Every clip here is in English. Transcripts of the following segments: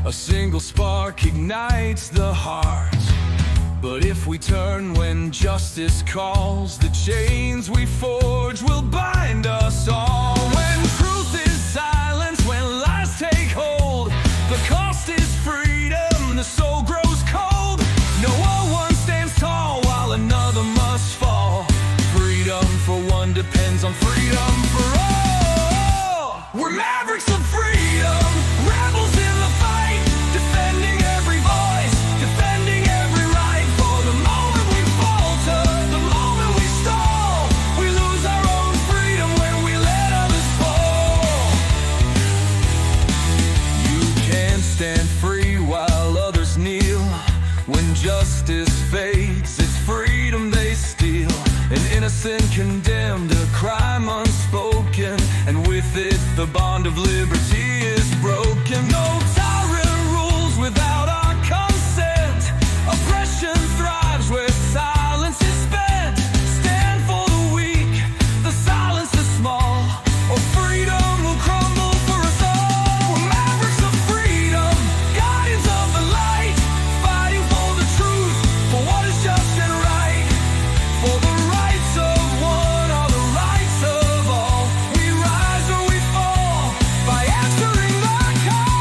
A single spark ignites the heart. But if we turn when justice calls, the chains we forge will bind us all. When truth is silenced, when lies take hold, the cost is freedom, the soul grows cold. No one stands tall while another must fall. Freedom for one depends on freedom for all. We're mavericks of freedom, rebels in the fight, defending every voice, defending every right. For the moment we falter, the moment we stall, we lose our own freedom when we let others fall. You can't stand free while others kneel. When justice fades, it's freedom they steal. An innocent condemned, a crime unspoken, and with it the bond of liberty is broken. No tyrant rules without our consent. Oppression thrives where silence is spent. Stand for the weak, the silence the small, or freedom will crumble for us all. We're mavericks of freedom, guardians of the light, fighting for the truth, for what is just and right. For the rights of one are the rights of all. We rise or we fall by answering the call.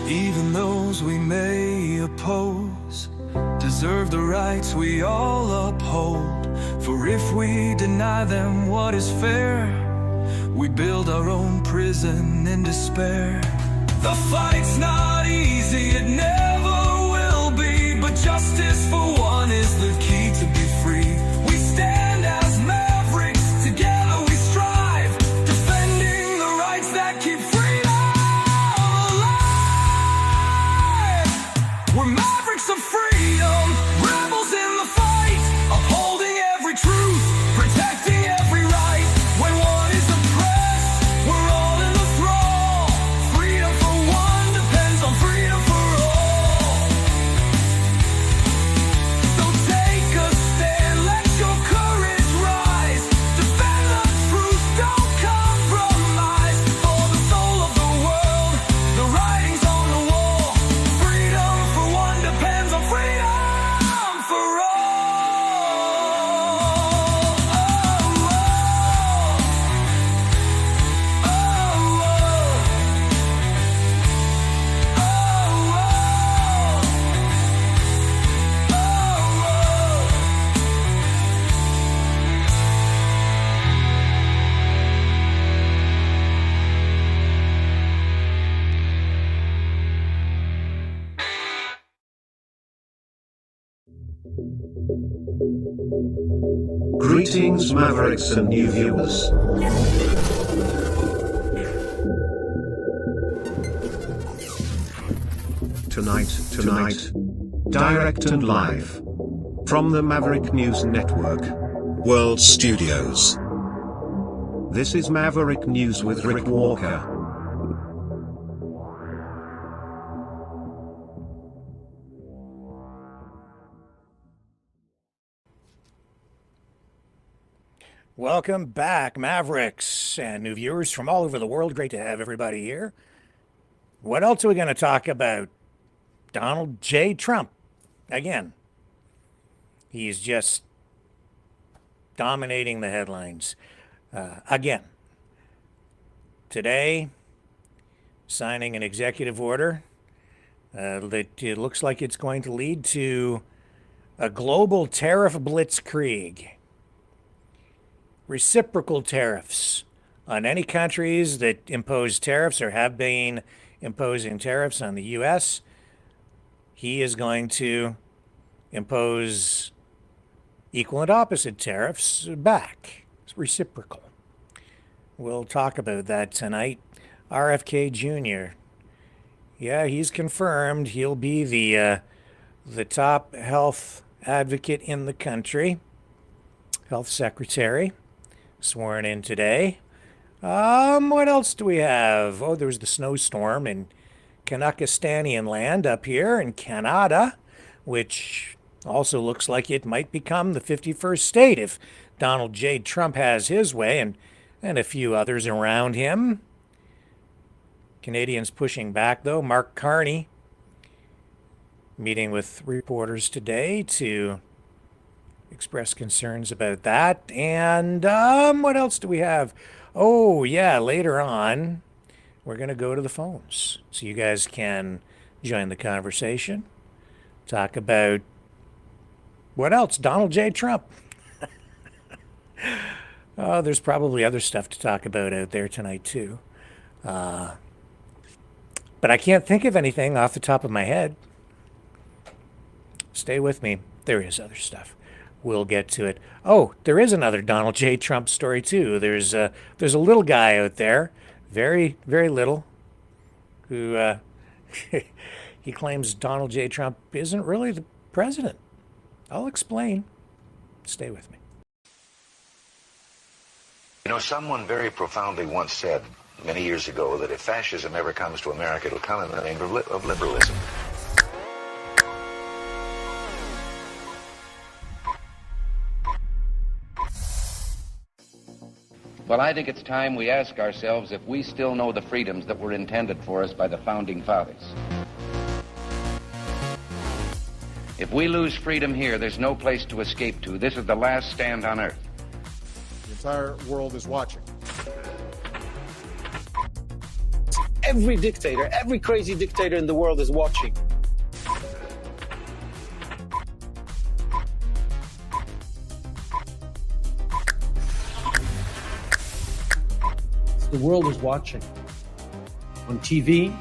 Even those we may oppose deserve the rights we all uphold. For if we deny them what is fair, we build our own prison in despair. The fight's not easy, it never will be, but justice for one is the key to be free. We stand as mavericks, together we strive, defending the rights that keep freedom alive. We're mavericks of freedom, rebels in the fight, upholding every truth, protecting every right. When one is oppressed, we're all in the thrall. Freedom for one depends on freedom for all. So take a stand, let your courage rise. Defend the truth, don't compromise. For the soul of the world, the writing's on the wall. Freedom for one depends on freedom for Greetings, Mavericks and new viewers. Tonight, direct and live from the Maverick News Network World Studios. This is Maverick News with Rick Walker. Welcome back, Mavericks and new viewers from all over the world. Great to have everybody here. What else are we going to talk about? Donald J. Trump. Again, he's just dominating the headlines. Again, today, signing an executive order that it looks like it's going to lead to a global tariff blitzkrieg. Reciprocal tariffs on any countries that impose tariffs or have been imposing tariffs on the U.S. He is going to impose equal and opposite tariffs back. It's reciprocal. We'll talk about that tonight. RFK Jr. Yeah, he's confirmed he'll be the top health advocate in the country. Health secretary. Sworn in today. What else do we have? Oh, there was the snowstorm in Kanakistanian land up here in Canada, which also looks like it might become the 51st state if Donald J. Trump has his way and a few others around him. Canadians pushing back, though. Mark Carney meeting with reporters today to express concerns about that. And what else do we have? Oh, yeah, later on, we're going to go to the phones so you guys can join the conversation. Talk about what else? Donald J. Trump. Oh, there's probably other stuff to talk about out there tonight, too. But I can't think of anything off the top of my head. Stay with me. There is other stuff. We'll get to it. Oh, there is another Donald J. Trump story, too. There's a little guy out there, very, very little, who he claims Donald J. Trump isn't really the president. I'll explain. Stay with me. You know, someone very profoundly once said many years ago that if fascism ever comes to America, it'll come in the name of liberalism. Well, I think it's time we ask ourselves if we still know the freedoms that were intended for us by the Founding Fathers. If we lose freedom here, there's no place to escape to. This is the last stand on earth. The entire world is watching. Every dictator, every crazy dictator in the world is watching. The world is watching. On TV,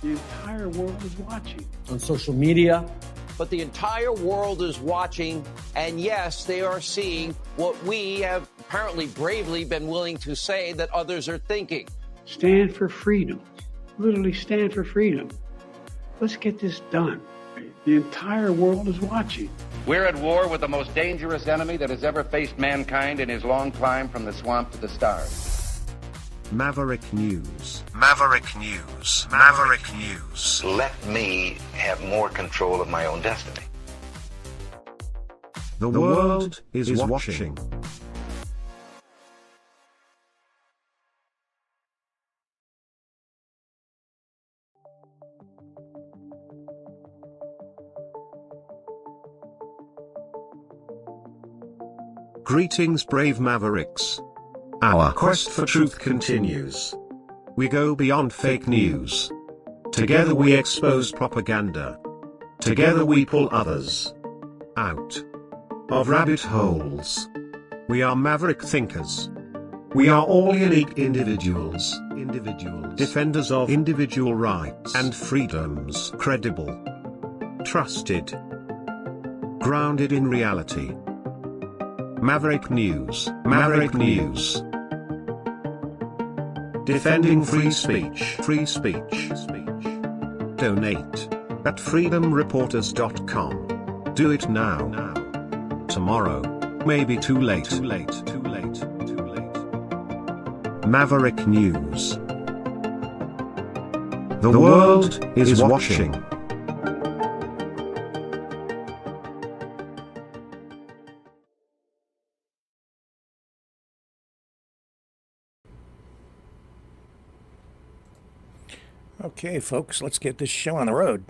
the entire world is watching. On social media. But the entire world is watching, and yes, they are seeing what we have apparently bravely been willing to say that others are thinking. Stand for freedom. Literally stand for freedom. Let's get this done. The entire world is watching. We're at war with the most dangerous enemy that has ever faced mankind in his long climb from the swamp to the stars. Maverick News. Maverick News. Maverick News. Let me have more control of my own destiny. The world is watching. Greetings, brave Mavericks. Our quest for truth continues. We go beyond fake news. Together we expose propaganda. Together we pull others out of rabbit holes. We are maverick thinkers. We are all unique individuals. Defenders of individual rights and freedoms. Credible. Trusted. Grounded in reality. Maverick News. Maverick News. Defending free speech. Free speech. Donate at freedomreporters.com. Do it now. Tomorrow may be too late. Maverick News. The world is watching. Okay, folks, let's get this show on the road.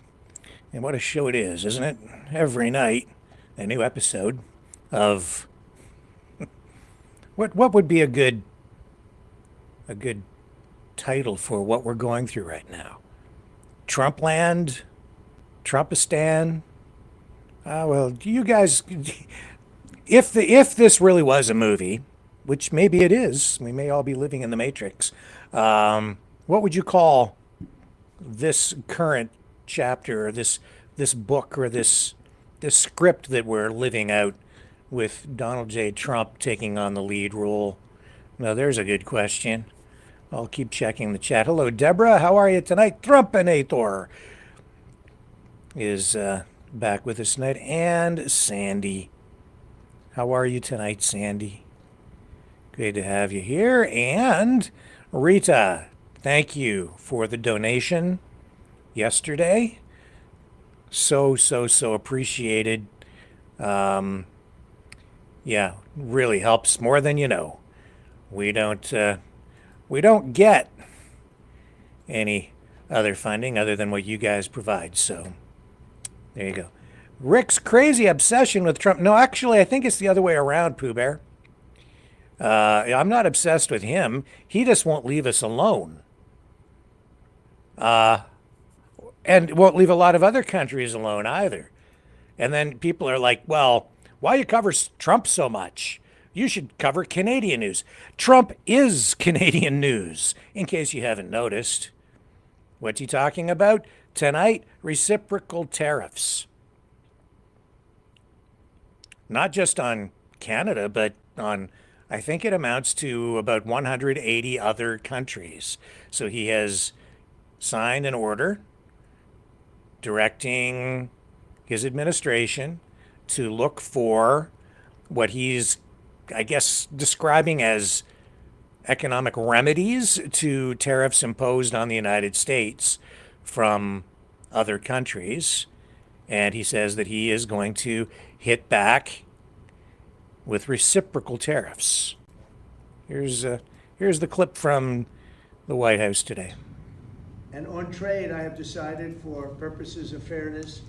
And what a show it is, isn't it? Every night, a new episode of what would be a good title for what we're going through right now? Trumpland, Trumpistan. Well, you guys, if this really was a movie, which maybe it is, we may all be living in the Matrix. What would you call this current chapter, or this book, or this script that we're living out with Donald J. Trump taking on the lead role? Now, there's a good question. I'll keep checking the chat. Hello, Deborah. How are you tonight? Trumpinator is back with us tonight. And Sandy. How are you tonight, Sandy? Good to have you here. And Rita, thank you for the donation yesterday. So appreciated. Yeah, really helps more than you know. We don't get any other funding other than what you guys provide. So there you go. Rick's crazy obsession with Trump. No, actually, I think it's the other way around, Pooh Bear. I'm not obsessed with him. He just won't leave us alone. And won't leave a lot of other countries alone either. And then people are like, well, why you cover Trump so much? You should cover Canadian news. Trump is Canadian news, in case you haven't noticed. What's he talking about? Tonight, reciprocal tariffs. Not just on Canada, but on, I think it amounts to about 180 other countries. So he has signed an order directing his administration to look for what he's, I guess, describing as economic remedies to tariffs imposed on the United States from other countries. And he says that he is going to hit back with reciprocal tariffs. Here's the clip from the White House today. And on trade, I have decided, for purposes of fairness,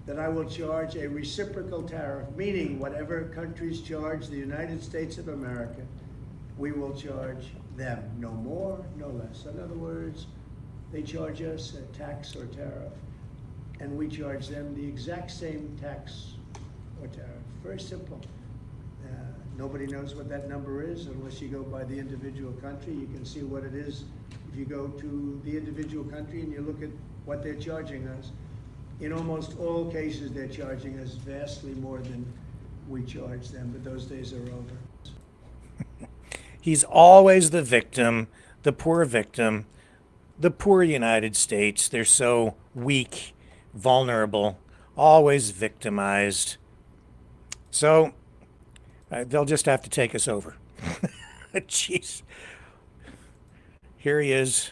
that I will charge a reciprocal tariff, meaning whatever countries charge the United States of America, we will charge them. No more, no less. In other words, they charge us a tax or tariff, and we charge them the exact same tax or tariff. Very simple. Nobody knows what that number is unless you go by the individual country. You can see what it is if you go to the individual country and you look at what they're charging us. In almost all cases, they're charging us vastly more than we charge them, but those days are over. He's always the victim, the poor United States. They're so weak, vulnerable, always victimized. So they'll just have to take us over. Jeez. Here he is.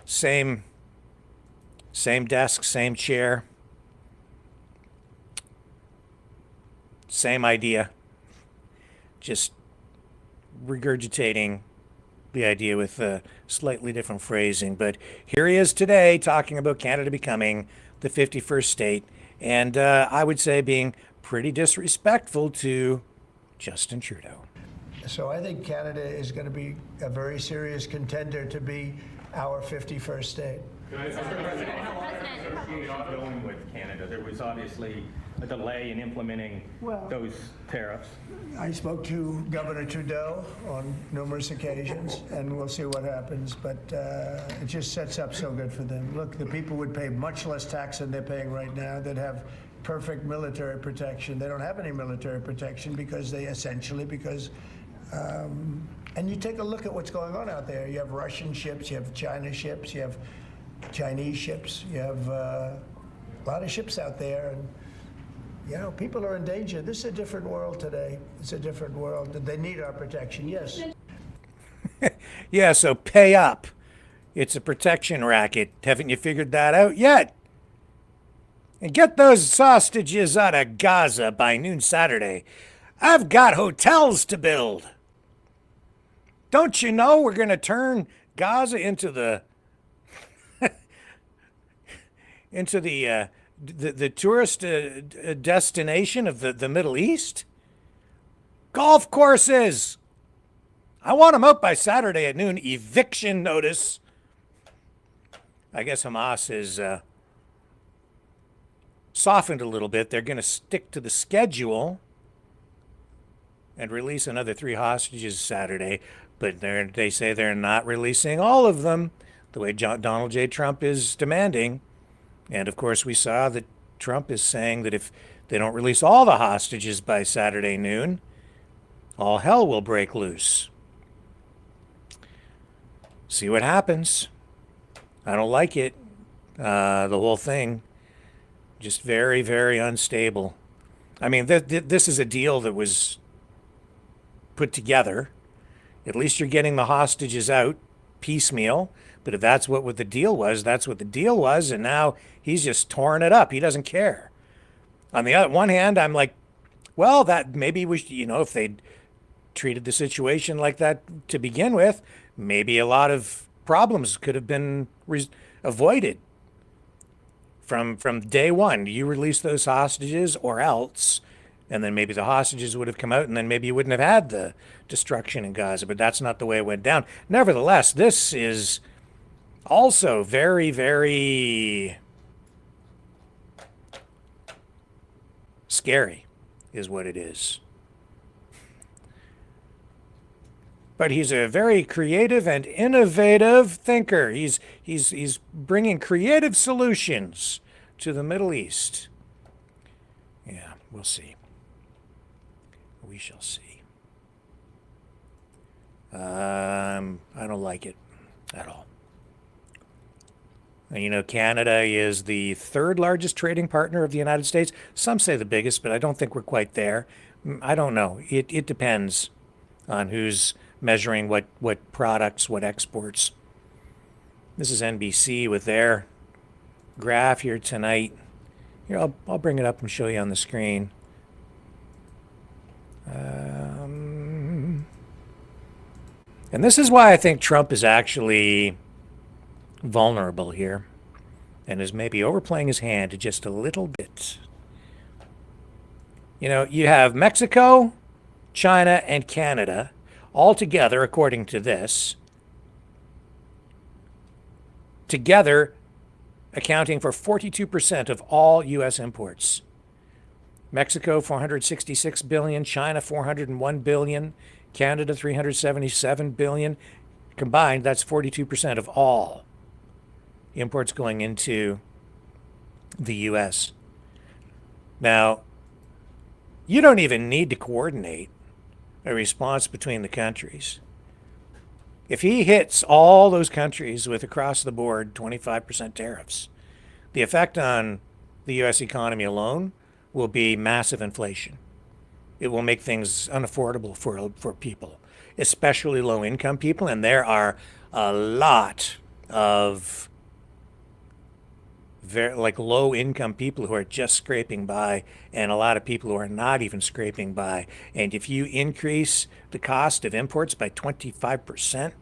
Same desk, same chair. Same idea. Just regurgitating the idea with slightly different phrasing. But here he is today talking about Canada becoming the 51st state. And I would say being pretty disrespectful to Justin Trudeau. So I think Canada is going to be a very serious contender to be our 51st state. Mr. President, going with Canada, there was obviously a delay in implementing those tariffs. I spoke to Governor Trudeau on numerous occasions, and we'll see what happens, but it just sets up so good for them. Look, the people would pay much less tax than they're paying right now. They'd have perfect military protection. They don't have any military protection because and you take a look at what's going on out there. You have Russian ships, you have China ships, you have Chinese ships, you have a lot of ships out there, and you know, people are in danger. This is a different world today. It's a different world. They need our protection, yes. Yeah, so pay up. It's a protection racket. Haven't you figured that out yet? And get those sausages out of Gaza by noon Saturday. I've got hotels to build. Don't you know we're going to turn Gaza into the the tourist destination of the Middle East? Golf courses. I want them out by Saturday at noon. Eviction notice. I guess Hamas is softened a little bit. They're going to stick to the schedule and release another 3 hostages Saturday. But they say they're not releasing all of them the way Donald J. Trump is demanding. And, of course, we saw that Trump is saying that if they don't release all the hostages by Saturday noon, all hell will break loose. See what happens. I don't like it. The whole thing. Just very, very unstable. I mean, this is a deal that was put together. At least you're getting the hostages out piecemeal. But if that's what the deal was, that's what the deal was. And now he's just torn it up. He doesn't care. On the other one hand, I'm like, well, that maybe we should, if they'd treated the situation like that to begin with, maybe a lot of problems could have been avoided from day one. You release those hostages or else, and then maybe the hostages would have come out, and then maybe you wouldn't have had the destruction in Gaza. But that's not the way it went down. Nevertheless, this is also very, very scary, is what it is. But he's a very creative and innovative thinker. He's bringing creative solutions to the Middle East. Yeah, we'll see. We shall see. I don't like it at all. And, you know, Canada is the third largest trading partner of the United States. Some say the biggest, but I don't think we're quite there. I don't know. It depends on who's measuring what products, what exports. This is NBC with their graph here tonight. Here, I'll bring it up and show you on the screen. And this is why I think Trump is actually vulnerable here and is maybe overplaying his hand just a little bit. You know, you have Mexico, China, and Canada all together, according to this, together accounting for 42% of all U.S. imports. Mexico, $466 billion, China, $401 billion, Canada, $377 billion. Combined, that's 42% of all imports going into the U.S. Now, you don't even need to coordinate a response between the countries. If he hits all those countries with across the board 25% tariffs, the effect on the U.S. economy alone will be massive inflation. It will make things unaffordable for people, especially low-income people, and there are a lot of low-income people who are just scraping by, and a lot of people who are not even scraping by. And if you increase the cost of imports by 25%,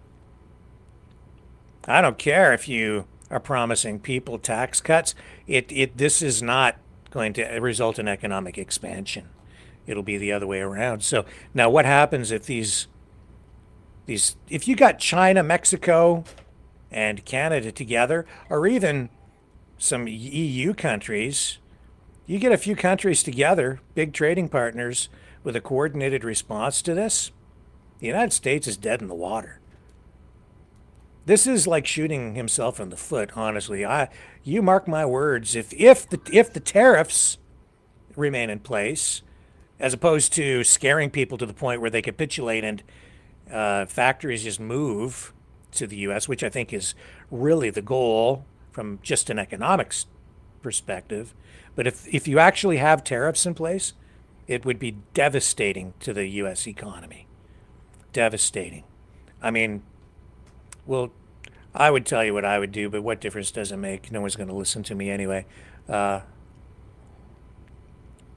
I don't care if you are promising people tax cuts. This is not going to result in economic expansion. It'll be the other way around. So now what happens if if you got China, Mexico, and Canada together, or even some EU countries, you get a few countries together, big trading partners, with a coordinated response to this, the United States is dead in the water. This is like shooting himself in the foot, honestly. You mark my words, if the tariffs remain in place, as opposed to scaring people to the point where they capitulate and factories just move to the U.S., which I think is really the goal from just an economics perspective. But if you actually have tariffs in place, it would be devastating to the U.S. economy. Devastating. I mean, well, I would tell you what I would do, but what difference does it make? No one's going to listen to me anyway. No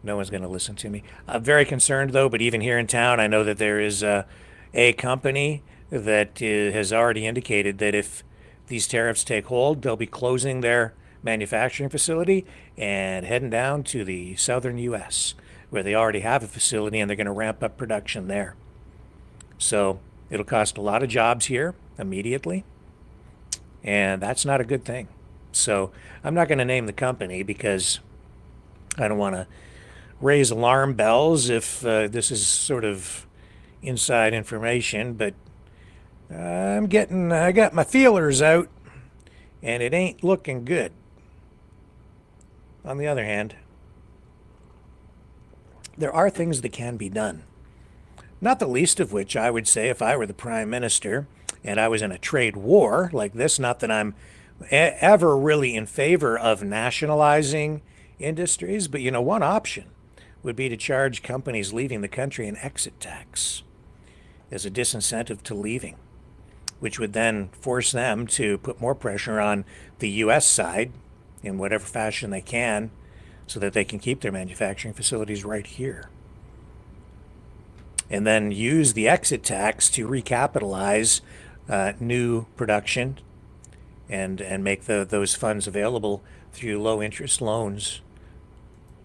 one's going to listen to me. I'm very concerned, though, but even here in town, I know that there is a company that has already indicated that if these tariffs take hold, they'll be closing their manufacturing facility and heading down to the southern U.S., where they already have a facility, and they're going to ramp up production there. So it'll cost a lot of jobs here immediately, and that's not a good thing. So I'm not going to name the company because I don't want to raise alarm bells if this is sort of inside information, but I got my feelers out, and it ain't looking good. On the other hand, there are things that can be done. Not the least of which, I would say, if I were the Prime Minister and I was in a trade war like this, not that I'm ever really in favor of nationalizing industries, but one option would be to charge companies leaving the country an exit tax as a disincentive to leaving, which would then force them to put more pressure on the U.S. side in whatever fashion they can so that they can keep their manufacturing facilities right here. And then use the exit tax to recapitalize new production and make those funds available through low interest loans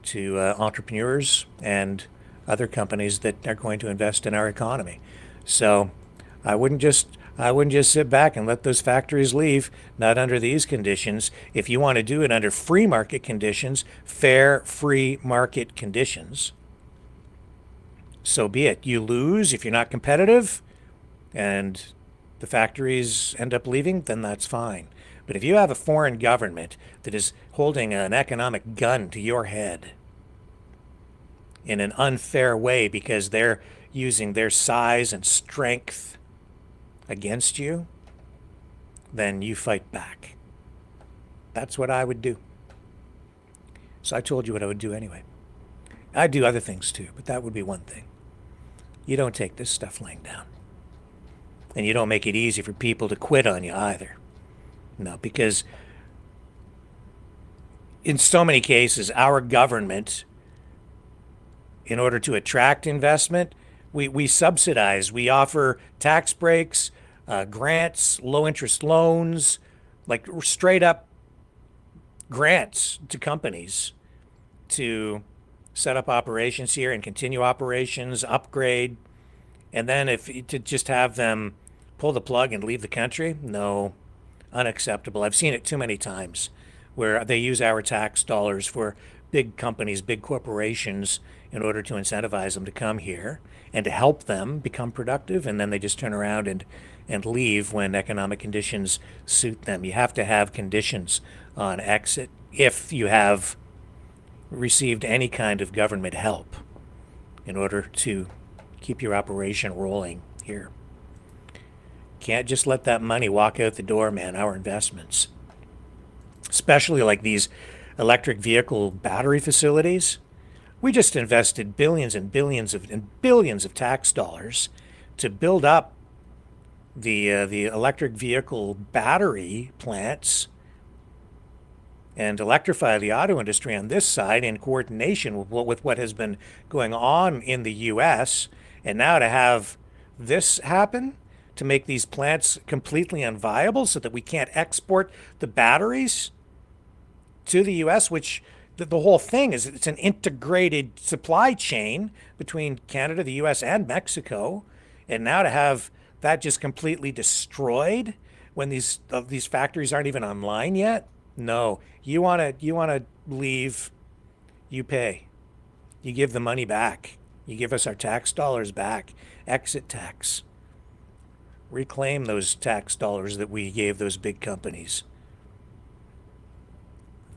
to entrepreneurs and other companies that are going to invest in our economy. So I wouldn't just sit back and let those factories leave, not under these conditions. If you want to do it under free market conditions, fair free market conditions, so be it. You lose if you're not competitive and the factories end up leaving, then that's fine. But if you have a foreign government that is holding an economic gun to your head in an unfair way because they're using their size and strength against you, then you fight back. That's what I would do. So I told you what I would do anyway. I'd do other things too, but that would be one thing. You don't take this stuff laying down. And you don't make it easy for people to quit on you either. No, because in so many cases, our government, in order to attract investment, we subsidize, we offer tax breaks, grants, low interest loans, like straight up grants to companies to set up operations here and continue operations, upgrade, and then to just have them pull the plug and leave the country, no, unacceptable. I've seen it too many times where they use our tax dollars for big companies, big corporations, in order to incentivize them to come here and to help them become productive, and then they just turn around and leave when economic conditions suit them. You have to have conditions on exit if you have received any kind of government help in order to keep your operation rolling here. Can't just let that money walk out the door, man, our investments. Especially like these electric vehicle battery facilities. We just invested billions and billions of tax dollars to build up the electric vehicle battery plants and electrify the auto industry on this side in coordination with what has been going on in the U.S. And now to have this happen, to make these plants completely unviable so that we can't export the batteries to the U.S., which the whole thing is, it's an integrated supply chain between Canada, the U.S., and Mexico. And now to have that just completely destroyed when these factories aren't even online yet? No. You want to leave, you pay. You give the money back. You give us our tax dollars back. Exit tax. Reclaim those tax dollars that we gave those big companies.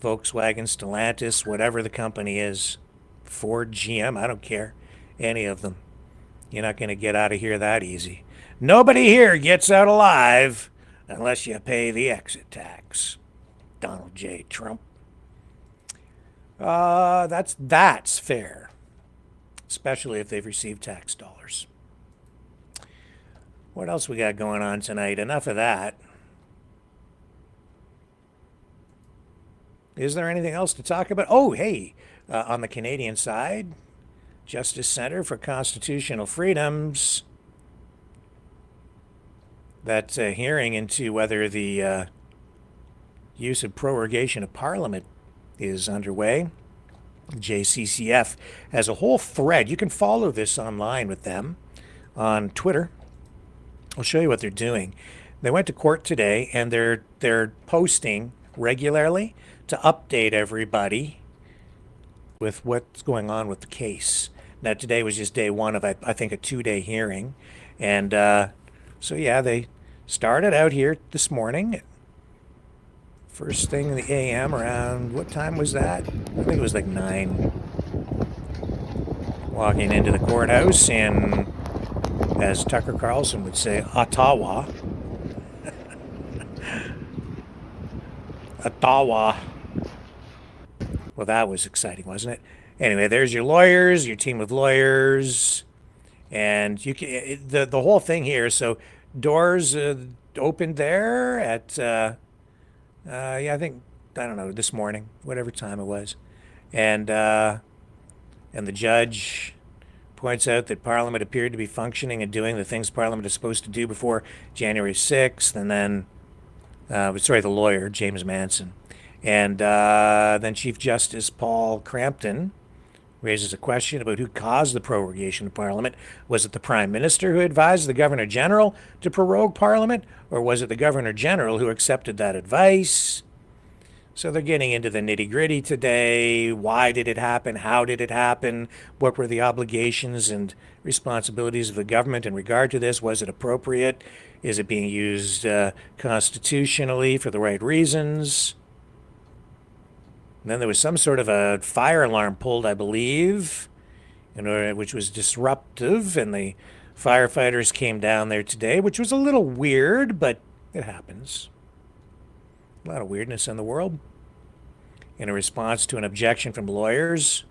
Volkswagen, Stellantis, whatever the company is, Ford, GM, I don't care, any of them. You're not going to get out of here that easy. Nobody here gets out alive unless you pay the exit tax. Donald J. Trump. That's fair, especially if they've received tax dollars. What else we got going on tonight? Enough of that. Is there anything else to talk about? Oh, hey, on the Canadian side, Justice Center for Constitutional Freedoms, that hearing into whether the use of prorogation of Parliament is underway. JCCF has a whole thread. You can follow this online with them on Twitter. I'll show you what they're doing. They went to court today, and they're posting regularly to update everybody with what's going on with the case. Now, today was just day one of, I think, a 2-day hearing. And so, yeah, they started out here this morning. First thing in the a.m. around, what time was that? I think it was like 9. Walking into the courthouse in, as Tucker Carlson would say, Ottawa. Ottawa. Well, that was exciting, wasn't it? Anyway, there's your lawyers, your team of lawyers, and you can, the whole thing here. So doors opened there at yeah, I don't know, this morning, whatever time it was, and the judge points out that Parliament appeared to be functioning and doing the things Parliament is supposed to do before January 6th, and then, the lawyer, James Manson. And then Chief Justice Paul Crampton raises a question about who caused the prorogation of Parliament. Was it the Prime Minister who advised the Governor General to prorogue Parliament, or was it the Governor General who accepted that advice? So they're getting into the nitty-gritty today. Why did it happen? How did it happen? What were the obligations and responsibilities of the government in regard to this? Was it appropriate? Is it being used constitutionally for the right reasons? And then there was some sort of a fire alarm pulled, I believe, which was disruptive, and the firefighters came down there today, which was a little weird, but it happens. A lot of weirdness in the world. In a response to an objection from lawyers,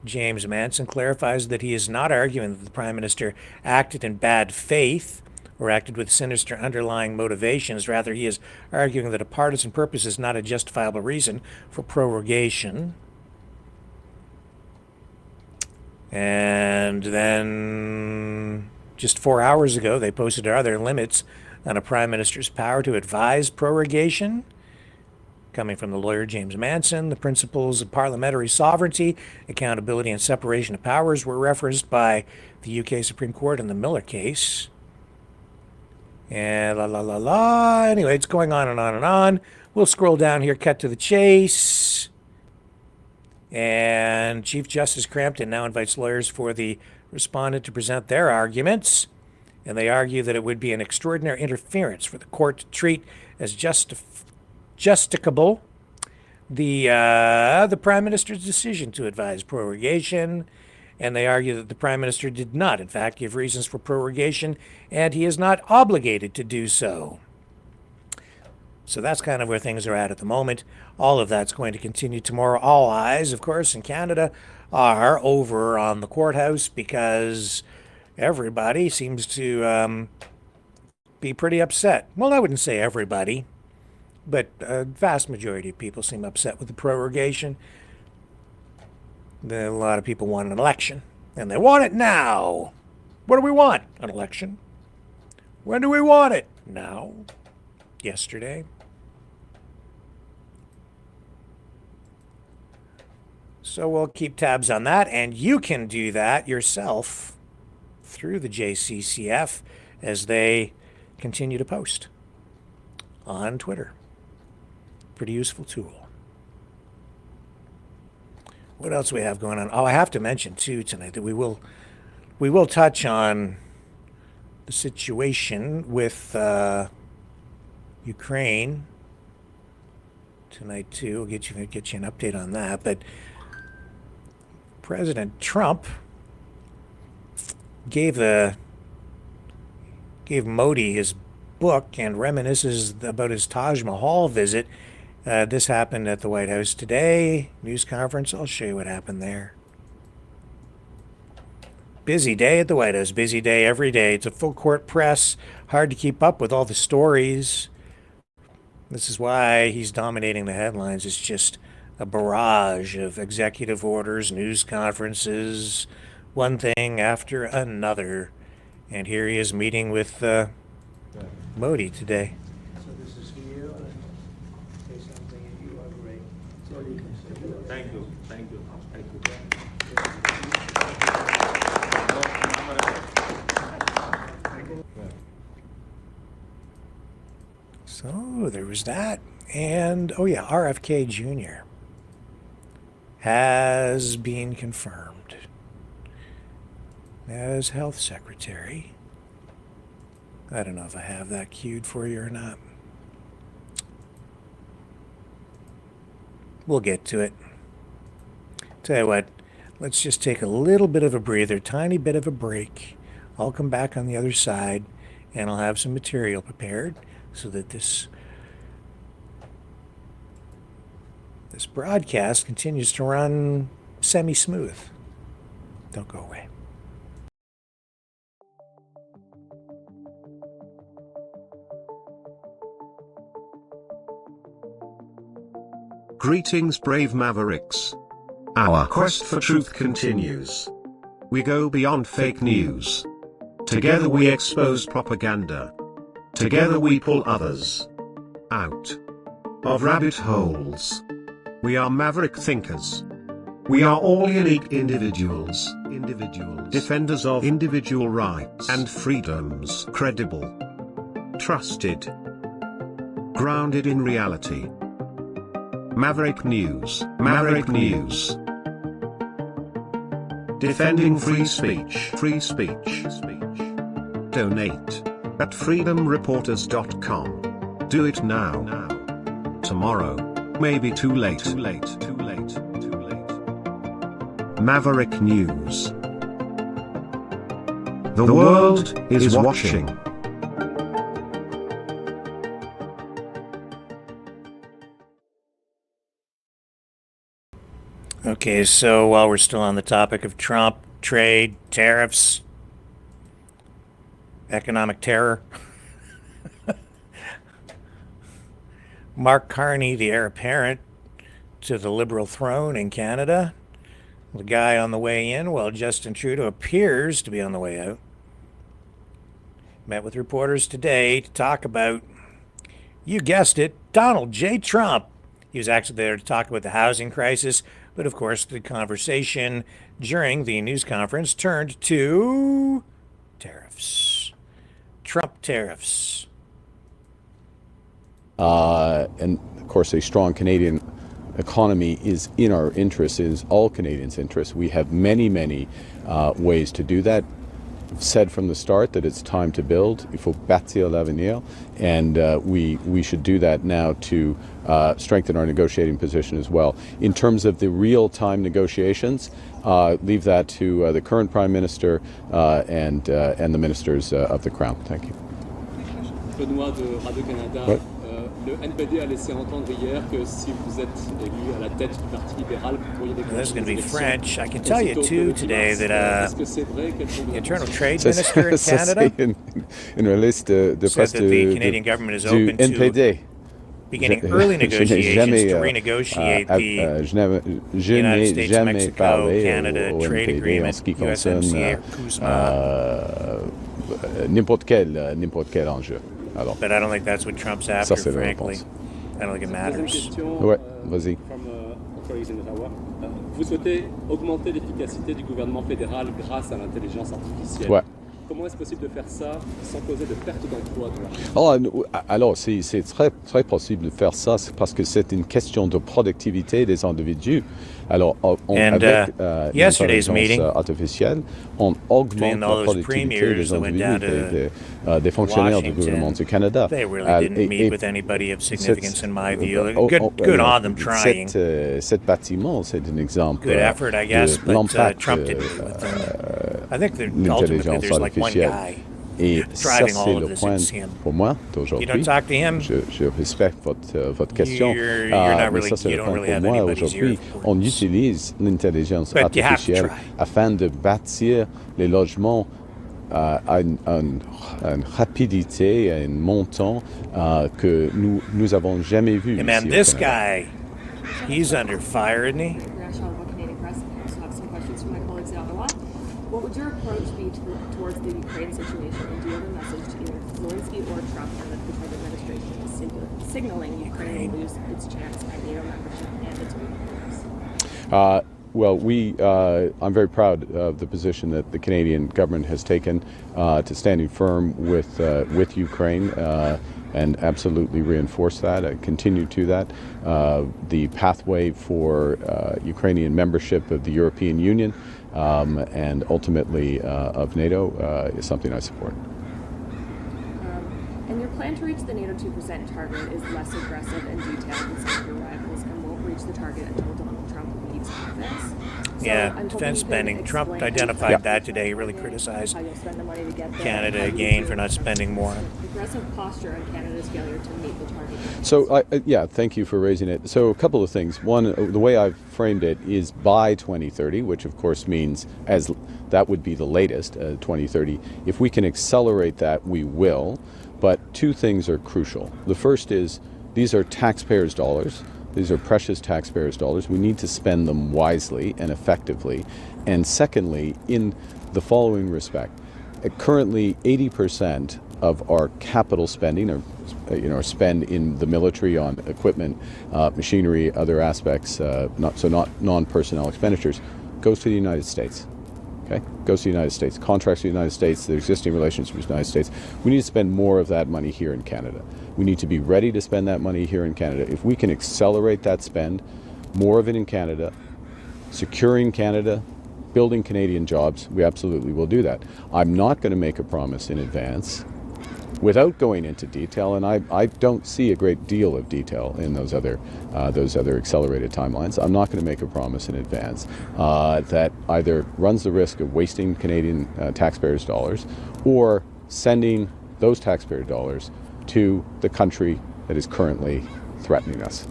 James Manson clarifies that he is not arguing that the Prime Minister acted in bad faith or acted with sinister underlying motivations. Rather, he is arguing that a partisan purpose is not a justifiable reason for prorogation. And then just 4 hours ago, they posted other limits on a Prime Minister's power to advise prorogation. Coming from the lawyer James Manson, the principles of parliamentary sovereignty, accountability, and separation of powers were referenced by the UK Supreme Court in the Miller case. And Anyway, it's going on and on and on. We'll scroll down here, cut to the chase. And Chief Justice Crampton now invites lawyers for the respondent to present their arguments. And they argue that it would be an extraordinary interference for the court to treat as justicable the Prime Minister's decision to advise prorogation. And they argue that the Prime Minister did not, in fact, give reasons for prorogation, and he is not obligated to do so. So that's kind of where things are at the moment. All of that's going to continue tomorrow. All eyes, of course, in Canada are over on the courthouse because everybody seems to be pretty upset. Well, I wouldn't say everybody, but a vast majority of people seem upset with the prorogation. A lot of people want an election, and they want it now. What do we want? An election. When do we want it? Now. Yesterday. So we'll keep tabs on that, and you can do that yourself through the JCCF as they continue to post on Twitter. Pretty useful tool. What else do we have going on? Oh, I have to mention, too, tonight that we will touch on the situation with Ukraine tonight, too. We'll get you an update on that. But President Trump gave Modi his book and reminisces about his Taj Mahal visit. This happened at the White House today. News conference. I'll show you what happened there. Busy day at the White House. Busy day every day. It's a full court press. Hard to keep up with all the stories. This is why he's dominating the headlines. It's just a barrage of executive orders, news conferences, one thing after another. And here he is meeting with Modi today. So this is for you, and say something, and you are great. That's all you can say. Thank you. Thank you. Thank you. So there was that. And, oh yeah, RFK Jr. has been confirmed as health secretary. I don't know if I have that queued for you or not. We'll get to it. Tell you what, let's just take a little bit of a breather, tiny bit of a break. I'll come back on the other side and I'll have some material prepared so that this broadcast continues to run semi-smooth. Don't go away. Greetings, brave Mavericks. Our quest for truth continues. We go beyond fake news. Together we expose propaganda. Together we pull others out of rabbit holes. We are maverick thinkers. We are all unique individuals, defenders of individual rights and freedoms, credible, trusted, grounded in reality. Maverick News, Maverick News. Defending free speech, free speech. Donate at freedomreporters.com. Do it now. Tomorrow may be too late. Maverick News. The world is watching. Okay, so while we're still on the topic of Trump, trade, tariffs, economic terror, Mark Carney, the heir apparent to the Liberal throne in Canada, the guy on the way in while Justin Trudeau appears to be on the way out, met with reporters today to talk about, you guessed it, Donald J. Trump. He was actually there to talk about the housing crisis, but of course the conversation during the news conference turned to tariffs. Trump tariffs. And of course a strong Canadian economy is in our interest, is all Canadians' interest. We have many ways to do that. I've said from the start that it's time to build. Il faut bâtir l'avenir, and we should do that now to strengthen our negotiating position as well. In terms of the real-time negotiations, leave that to the current Prime Minister and the ministers of the Crown. Thank you. Benoît de Radio-Canada. Le NPD a laissé entendre hier que si vous êtes élu à la tête du Parti libéral, vous pourriez déclencher. This is going to be French. I can tell you too today that the Internal Trade Minister in Canada une liste de said that the Canadian government is open to beginning early negotiations to renegotiate the United States-Mexico-Canada trade agreement, USMCA, n'importe quel enjeu. Alors, but I don't think that's what Trump's after, frankly. I don't think it matters. Ouais, vas-y. Vous souhaitez augmenter l'efficacité du gouvernement fédéral grâce à l'intelligence artificielle. Ouais. Comment est-ce possible de faire ça sans causer de perte d'emploi? Alors c'est très possible de faire ça parce que c'est une question de productivité des individus. Alors, avec l'intelligence artificielle, on augmente la productivité des individus, des fonctionnaires du gouvernement du Canada. They really didn't meet with anybody of significance in my view. Good on them trying. Cet bâtiment, c'est un exemple. Good effort, I guess, but Trump didn't meet with them. I think that ultimately there's like one guy driving all of this. It's him. Pour moi d'aujourd'hui. You don't talk to him. Je respecte votre question. You're not really, ça, c'est you le don't point really have pour moi anybody's ear. aujourd'hui. On utilise l'intelligence artificielle afin de bâtir les logements à une rapidité, à un montant que nous avons jamais vu. Hey man, this guy, he's under fire, isn't he? What would your approach be towards the Ukraine situation, and do you have a message to either Zelensky or Trump that the Trump administration is signaling Ukraine will lose its chance at NATO membership and its readiness? Well, I'm very proud of the position that the Canadian government has taken to standing firm with Ukraine and absolutely reinforce that, continue to that. The pathway for Ukrainian membership of the European Union and ultimately of NATO is something I support. And your plan to reach the NATO 2% target is less aggressive and detailed than some of your rivals and won't reach the target until Donald Trump leaves office. Yeah, defense spending. Trump identified that today. He really criticized Canada again for not spending more. Aggressive posture on Canada's failure to meet the target. So, thank you for raising it. So, a couple of things. One, the way I've framed it is by 2030, which of course means as that would be the latest, 2030. If we can accelerate that, we will. But two things are crucial. The first is these are taxpayers' dollars. These are precious taxpayers' dollars. We need to spend them wisely and effectively. And secondly, in the following respect, currently 80% of our capital spending, or spend in the military on equipment, machinery, other aspects, not non-personnel expenditures, goes to the United States. Okay, goes to the United States. Contracts with the United States, the existing relations with the United States. We need to spend more of that money here in Canada. We need to be ready to spend that money here in Canada. If we can accelerate that spend, more of it in Canada, securing Canada, building Canadian jobs, we absolutely will do that. I'm not going to make a promise in advance without going into detail, and I don't see a great deal of detail in those other accelerated timelines. I'm not going to make a promise in advance that either runs the risk of wasting Canadian taxpayers' dollars or sending those taxpayer dollars to the country that is currently threatening us.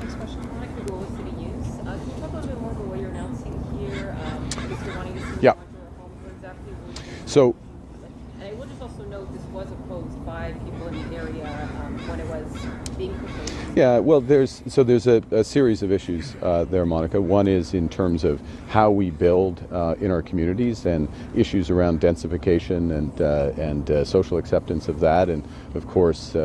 Next question, Monica, global city use. Can you talk a little bit more about what you're announcing here? You're wanting to see Yeah. exactly. So. And I will just also note this was opposed by people in the area when it was being proposed. Yeah, well, there's a series of issues there, Monica. One is in terms of how we build in our communities and issues around densification and social acceptance of that, and of course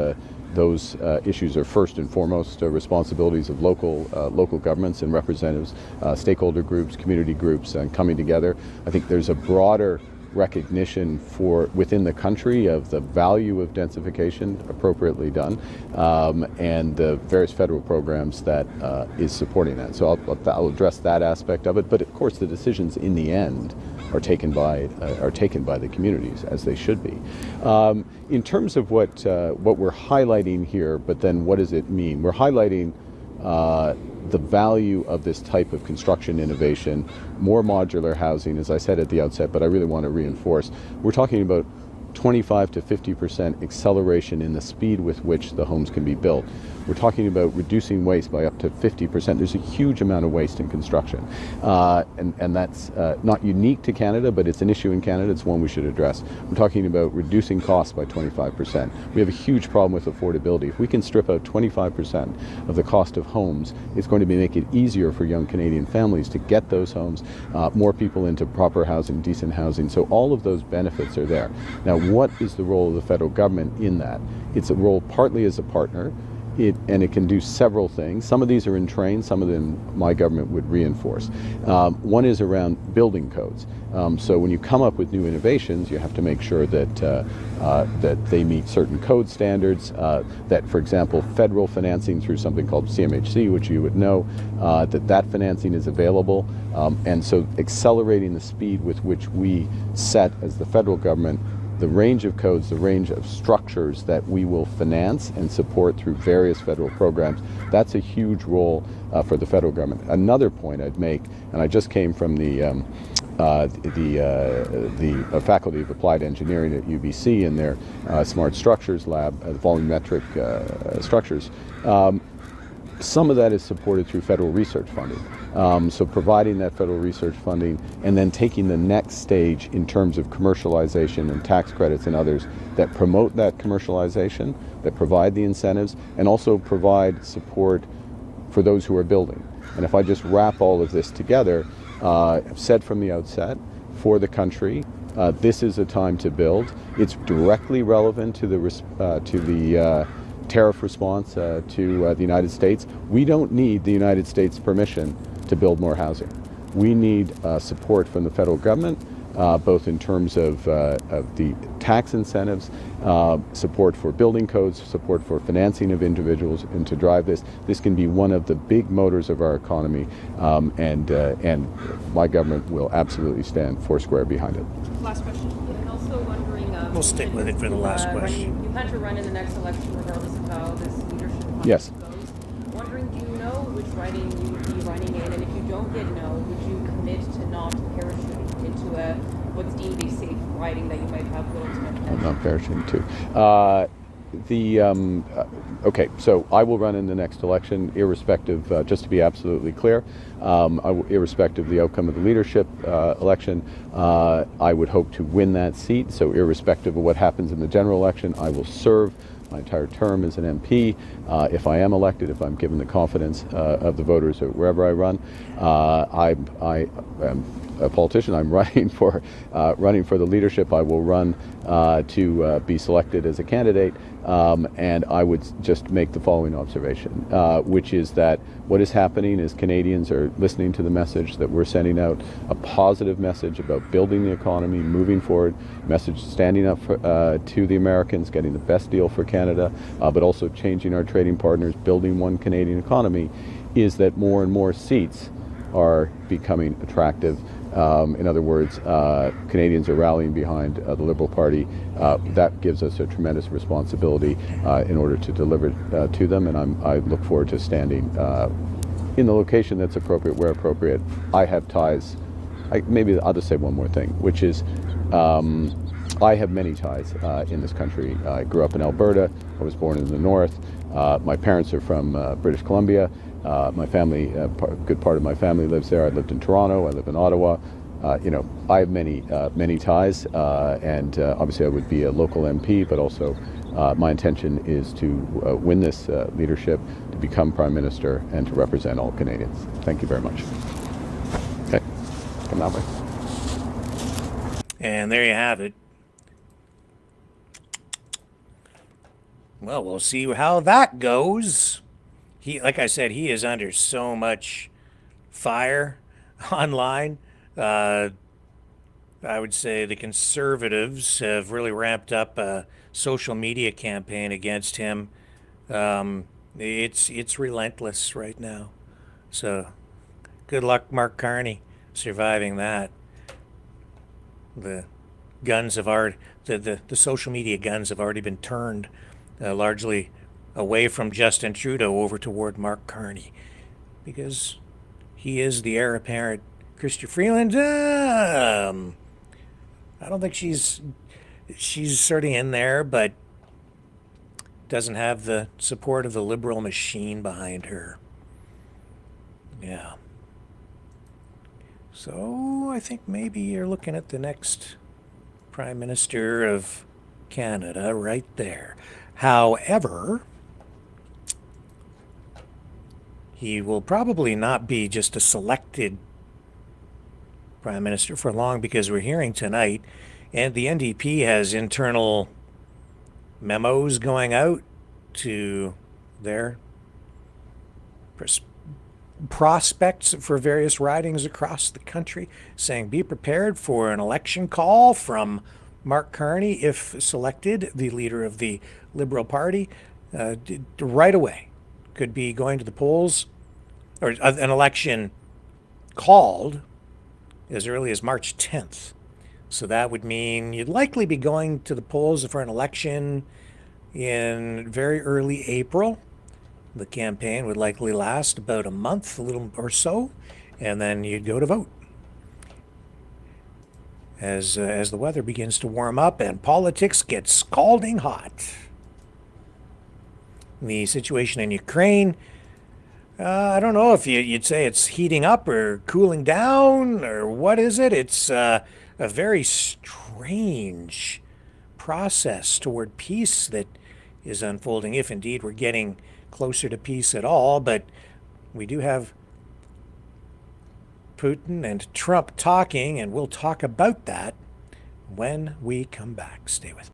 those issues are first and foremost responsibilities of local governments and representatives, stakeholder groups, community groups, and coming together. I think there's a broader recognition within the country of the value of densification appropriately done, and the various federal programs that is supporting that. So I'll address that aspect of it. But of course, the decisions in the end are taken by the communities, as they should be. In terms of what we're highlighting here, but then what does it mean? We're highlighting the value of this type of construction innovation, more modular housing, as I said at the outset, but I really want to reinforce. We're talking about 25 to 50% acceleration in the speed with which the homes can be built. We're talking about reducing waste by up to 50%. There's a huge amount of waste in construction. And that's not unique to Canada, but it's an issue in Canada. It's one we should address. We're talking about reducing costs by 25%. We have a huge problem with affordability. If we can strip out 25% of the cost of homes, it's going to make it easier for young Canadian families to get those homes, more people into proper housing, decent housing. So all of those benefits are there. Now, what is the role of the federal government in that? It's a role partly as a partner, and it can do several things. Some of these are in train, some of them my government would reinforce. One is around building codes. So when you come up with new innovations, you have to make sure that they meet certain code standards, that, for example, federal financing through something called CMHC, which you would know, that financing is available. And so accelerating the speed with which we set, as the federal government, the range of codes, the range of structures that we will finance and support through various federal programs, that's a huge role for the federal government. Another point I'd make, and I just came from the Faculty of Applied Engineering at UBC in their Smart Structures Lab, volumetric structures. Some of that is supported through federal research funding. So providing that federal research funding and then taking the next stage in terms of commercialization and tax credits and others that promote that commercialization, that provide the incentives, and also provide support for those who are building. And if I just wrap all of this together, I've said from the outset, for the country, this is a time to build. It's directly relevant to the tariff response to the United States. We don't need the United States' permission to build more housing. We need support from the federal government, both in terms of the tax incentives, support for building codes, support for financing of individuals, and to drive this. This can be one of the big motors of our economy, and my government will absolutely stand foursquare behind it. Last question. And also wondering... we'll stick with it for the last question. You plan to run in the next election regardless of how this leadership process Yes. goes. Wondering, do you know which riding you would be running in? And if you don't get no, would you commit to not parachuting into what's deemed a safe riding that you might have little to no parachute? I'm not parachuting too. Okay, so I will run in the next election, irrespective, just to be absolutely clear, irrespective of the outcome of the leadership election. I would hope to win that seat, so irrespective of what happens in the general election, I will serve my entire term as an MP. If I am elected, if I'm given the confidence of the voters or wherever I run, I am a politician. I'm running for the leadership. I will run to be selected as a candidate, and I would just make the following observation, which is that what is happening is Canadians are listening to the message that we're sending out, a positive message about building the economy, moving forward, message standing up for, to the Americans, getting the best deal for Canada, but also changing our trading partners, building one Canadian economy, is that more and more seats are becoming attractive. In other words, Canadians are rallying behind the Liberal Party. That gives us a tremendous responsibility in order to deliver to them, and I look forward to standing in the location that's appropriate, where appropriate. I have ties. Maybe I'll just say one more thing, which is I have many ties in this country. I grew up in Alberta. I was born in the north. My parents are from British Columbia. My family, a good part of my family lives there. I lived in Toronto. I live in Ottawa. I have many ties, and obviously I would be a local MP, but also my intention is to win this leadership, to become Prime Minister, and to represent all Canadians. Thank you very much. Okay, come that way. And there you have it. Well, we'll see how that goes. Like I said, he is under so much fire online. I would say the Conservatives have really ramped up a social media campaign against him. It's relentless right now. So good luck, Mark Carney, surviving that. The guns have already, the social media guns have already been turned largely away from Justin Trudeau over toward Mark Carney, because he is the heir apparent. Chrystia Freeland, I don't think she's sort of in there, but doesn't have the support of the liberal machine behind her. Yeah. So I think maybe you're looking at the next Prime Minister of Canada right there. However, he will probably not be just a selected Prime Minister for long, because we're hearing tonight, and the NDP has internal memos going out to their prospects for various ridings across the country, saying be prepared for an election call from Mark Carney if selected, the leader of the Liberal Party, right away. Could be going to the polls, or an election called as early as March 10th. So that would mean you'd likely be going to the polls for an election in very early April. The campaign would likely last about a month, a little or so, and then you'd go to vote. As the weather begins to warm up and politics gets scalding hot. The situation in Ukraine, I don't know if you'd say it's heating up or cooling down, or what is it? It's a very strange process toward peace that is unfolding, if indeed we're getting closer to peace at all. But we do have Putin and Trump talking, and we'll talk about that when we come back. Stay with me.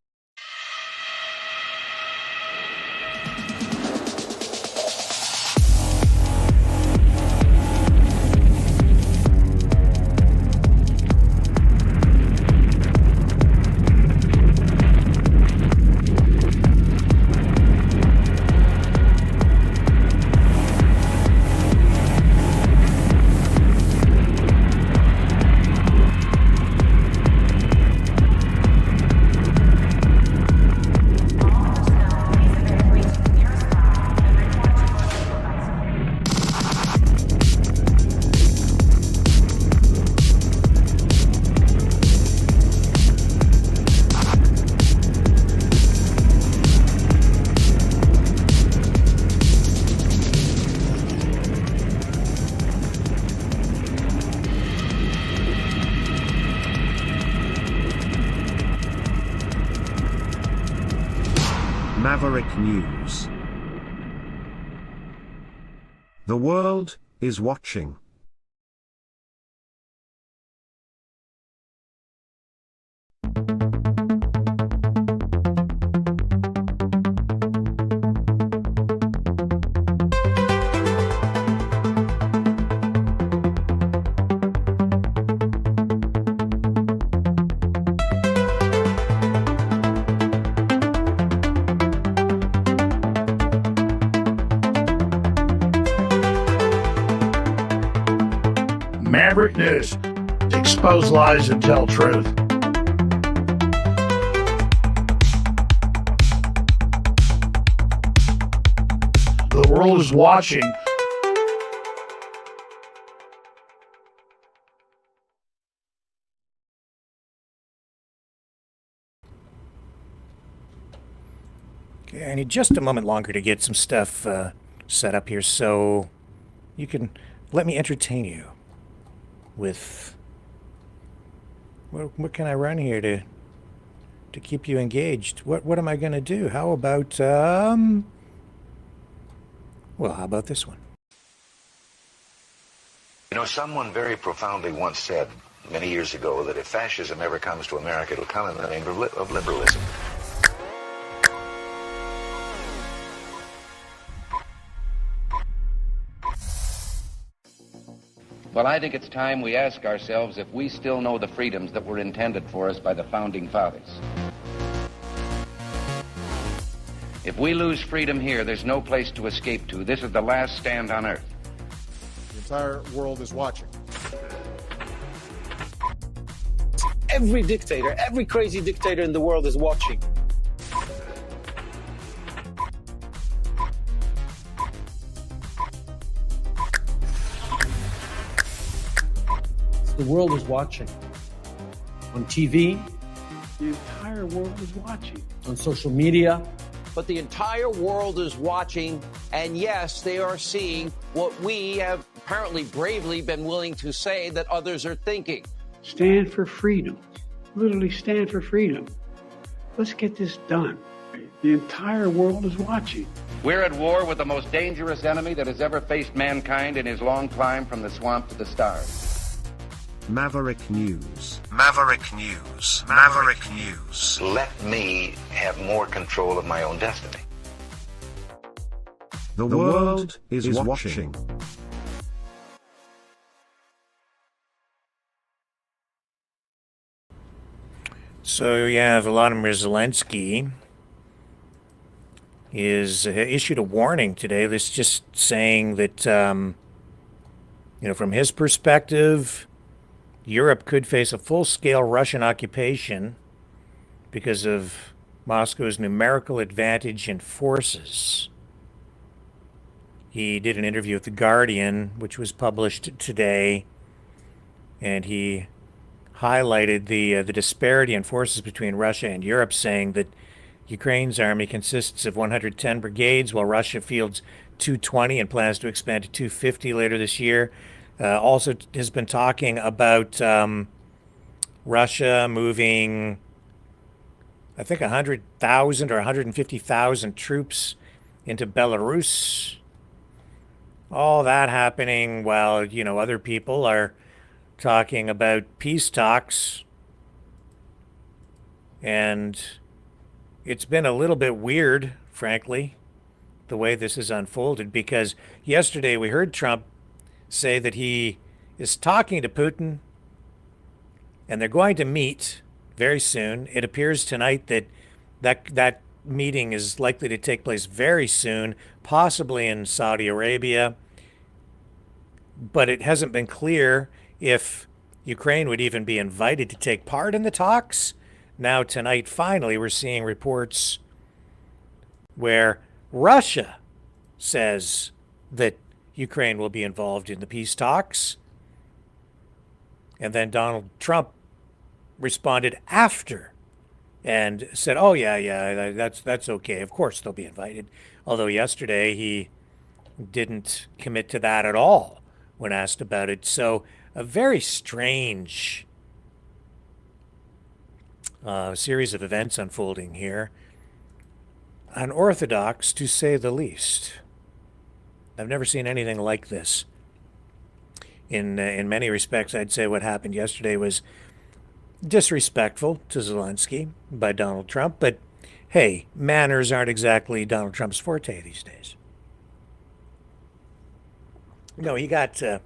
Maverick News. The world is watching. Maverick News. Expose lies and tell truth. The world is watching. Okay, I need just a moment longer to get some stuff set up here so you can let me entertain you with what can I run here to keep you engaged? What am I going to do? How about well, how about this one? You know, someone very profoundly once said many years ago that if fascism ever comes to America, it'll come in the name of liberalism. Well, I think it's time we ask ourselves if we still know the freedoms that were intended for us by the Founding Fathers. If we lose freedom here, there's no place to escape to. This is the last stand on Earth. The entire world is watching. Every dictator, every crazy dictator in the world is watching. The world is watching. On TV, the entire world is watching. On social media. But the entire world is watching, and yes, they are seeing what we have apparently bravely been willing to say that others are thinking. Stand for freedom. Literally stand for freedom. Let's get this done. The entire world is watching. We're at war with the most dangerous enemy that has ever faced mankind in his long climb from the swamp to the stars. Maverick News. Maverick News. Maverick News. Let me have more control of my own destiny. The world is watching. So yeah, Volodymyr Zelensky is issued a warning today. That's just saying that, from his perspective, Europe could face a full-scale Russian occupation because of Moscow's numerical advantage in forces. He did an interview with The Guardian, which was published today, and he highlighted the disparity in forces between Russia and Europe, saying that Ukraine's army consists of 110 brigades, while Russia fields 220 and plans to expand to 250 later this year. Also has been talking about Russia moving, I think, 100,000 or 150,000 troops into Belarus. All that happening while, other people are talking about peace talks. And it's been a little bit weird, frankly, the way this has unfolded, because yesterday we heard Trump say that he is talking to Putin and they're going to meet very soon. It appears tonight that meeting is likely to take place very soon, possibly in Saudi Arabia. But it hasn't been clear if Ukraine would even be invited to take part in the talks. Now tonight, finally, we're seeing reports where Russia says that Ukraine will be involved in the peace talks. And then Donald Trump responded after and said, oh, yeah, that's okay. Of course they'll be invited. Although yesterday he didn't commit to that at all when asked about it. So a very strange series of events unfolding here. unorthodox, to say the least. I've never seen anything like this. In many respects, I'd say what happened yesterday was disrespectful to Zelensky by Donald Trump, but hey, manners aren't exactly Donald Trump's forte these days. No, he got the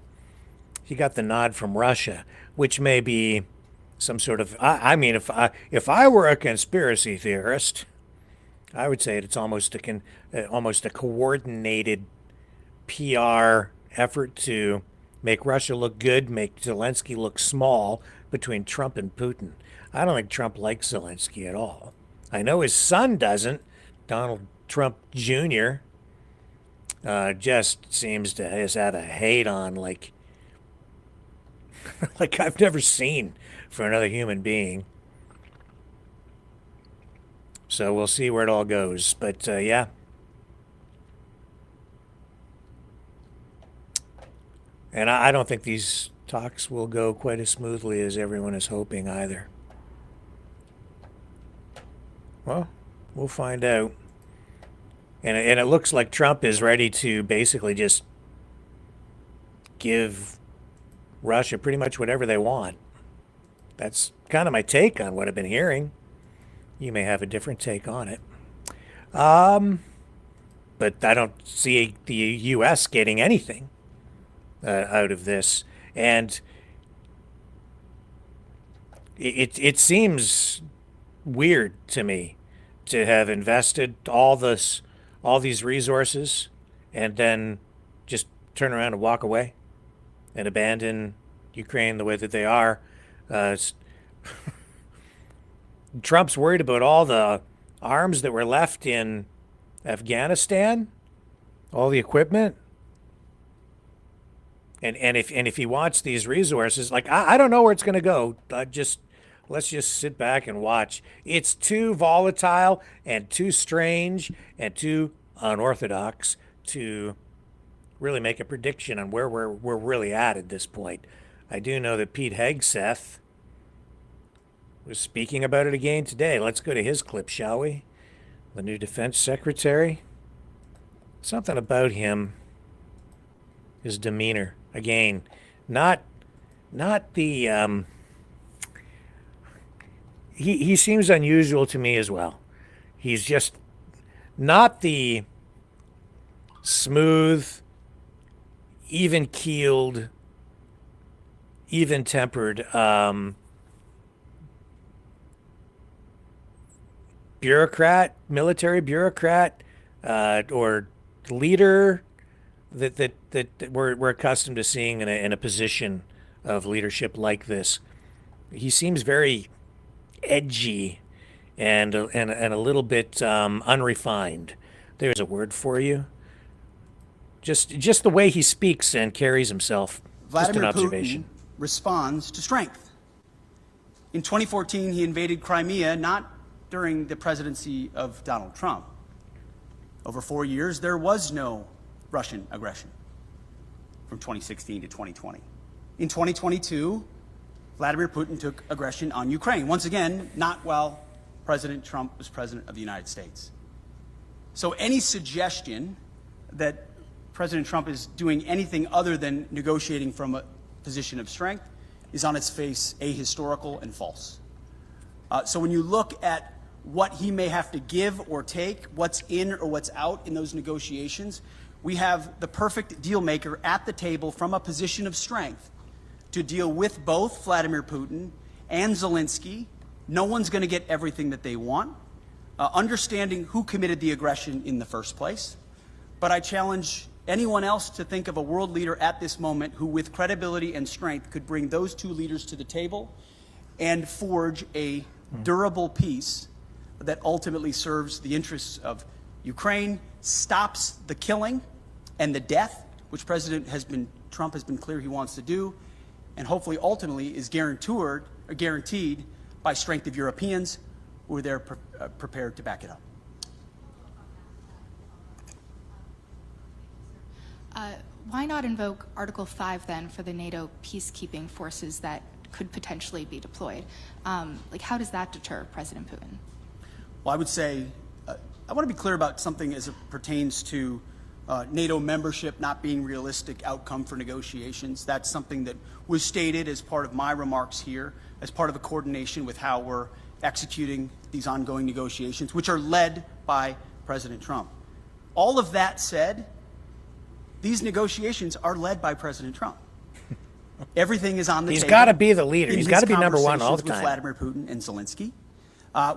nod from Russia, which may be some sort of. I mean, if I were a conspiracy theorist, I would say it's almost a coordinated PR effort to make Russia look good, make Zelensky look small between Trump and Putin. I don't think Trump likes Zelensky at all. I know his son doesn't. Donald Trump Jr. Just seems to just have a hate on like I've never seen for another human being. So we'll see where it all goes. But yeah. And I don't think these talks will go quite as smoothly as everyone is hoping either. Well, we'll find out. And it looks like Trump is ready to basically just give Russia pretty much whatever they want. That's kind of my take on what I've been hearing. You may have a different take on it. But I don't see the U.S. getting anything out of this. And it seems weird to me to have invested all these resources and then just turn around and walk away and abandon Ukraine the way that they are. Trump's worried about all the arms that were left in Afghanistan, all the equipment. And if he wants these resources, like I don't know where it's going to go. Let's just sit back and watch. It's too volatile and too strange and too unorthodox to really make a prediction on where we're really at this point. I do know that Pete Hegseth was speaking about it again today. Let's go to his clip, shall we? The new defense secretary. Something about him, his demeanor. Again, not the he seems unusual to me as well. He's just not the smooth, even-keeled, even-tempered bureaucrat, military bureaucrat, or leader that we're accustomed to seeing in a position of leadership like this. He seems very edgy and a little bit unrefined. There's a word for you. Just the way he speaks and carries himself. Vladimir just an observation. Putin responds to strength. In 2014, he invaded Crimea, not during the presidency of Donald Trump. Over 4 years, there was no Russian aggression from 2016 to 2020. In 2022, Vladimir Putin took aggression on Ukraine. Once again, not while President Trump was president of the United States. So any suggestion that President Trump is doing anything other than negotiating from a position of strength is on its face ahistorical and false. So when you look at what he may have to give or take, what's in or what's out in those negotiations, we have the perfect deal maker at the table from a position of strength to deal with both Vladimir Putin and Zelensky. No one's going to get everything that they want. Understanding who committed the aggression in the first place. But I challenge anyone else to think of a world leader at this moment who, with credibility and strength, could bring those two leaders to the table and forge a durable peace that ultimately serves the interests of Ukraine, stops the killing and the death, which Trump has been clear he wants to do, and hopefully ultimately is guaranteed by strength of Europeans who are there prepared to back it up. Why not invoke Article 5 then for the NATO peacekeeping forces that could potentially be deployed? How does that deter President Putin? Well, I would say I want to be clear about something as it pertains to NATO membership not being realistic outcome for negotiations. That's something that was stated as part of my remarks here, as part of a coordination with how we're executing these ongoing negotiations, which are led by President Trump. All of that said, these negotiations are led by President Trump. Everything is on the table. He's got to be the leader. He's got to be number one all the with time. Vladimir Putin and Zelensky.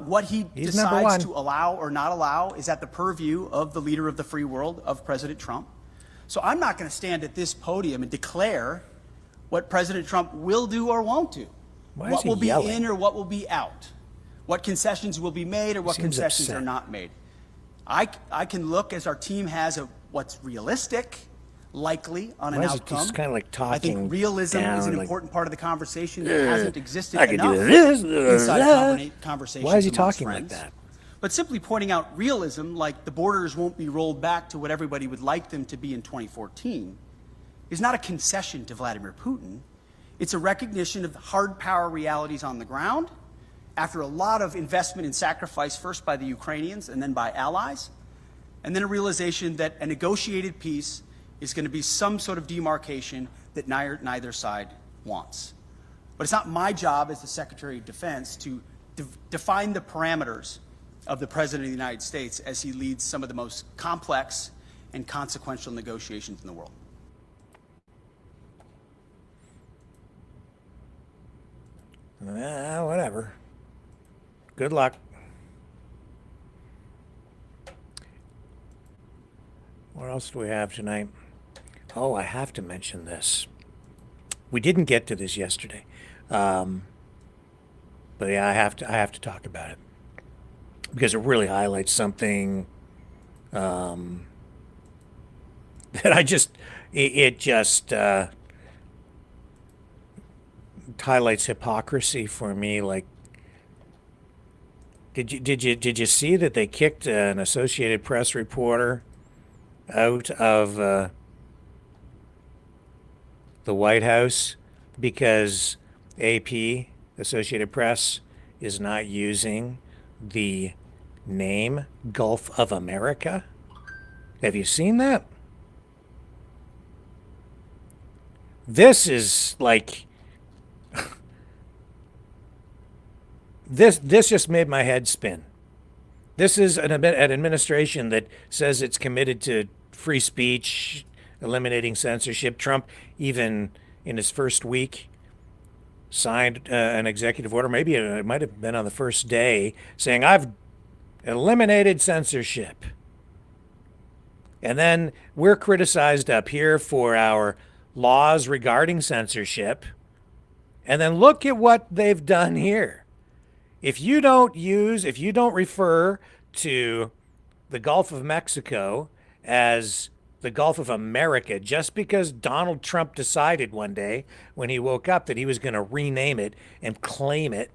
What he He's decides to allow or not allow is at the purview of the leader of the free world, of President Trump. So I'm not going to stand at this podium and declare what President Trump will do or won't do. What will be in or what will be out. What concessions will be made or what concessions are not made. I can look, as our team has, of what's realistic, likely on an outcome. It's kind of like talking I think realism down, is an like, important part of the conversation that hasn't existed I could enough do this, inside conversations. Why is he amongst talking friends. like that? But simply pointing out realism, like the borders won't be rolled back to what everybody would like them to be in 2014, is not a concession to Vladimir Putin. It's a recognition of hard power realities on the ground after a lot of investment and sacrifice, first by the Ukrainians and then by allies, and then a realization that a negotiated peace is going to be some sort of demarcation that neither side wants. But it's not my job as the Secretary of Defense to define the parameters of the President of the United States as he leads some of the most complex and consequential negotiations in the world. Whatever. Good luck. What else do we have tonight? Oh, I have to mention this. We didn't get to this yesterday, but yeah, I have to talk about it because it really highlights something that it just highlights hypocrisy for me. Like, did you see that they kicked an Associated Press reporter out of the White House because AP, Associated Press, is not using the name Gulf of America? Have you seen that? This is like this just made my head spin. This is an administration that says it's committed to free speech, eliminating censorship. Trump, even in his first week, signed an executive order, maybe it might have been on the first day, saying, I've eliminated censorship. And then we're criticized up here for our laws regarding censorship. And then look at what they've done here. If you don't refer to the Gulf of Mexico as the Gulf of America just because Donald Trump decided one day when he woke up that he was going to rename it and claim it,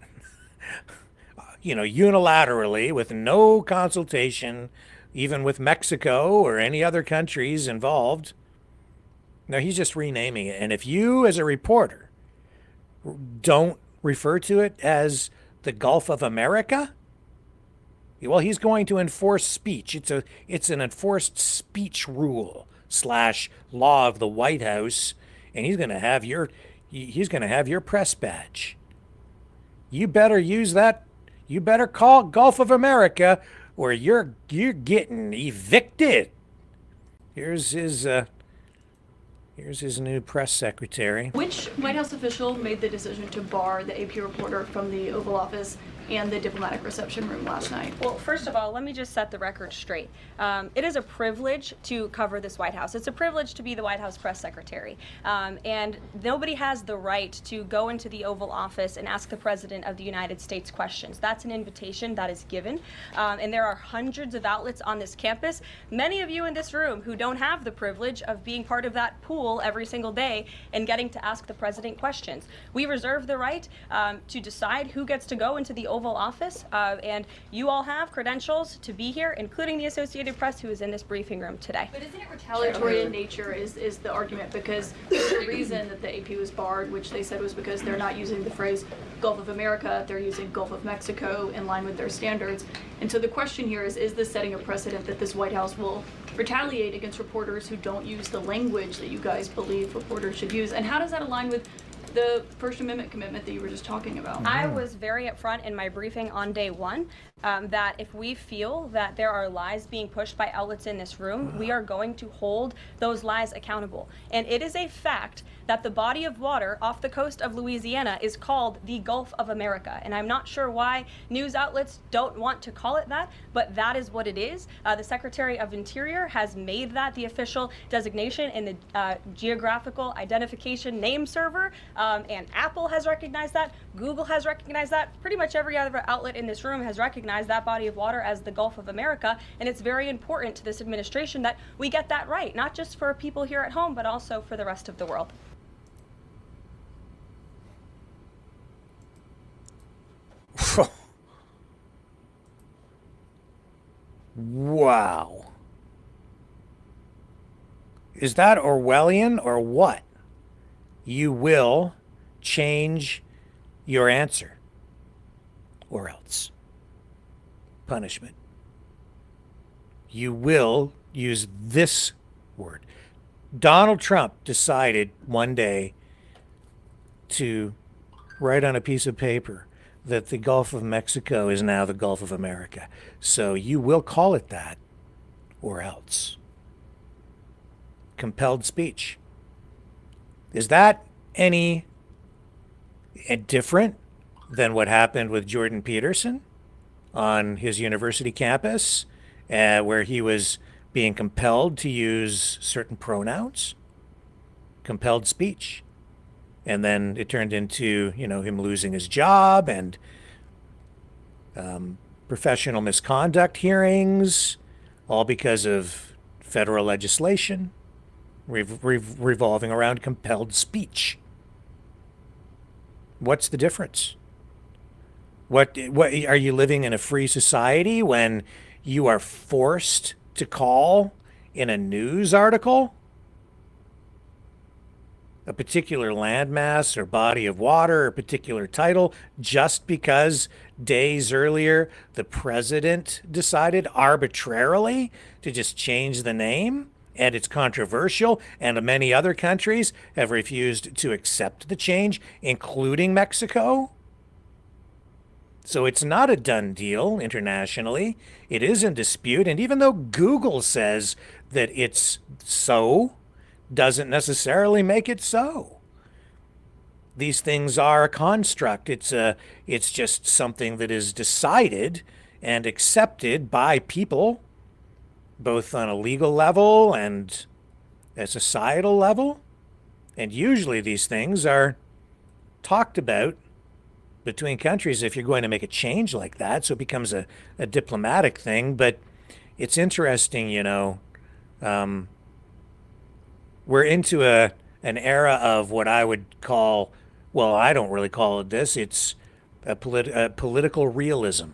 unilaterally with no consultation, even with Mexico or any other countries involved. No, he's just renaming it. And if you, as a reporter, don't refer to it as the Gulf of America, well, he's going to enforce speech. It's an enforced speech rule / law of the White House, and he's going to have your press badge. You better use that. You better call Gulf of America, or you're getting evicted. Here's his new press secretary. Which White House official made the decision to bar the AP reporter from the Oval Office and the diplomatic reception room last night? Well, first of all, let me just set the record straight. It is a privilege to cover this White House. It's a privilege to be the White House press secretary. And nobody has the right to go into the Oval Office and ask the President of the United States questions. That's an invitation that is given. And there are hundreds of outlets on this campus, many of you in this room who don't have the privilege of being part of that pool every single day and getting to ask the President questions. We reserve the right to decide who gets to go into the Oval Office, and you all have credentials to be here, including the Associated Press, who is in this briefing room today. But isn't it retaliatory in nature is the argument, because there's a reason that the AP was barred, which they said was because they're not using the phrase Gulf of America, they're using Gulf of Mexico in line with their standards. And so the question here is this setting a precedent that this White House will retaliate against reporters who don't use the language that you guys believe reporters should use? And how does that align with the First Amendment commitment that you were just talking about? I was very upfront in my briefing on day one that if we feel that there are lies being pushed by outlets in this room, we are going to hold those lies accountable. And it is a fact that the body of water off the coast of Louisiana is called the Gulf of America. And I'm not sure why news outlets don't want to call it that, but that is what it is. The Secretary of Interior has made that the official designation in the Geographical Identification Name Server, and Apple has recognized that, Google has recognized that, pretty much every other outlet in this room has recognized that body of water as the Gulf of America, and it's very important to this administration that we get that right, not just for people here at home, but also for the rest of the world. Wow. Is that Orwellian or what? You will change your answer, or else. Punishment. You will use this word. Donald Trump decided one day to write on a piece of paper that the Gulf of Mexico is now the Gulf of America. So you will call it that, or else. Compelled speech. Is that any different than what happened with Jordan Peterson on his university campus, where he was being compelled to use certain pronouns? Compelled speech. And then it turned into, him losing his job and professional misconduct hearings, all because of federal legislation revolving around compelled speech. What's the difference? What are you living in a free society when you are forced to call in a news article a particular landmass or body of water or a particular title just because days earlier the president decided arbitrarily to just change the name, and it's controversial, and many other countries have refused to accept the change, including Mexico? So it's not a done deal internationally. It is in dispute, and even though Google says that it's so, doesn't necessarily make it so. These things are a construct. It's just something that is decided and accepted by people, both on a legal level and a societal level. And usually these things are talked about between countries if you're going to make a change like that. So it becomes a diplomatic thing. But it's interesting, we're into an era of what I would call, well, I don't really call it this, it's a political realism.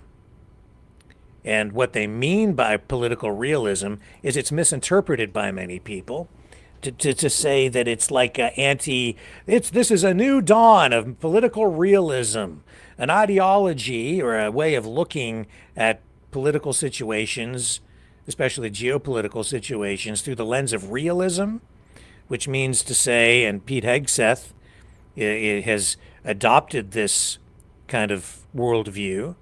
And what they mean by political realism is it's misinterpreted by many people to say that it's like this is a new dawn of political realism, an ideology or a way of looking at political situations, especially geopolitical situations, through the lens of realism, which means to say, and Pete Hegseth has adopted this kind of worldview,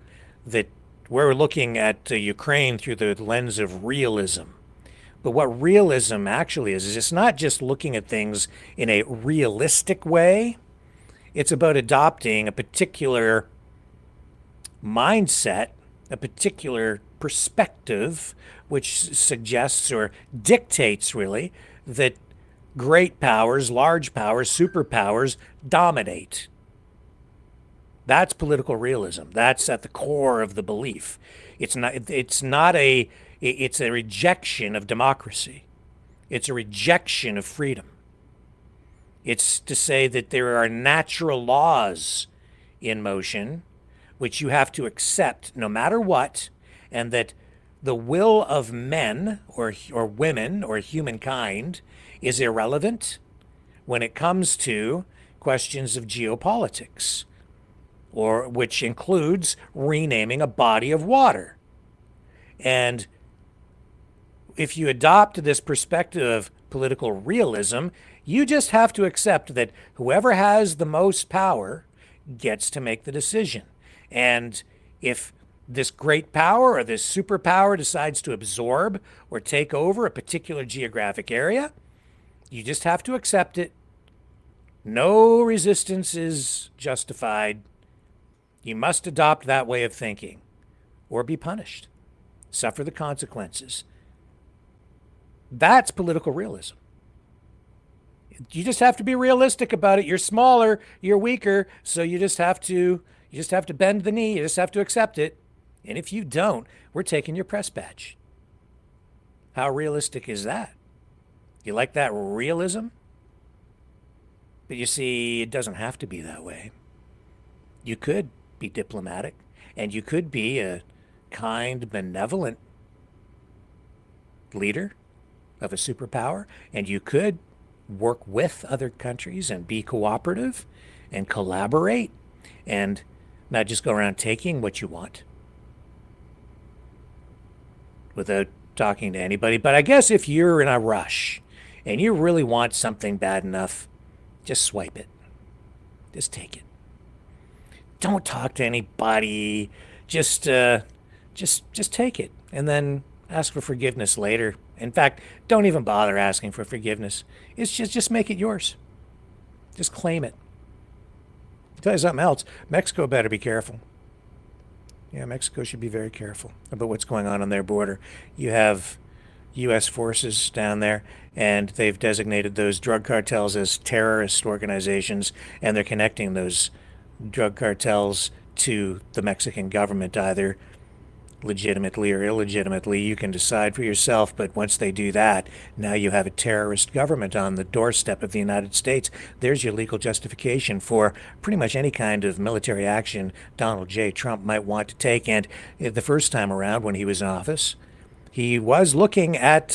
that we're looking at Ukraine through the lens of realism. But what realism actually is it's not just looking at things in a realistic way. It's about adopting a particular mindset, a particular perspective, which suggests or dictates really that great powers, large powers, superpowers dominate. That's political realism. That's at the core of the belief. It's a rejection of democracy. It's a rejection of freedom. It's to say that there are natural laws in motion which you have to accept no matter what, and that the will of men or women or humankind is irrelevant when it comes to questions of geopolitics, or which includes renaming a body of water. And if you adopt this perspective of political realism, you just have to accept that whoever has the most power gets to make the decision. And if this great power or this superpower decides to absorb or take over a particular geographic area, you just have to accept it. No resistance is justified. You must adopt that way of thinking or be punished, suffer the consequences. That's political realism. You just have to be realistic about it. You're smaller, you're weaker, so you just have to bend the knee, you just have to accept it. And if you don't, we're taking your press badge. How realistic is that? You like that realism? But you see, it doesn't have to be that way. You could be diplomatic, and you could be a kind, benevolent leader of a superpower, and you could work with other countries and be cooperative and collaborate and not just go around taking what you want without talking to anybody. But I guess if you're in a rush and you really want something bad enough, just swipe it. Just take it. Don't talk to anybody. Just take it and then ask for forgiveness later. In fact, don't even bother asking for forgiveness. It's just make it yours. Just claim it. I'll tell you something else. Mexico better be careful. Yeah, Mexico should be very careful about what's going on their border. You have U.S. forces down there, and they've designated those drug cartels as terrorist organizations, and they're connecting those drug cartels to the Mexican government, either legitimately or illegitimately. You can decide for yourself, but once they do that, now you have a terrorist government on the doorstep of the United States. There's your legal justification for pretty much any kind of military action Donald J. Trump might want to take. And the first time around when he was in office, he was looking at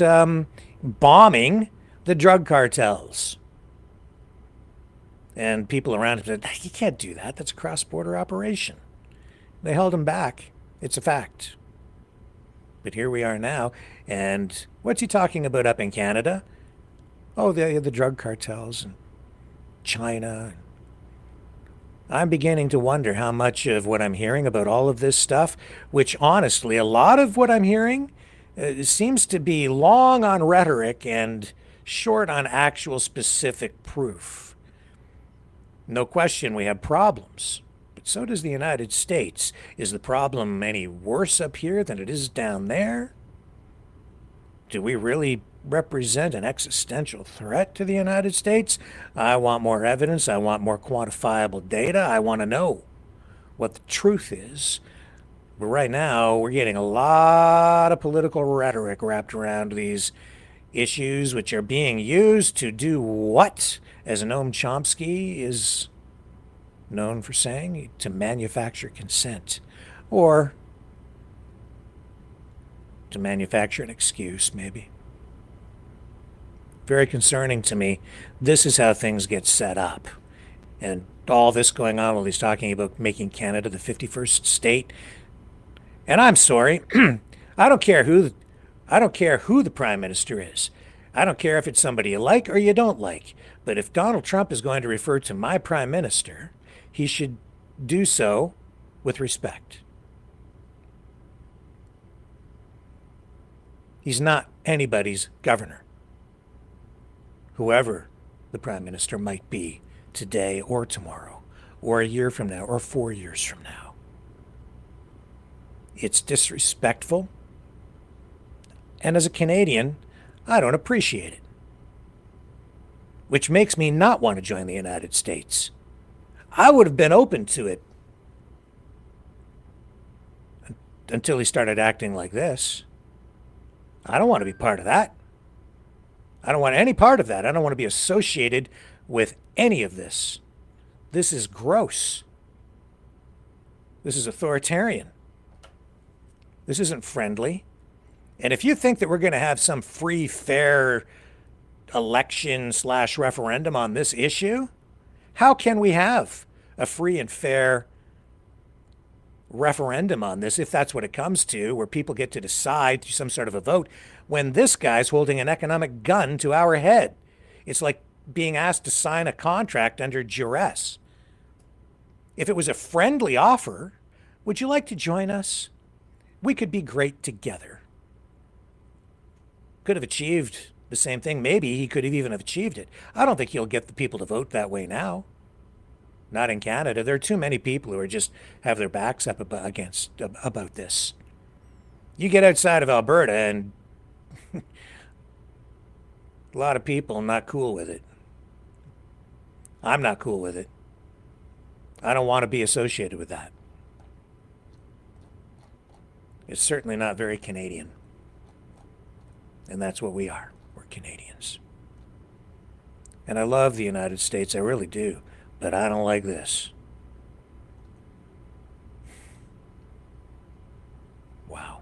bombing the drug cartels. And people around him said, you can't do that. That's a cross-border operation. They held him back. It's a fact. But here we are now. And what's he talking about up in Canada? Oh, the drug cartels and China. I'm beginning to wonder how much of what I'm hearing about all of this stuff, which honestly, a lot of what I'm hearing seems to be long on rhetoric and short on actual specific proof. No question we have problems. So does the United States. Is the problem any worse up here than it is down there? Do we really represent an existential threat to the United States? I want more evidence. I want more quantifiable data. I want to know what the truth is. But right now, we're getting a lot of political rhetoric wrapped around these issues, which are being used to do what, as Noam Chomsky is known for saying, to manufacture consent, or to manufacture an excuse, maybe. Very concerning to me. This is how things get set up. And all this going on while he's talking about making Canada the 51st state. And I'm sorry, I don't care who the Prime Minister is. I don't care if it's somebody you like or you don't like. But if Donald Trump is going to refer to my Prime Minister, he should do so with respect. He's not anybody's governor, whoever the Prime Minister might be today or tomorrow, or a year from now, or 4 years from now. It's disrespectful, and as a Canadian, I don't appreciate it, which makes me not want to join the United States. I would have been open to it until he started acting like this. I don't want to be part of that. I don't want any part of that. I don't want to be associated with any of this. This is gross. This is authoritarian. This isn't friendly. And if you think that we're going to have some free, fair election/referendum on this issue, how can we have a free and fair referendum on this, if that's what it comes to, where people get to decide through some sort of a vote, when this guy's holding an economic gun to our head? It's like being asked to sign a contract under duress. If it was a friendly offer, would you like to join us? We could be great together. Could have achieved the same thing. Maybe he could have even have achieved it. I don't think he'll get the people to vote that way now. Not in Canada. There are too many people who are just have their backs up about this. You get outside of Alberta and a lot of people not cool with it. I'm not cool with it. I don't want to be associated with that. It's certainly not very Canadian. And that's what we are. We're Canadians. And I love the United States, I really do. But I don't like this. Wow.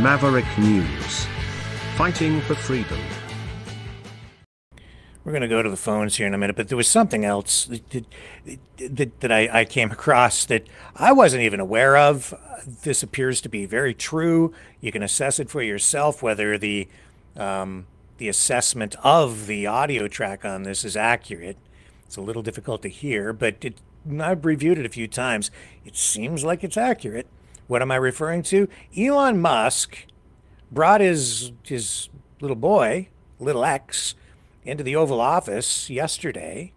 Maverick News. Fighting for freedom. We're going to go to the phones here in a minute, but there was something else that I came across that I wasn't even aware of. This appears to be very true. You can assess it for yourself whether the assessment of the audio track on this is accurate. It's a little difficult to hear, but I've reviewed it a few times. It seems like it's accurate. What am I referring to? Elon Musk brought his little boy, little X, into the Oval Office yesterday.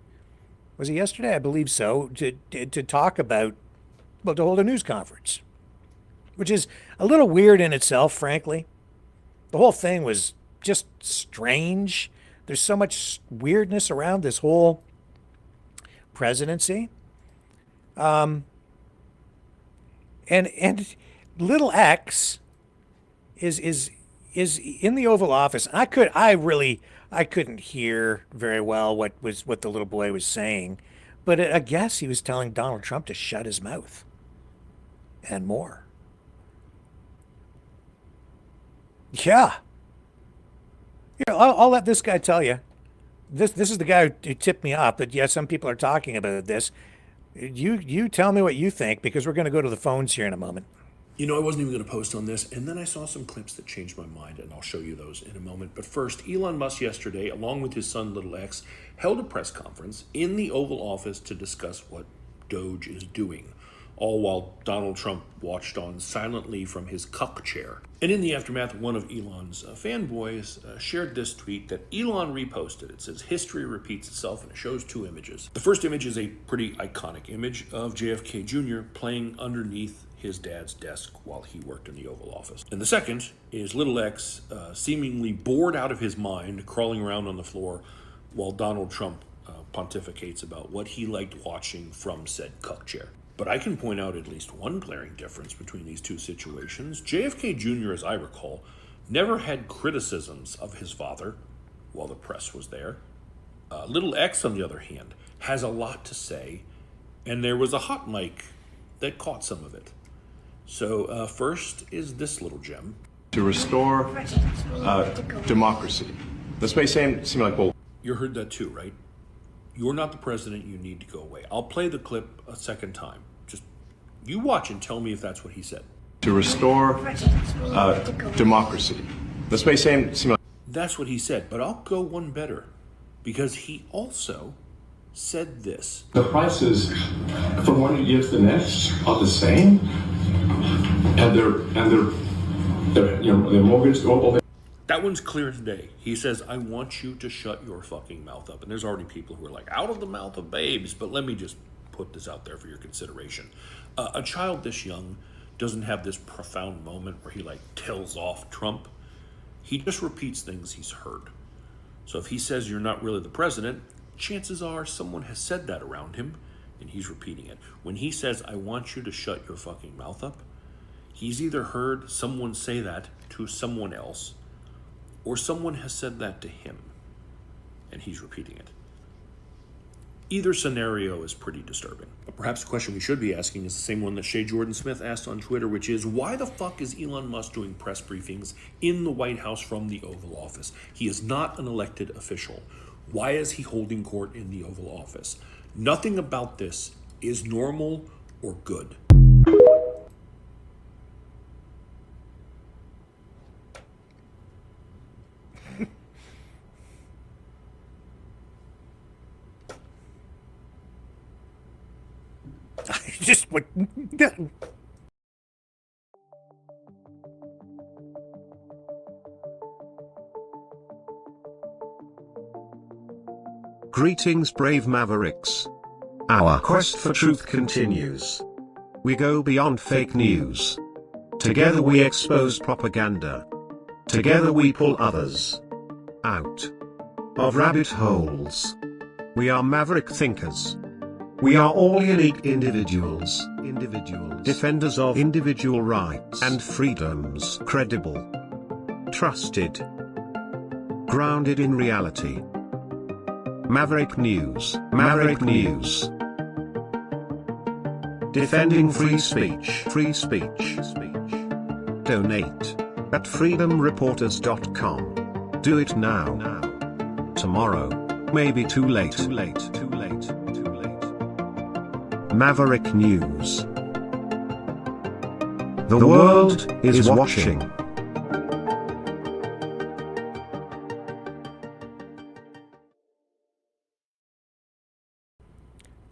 Was it yesterday? I believe so. To talk about, well, to hold a news conference, which is a little weird in itself, frankly. The whole thing was just strange. There's so much weirdness around this whole presidency. And little X is in the Oval Office. I couldn't hear very well what the little boy was saying, but I guess he was telling Donald Trump to shut his mouth and more. Yeah. I'll let this guy tell you. This is the guy who tipped me off, but yeah, some people are talking about this. You tell me what you think, because we're going to go to the phones here in a moment. You know, I wasn't even going to post on this, and then I saw some clips that changed my mind, and I'll show you those in a moment. But first, Elon Musk yesterday, along with his son, Little X, held a press conference in the Oval Office to discuss what Doge is doing, all while Donald Trump watched on silently from his cuck chair. And in the aftermath, one of Elon's fanboys shared this tweet that Elon reposted. It says, "History repeats itself," and it shows two images. The first image is a pretty iconic image of JFK Jr. playing underneath his dad's desk while he worked in the Oval Office. And the second is Little X seemingly bored out of his mind, crawling around on the floor while Donald Trump pontificates about what he liked watching from said cuck chair. But I can point out at least one glaring difference between these two situations. JFK Jr., as I recall, never had criticisms of his father while the press was there. Little X, on the other hand, has a lot to say, and there was a hot mic that caught some of it. So first is this little gem. To restore democracy. This may seem like, well... You heard that too, right? You're not the president, you need to go away. I'll play the clip a second time. Just, you watch and tell me if that's what he said. To restore democracy. This may seem like... That's what he said, but I'll go one better. Because he also said this. The prices from one year to the next are the same, and their mortgage all. That one's clear as day. He says, "I want you to shut your fucking mouth up." And there's already people who are like, out of the mouth of babes. But let me just put this out there for your consideration. A child this young doesn't have this profound moment where he like tells off Trump. He just repeats things he's heard. So if he says you're not really the president, chances are someone has said that around him and he's repeating it. When he says, I want you to shut your fucking mouth up, he's either heard someone say that to someone else or someone has said that to him and he's repeating it. Either scenario is pretty disturbing. But perhaps the question we should be asking is the same one that Shea Jordan Smith asked on Twitter, which is, why the fuck is Elon Musk doing press briefings in the White House from the Oval Office? He is not an elected official. Why is he holding court in the Oval Office? Nothing about this is normal or good. I just would. Greetings, brave Mavericks. Our quest for truth continues. We go beyond fake news. Together we expose propaganda. Together we pull others out of rabbit holes. We are maverick thinkers. We are all unique individuals, defenders of individual rights and freedoms, credible, trusted, grounded in reality. Maverick News, Maverick News. Defending free speech, Donate at freedomreporters.com. Do it now. Tomorrow, maybe too late. Maverick News. The world is watching.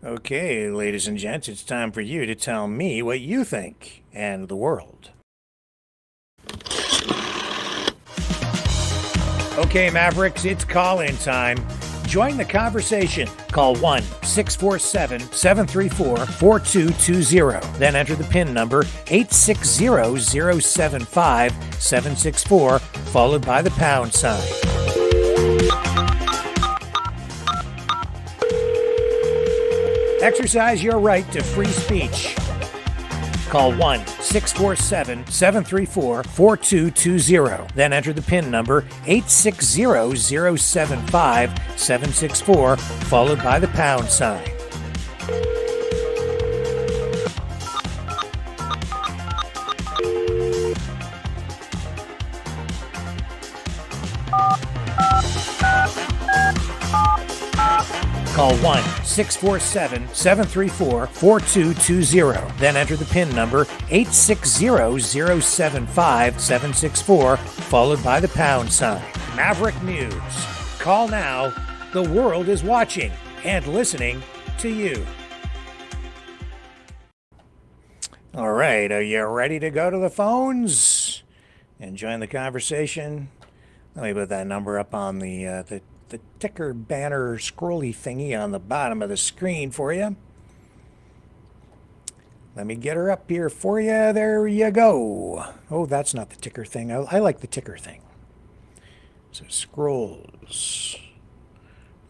Okay, ladies and gents, it's time for you to tell me what you think and the world. Okay, Mavericks, it's call-in time. Join the conversation. Call 1-647-734-4220. Then enter the PIN number 860-075-764, followed by the pound sign. Exercise your right to free speech. Call 1-647-734-4220. Then enter the PIN number 860-075-764, followed by the pound sign. Call 1-647-734-4220. Then enter the PIN number 860-075-764, followed by the pound sign. Maverick News. Call now. The world is watching and listening to you. All right, are you ready to go to the phones and join the conversation? Let me put that number up on the ticker banner scrolly thingy on the bottom of the screen for you. Let me get her up here for you. There you go. Oh, that's not the ticker thing. I like the ticker thing. So scrolls.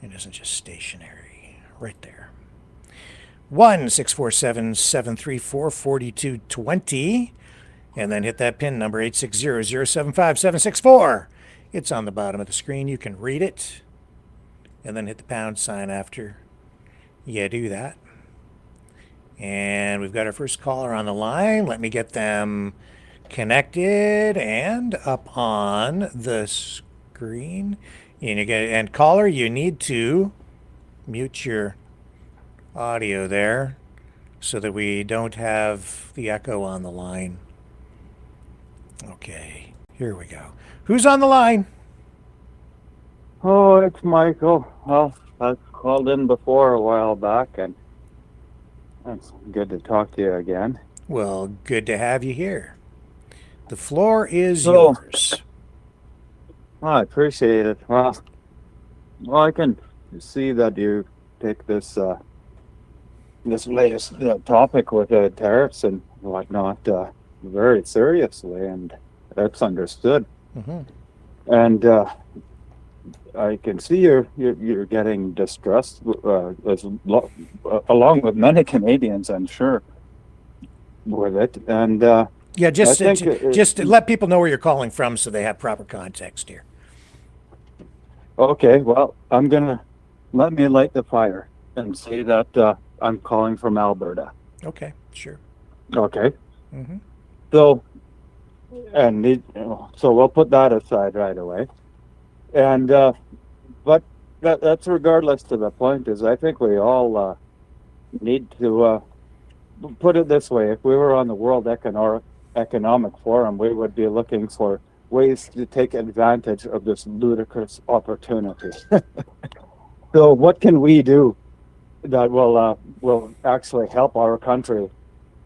It isn't just stationary. Right there. 1-647-734-4220. And then hit that PIN number 860-075-764. It's on the bottom of the screen. You can read it. And then hit the pound sign after you do that. And we've got our first caller on the line. Let me get them connected and up on the screen. And caller, you need to mute your audio there so that we don't have the echo on the line. Okay, here we go. Who's on the line? Oh, it's Michael. Well, I called in before a while back, and it's good to talk to you again. Well, good to have you here. The floor is yours. I appreciate it. Well, I can see that you take this this latest topic with tariffs and whatnot very seriously, and that's understood. Mm-hmm. And I can see you're getting distressed, along with many Canadians, I'm sure, with it. And Yeah, I just think just to let people know where you're calling from so they have proper context here. okay. Well, let me light the fire and say that I'm calling from Alberta. Okay, sure. Okay. Mm-hmm. So, so we'll put that aside right away. And but that's regardless to the point. Is I think we all need to put it this way: if we were on the World Economic Forum, we would be looking for ways to take advantage of this ludicrous opportunity. So, what can we do that will actually help our country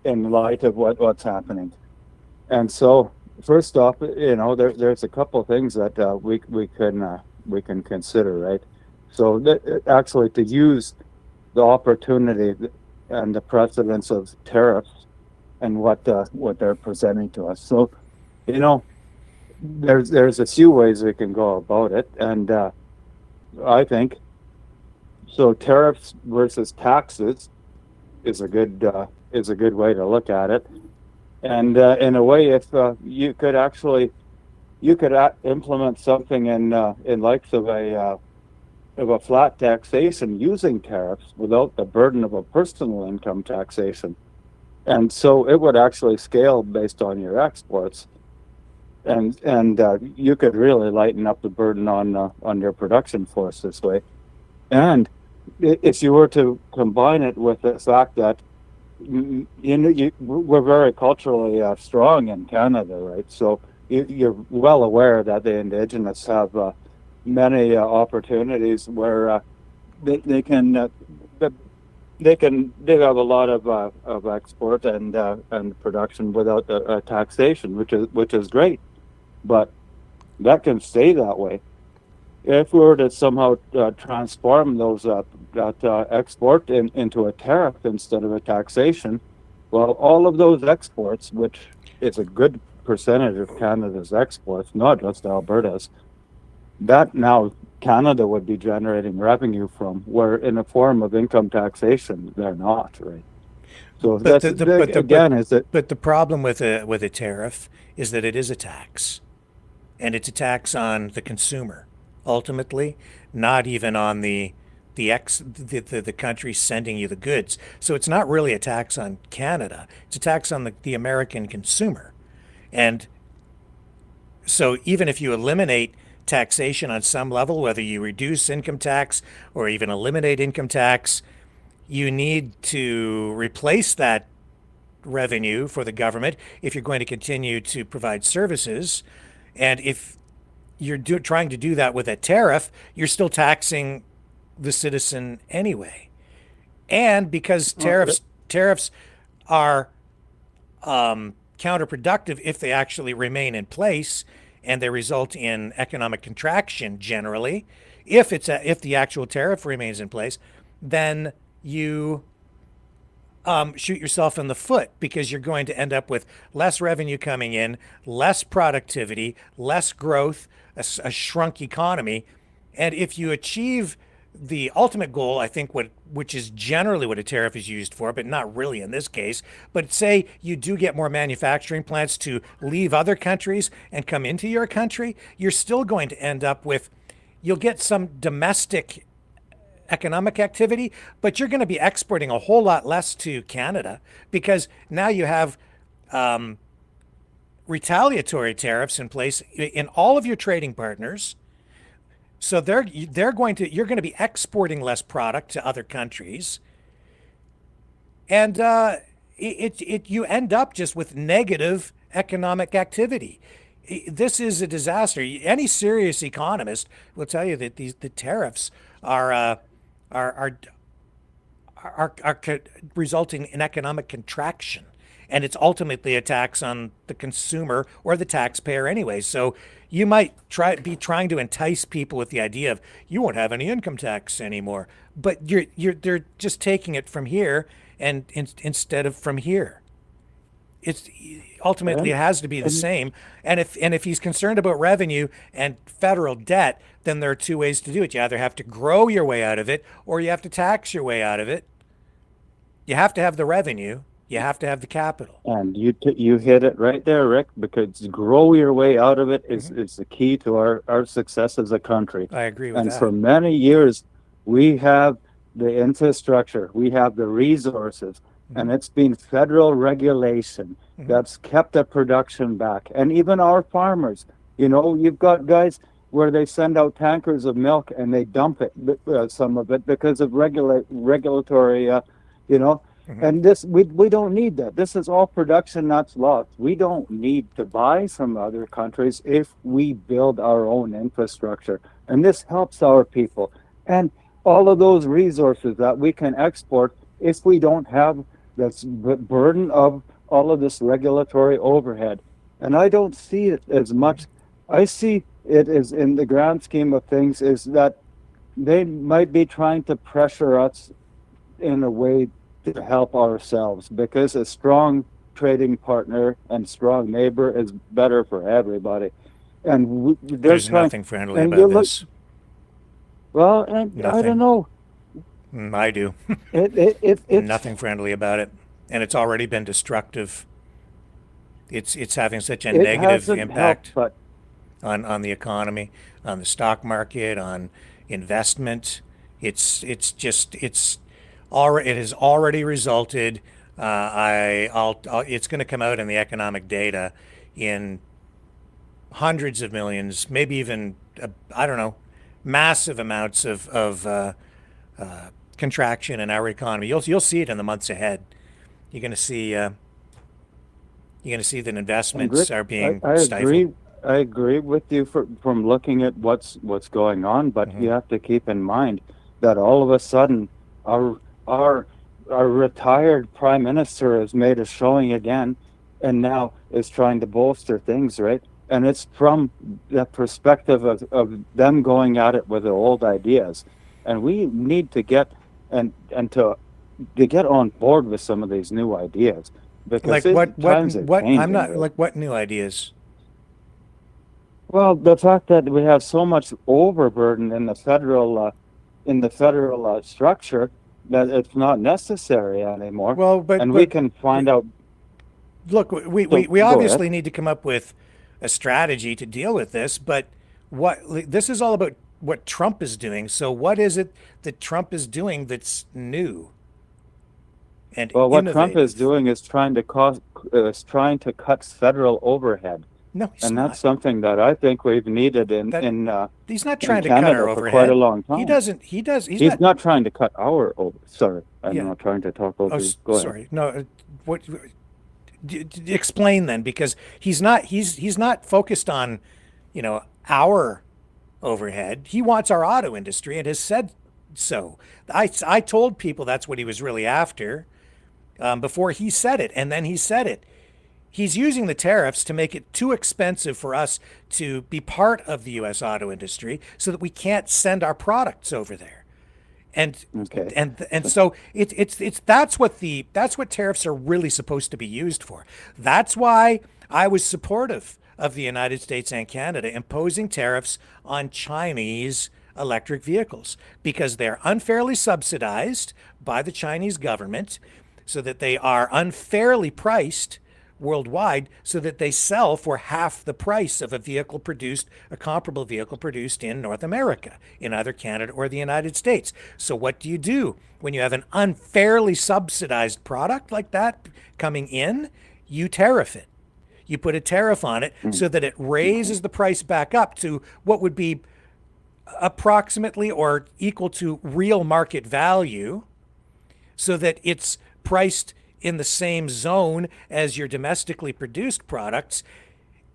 in light of what's happening? And so, first off, there's a couple of things that we can consider, right? So, actually, to use the opportunity and the precedence of tariffs and what they're presenting to us. So, there's a few ways we can go about it, and I think so. Tariffs versus taxes is a good way to look at it. And in a way, if you could implement something in likes of a flat taxation using tariffs without the burden of a personal income taxation, and so it would actually scale based on your exports, and you could really lighten up the burden on your production force this way. And if you were to combine it with the fact that we're very culturally strong in Canada, right? So you're well aware that the Indigenous have many opportunities where they can they have a lot of export and production without a taxation, which is great, but that can stay that way. If we were to somehow transform that export into a tariff instead of a taxation, well, all of those exports, which is a good percentage of Canada's exports, not just Alberta's, that now Canada would be generating revenue from, where in a form of income taxation, they're not, right? So But the problem with a tariff is that it is a tax, and it's a tax on the consumer. Ultimately, not even on the country sending you the goods. So it's not really a tax on Canada. It's a tax on the American consumer. And so even if you eliminate taxation on some level, whether you reduce income tax or even eliminate income tax, you need to replace that revenue for the government if you're going to continue to provide services. And if you're trying to do that with a tariff, you're still taxing the citizen anyway. And because tariffs are counterproductive if they actually remain in place, and they result in economic contraction generally, if the actual tariff remains in place, then you shoot yourself in the foot, because you're going to end up with less revenue coming in, less productivity, less growth, a shrunk economy. And if you achieve the ultimate goal, I think which is generally what a tariff is used for, but not really in this case, but say you do get more manufacturing plants to leave other countries and come into your country, you're still going to end up with, you'll get some domestic economic activity, but you're going to be exporting a whole lot less to Canada, because now you have retaliatory tariffs in place in all of your trading partners. So you're going to be exporting less product to other countries, and you end up just with negative economic activity. This is a disaster. Any serious economist will tell you that the tariffs are resulting in economic contraction, and it's ultimately a tax on the consumer or the taxpayer anyway. So you might be trying to entice people with the idea of you won't have any income tax anymore, but they're just taking it from here and instead of from here. it's ultimately it has to be the same. And if he's concerned about revenue and federal debt, then there are two ways to do it. You either have to grow your way out of it, or you have to tax your way out of it. You have to have the revenue. You have to have the capital. And you hit it right there, Rick, because grow your way out of it is the key to our success as a country. I agree with and that. For many years, we have the infrastructure, we have the resources, and it's been federal regulation that's kept the production back. And even our farmers, you've got guys where they send out tankers of milk and they dump it, some of it, because of regulatory, And this we don't need that. This is all production that's lost. We don't need to buy from other countries if we build our own infrastructure. And this helps our people. And all of those resources that we can export if we don't have this burden of all of this regulatory overhead. And I don't see it as much. I see it as, in the grand scheme of things, is that they might be trying to pressure us in a way to help ourselves, because a strong trading partner and strong neighbor is better for everybody. And there's nothing friendly about this. Well, and I don't know. I do. It's nothing friendly about it, and it's already been destructive. It's having such a negative impact on the economy, on the stock market, on investment. It has already resulted. It's going to come out in the economic data in hundreds of millions, maybe even massive amounts of contraction in our economy. You'll see it in the months ahead. You're going to see that investments are being stifled. I agree with you from looking at what's going on, but you have to keep in mind that all of a sudden our retired prime minister has made a showing again, and now is trying to bolster things, right? And it's from the perspective of them going at it with the old ideas, and we need to get to get on board with some of these new ideas, because what new ideas? Well, the fact that we have so much overburden in the federal structure that it's not necessary anymore. Well, we can find out. Look, we obviously need to come up with a strategy to deal with this, but this is all about what Trump is doing. So what is it that Trump is doing that's new and what innovative? Trump is doing is trying to cut federal overhead. No, that's something that I think we've needed he's not trying to Canada cut our for overhead. quite a long time. He's not trying to cut our over. Sorry, I'm not trying to talk over. Go sorry. No, explain then, because he's not focused on, our overhead. He wants our auto industry and has said so. I told people that's what he was really after before he said it, and then he said it. He's using the tariffs to make it too expensive for us to be part of the U.S. auto industry, so that we can't send our products over there. And so that's what tariffs are really supposed to be used for. That's why I was supportive of the United States and Canada imposing tariffs on Chinese electric vehicles, because they're unfairly subsidized by the Chinese government, so that they are unfairly priced worldwide, so that they sell for half the price of a comparable vehicle produced in North America, in either Canada or the United States. So what do you do when you have an unfairly subsidized product like that coming in? You tariff it. You put a tariff on it so that it raises the price back up to what would be approximately or equal to real market value, so that it's priced in the same zone as your domestically produced products.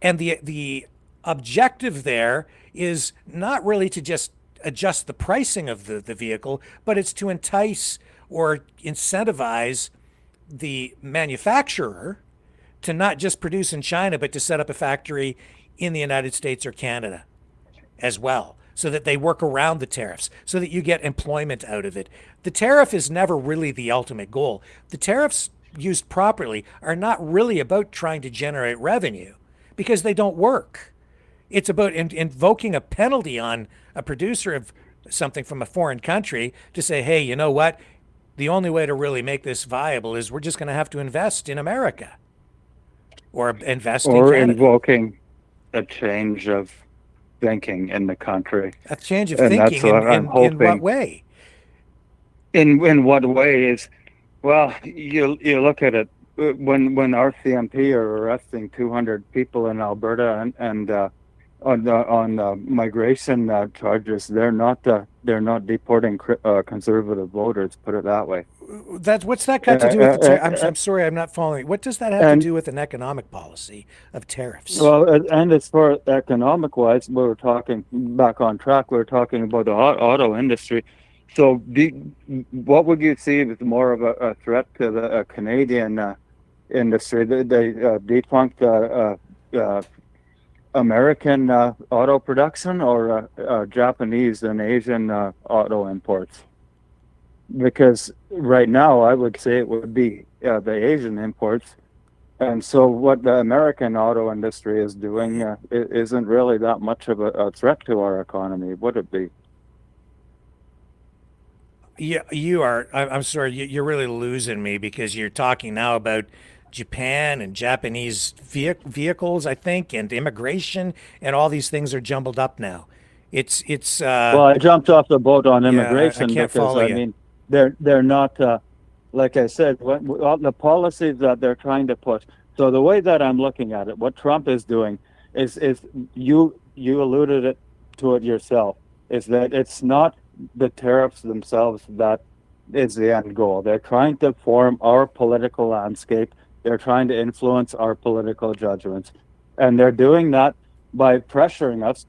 And the objective there is not really to just adjust the pricing of the vehicle, but it's to entice or incentivize the manufacturer to not just produce in China, but to set up a factory in the United States or Canada as well, so that they work around the tariffs, so that you get employment out of it. The tariff is never really the ultimate goal. The tariffs used properly, are not really about trying to generate revenue because they don't work. It's about invoking a penalty on a producer of something from a foreign country to say, hey, you know what? The only way to really make this viable is we're just going to have to invest in America or invest in Or Canada. invoking a change of thinking in the country. A change of And thinking that's what I'm in hoping. what way? In what way is, well, you look at it, when RCMP are arresting 200 people in Alberta and on migration charges, they're not deporting conservative voters. Put it that way. What's that got to do with the I'm sorry, I'm not following. What does that have to do with an economic policy of tariffs? Well, and as far as economic wise, we were talking back on track. We were talking about the auto industry. So, what would you see as more of a threat to the Canadian industry? They defunct American auto production or Japanese and Asian auto imports? Because right now, I would say it would be the Asian imports. And so what the American auto industry is doing isn't really that much of a threat to our economy, would it be? Yeah, you are. I'm sorry, you're really losing me because you're talking now about Japan and Japanese vehicles, I think, and immigration, and all these things are jumbled up now. It's. Well, I jumped off the boat on immigration I can't because follow you. mean they're not like I said, all the policies that they're trying to push. So the way that I'm looking at it, what Trump is doing is you alluded to it yourself, is that it's not the tariffs themselves that is the end goal. They're trying to form our political landscape. They're trying to influence our political judgments. And they're doing that by pressuring us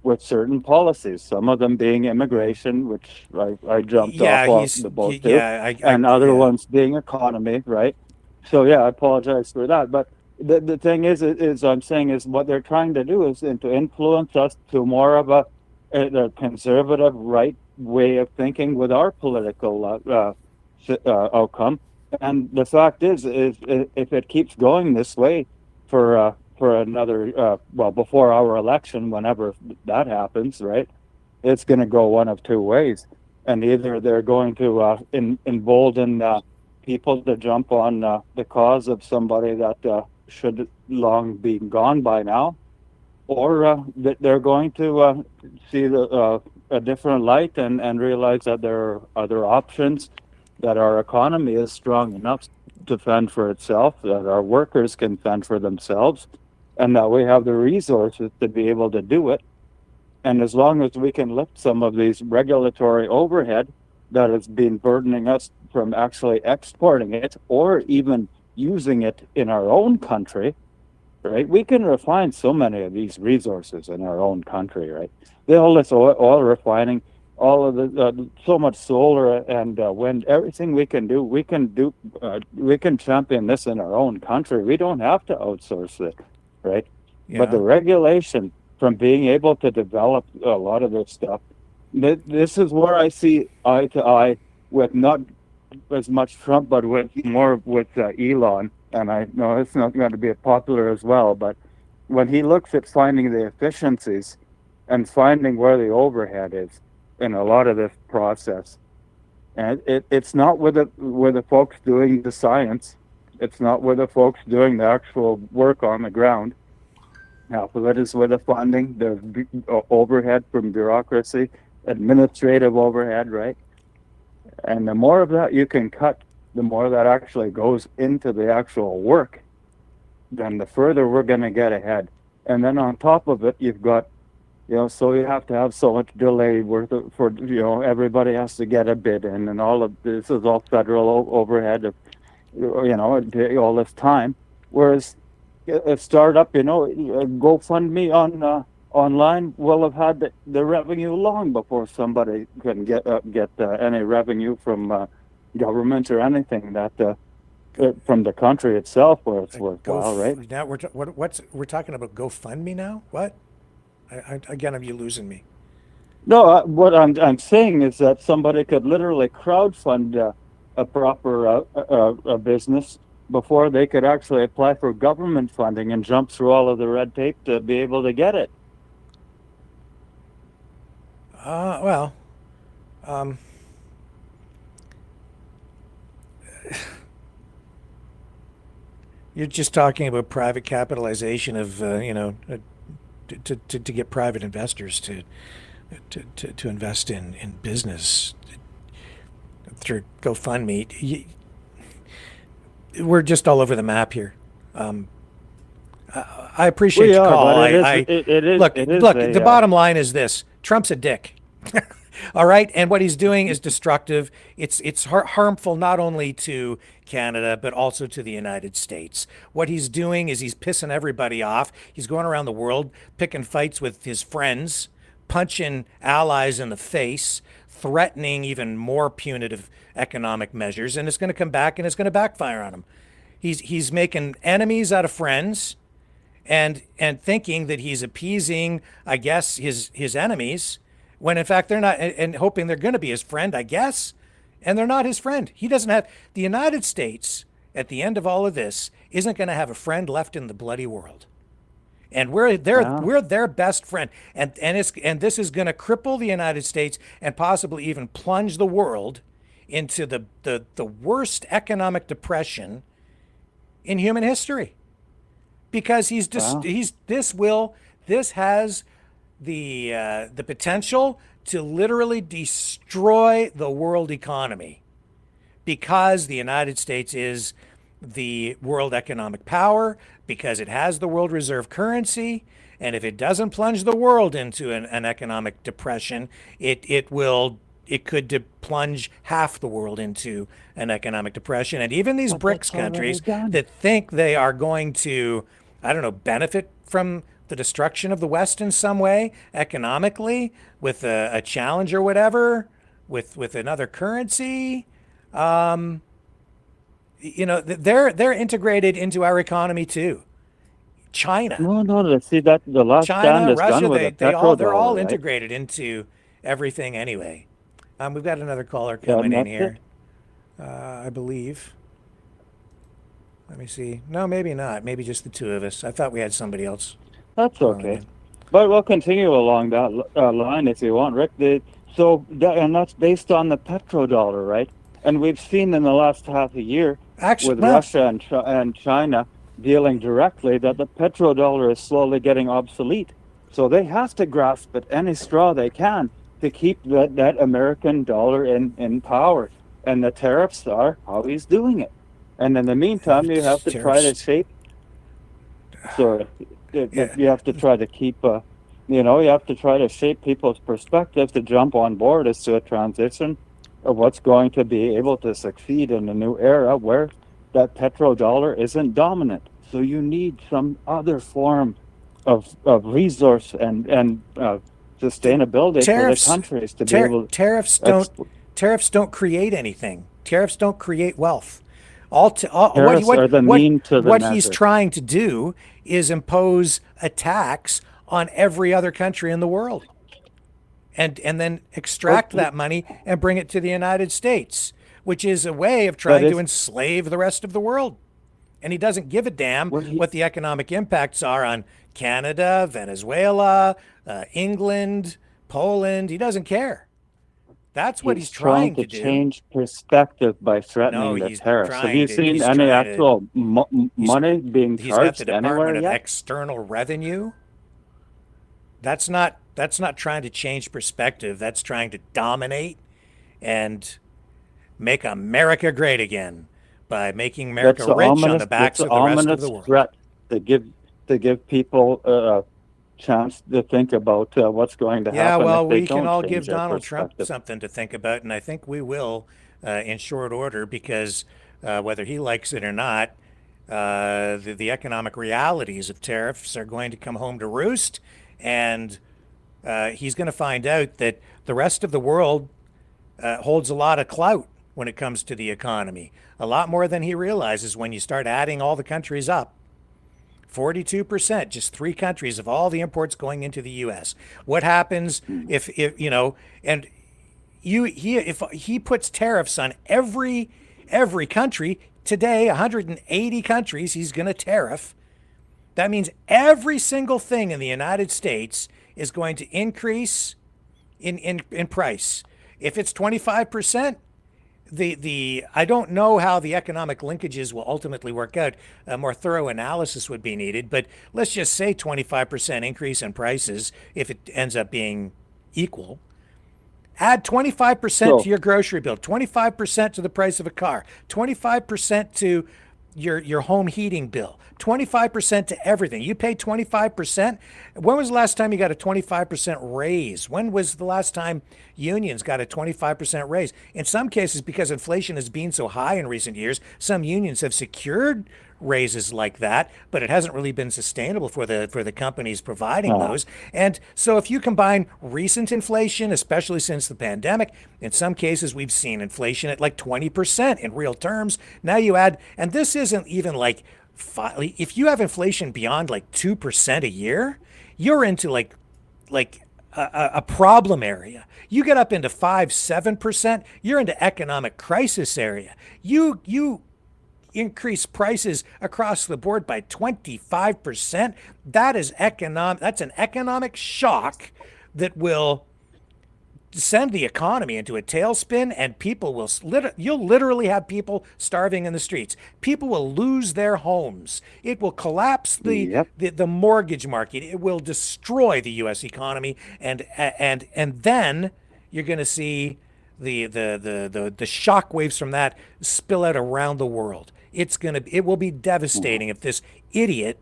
with certain policies, some of them being immigration, which I jumped off the boat to, and other ones being economy, right? So, yeah, I apologize for that. But the thing is I'm saying is what they're trying to do is to influence us to more of a conservative right way of thinking with our political outcome. And the fact is if it keeps going this way for another before our election, whenever that happens, right, it's going to go one of two ways. And either they're going to embolden people to jump on the cause of somebody that should long be gone by now, or they're going to see a different light and realize that there are other options, that our economy is strong enough to fend for itself, that our workers can fend for themselves, and that we have the resources to be able to do it. And as long as we can lift some of these regulatory overhead that has been burdening us from actually exporting it or even using it in our own country, right? We can refine so many of these resources in our own country, right? All this oil refining, all of the so much solar and wind, everything we can do, we can champion this in our own country. We don't have to outsource it, right? Yeah. But the regulation from being able to develop a lot of this stuff, this is where I see eye to eye with not as much Trump, but more with Elon. And I know it's not going to be popular as well, but when he looks at finding the efficiencies and finding where the overhead is in a lot of this process, and it's not with the folks doing the science, it's not with the folks doing the actual work on the ground. Half of it is with the funding, the overhead from bureaucracy, administrative overhead, right? And the more of that you can cut, the more that actually goes into the actual work, then the further we're going to get ahead. And then on top of it, you've got, so you have to have so much delay for everybody has to get a bid in, and all of this is all federal overhead of, all this time. Whereas a startup, GoFundMe online will have had the revenue long before somebody can get any revenue from government or anything that from the country itself where it's worthwhile, right? Now we're talking about GoFundMe now. What? Again, are you losing me? No, what I'm saying is that somebody could literally crowdfund a proper business before they could actually apply for government funding and jump through all of the red tape to be able to get it. Well, you're just talking about private capitalization of, to get private investors to invest in business through GoFundMe. We're just all over the map here. I appreciate your call. Look, the bottom line is this: Trump's a dick. All right, and what he's doing is destructive. It's harmful not only to Canada but also to the United States. What he's doing is he's pissing everybody off. He's going around the world picking fights with his friends, punching allies in the face, threatening even more punitive economic measures, and it's going to come back and it's going to backfire on him. He's making enemies out of friends, and thinking that he's appeasing, I guess, his enemies, when in fact they're not, and hoping they're going to be his friend, I guess, and they're not his friend. He doesn't have, the United States at the end of all of this isn't going to have a friend left in the bloody world. And we're their best friend, and this is going to cripple the United States and possibly even plunge the world into the worst economic depression in human history, because this has the potential to literally destroy the world economy, because the United States is the world economic power, because it has the world reserve currency, and if it doesn't plunge the world into an economic depression, it could plunge half the world into an economic depression. And even these BRICS countries that think they are going to, benefit from the destruction of the West in some way economically, with a challenge or whatever, with another currency, they're integrated into our economy too. China. No. See that the last China, stand is Russia, done with they're all right? integrated into everything anyway. We've got another caller coming in here, I believe. Let me see. No, maybe not. Maybe just the two of us. I thought we had somebody else. That's okay. But we'll continue along that line if you want, Rick. And that's based on the petrodollar, right? And we've seen in the last half a year with Russia and China dealing directly that the petrodollar is slowly getting obsolete. So they have to grasp at any straw they can to keep that American dollar in power. And the tariffs are how he's doing it. And in the meantime, you have to try to shape. So you have to try to keep, you have to try to shape people's perspective to jump on board as to a transition of what's going to be able to succeed in a new era where that petrodollar isn't dominant. So you need some other form of resource and sustainability for the countries to be able to. Tariffs don't create anything. Tariffs don't create wealth. Tariffs are the mean to the what measure. He's trying to do is impose a tax on every other country in the world, and then extract that money and bring it to the United States, which is a way of trying to enslave the rest of the world. And he doesn't give a damn what the economic impacts are on Canada, Venezuela, England, Poland. He doesn't care. That's what he's trying to do. Change perspective by threatening the tariffs. Have you seen any actual money being charged anywhere yet? He's got the Department of External Revenue. That's not trying to change perspective. That's trying to dominate and make America great again by making America rich on the backs of the rest of the world. Threat to give people a chance to think about what's going to happen. Yeah, well, if they we can don't all change give their Donald Trump perspective. something to think about, and I think we will in short order, because whether he likes it or not, the economic realities of tariffs are going to come home to roost, and he's going to find out that the rest of the world holds a lot of clout when it comes to the economy, a lot more than he realizes when you start adding all the countries up. 42%, just 3 countries of all the imports going into the U.S. What happens if he puts tariffs on every every country today, 180 countries, he's going to tariff. That means every single thing in the United States is going to increase in price. If it's 25%, I don't know how the economic linkages will ultimately work out. A more thorough analysis would be needed, but let's just say 25% increase in prices if it ends up being equal. Add 25% to your grocery bill, 25% to the price of a car, 25% to your home heating bill, 25% to everything. You pay 25%. When was the last time you got a 25% raise? When was the last time unions got a 25% raise? In some cases, because inflation has been so high in recent years, some unions have secured raises like that, but it hasn't really been sustainable for the companies providing those. And so if you combine recent inflation, especially since the pandemic, in some cases we've seen inflation at like 20% in real terms. Now you add, and this isn't even like, if you have inflation beyond like 2% a year, you're into like a problem area. You get up into 5-7%, you're into economic crisis area. You increase prices across the board by 25%. That's an economic shock that will send the economy into a tailspin, and people will you'll literally have people starving in the streets. People will lose their homes. It will collapse the mortgage market. It will destroy the US economy, and then you're going to see the shock waves from that spill out around the world. It will be devastating if this idiot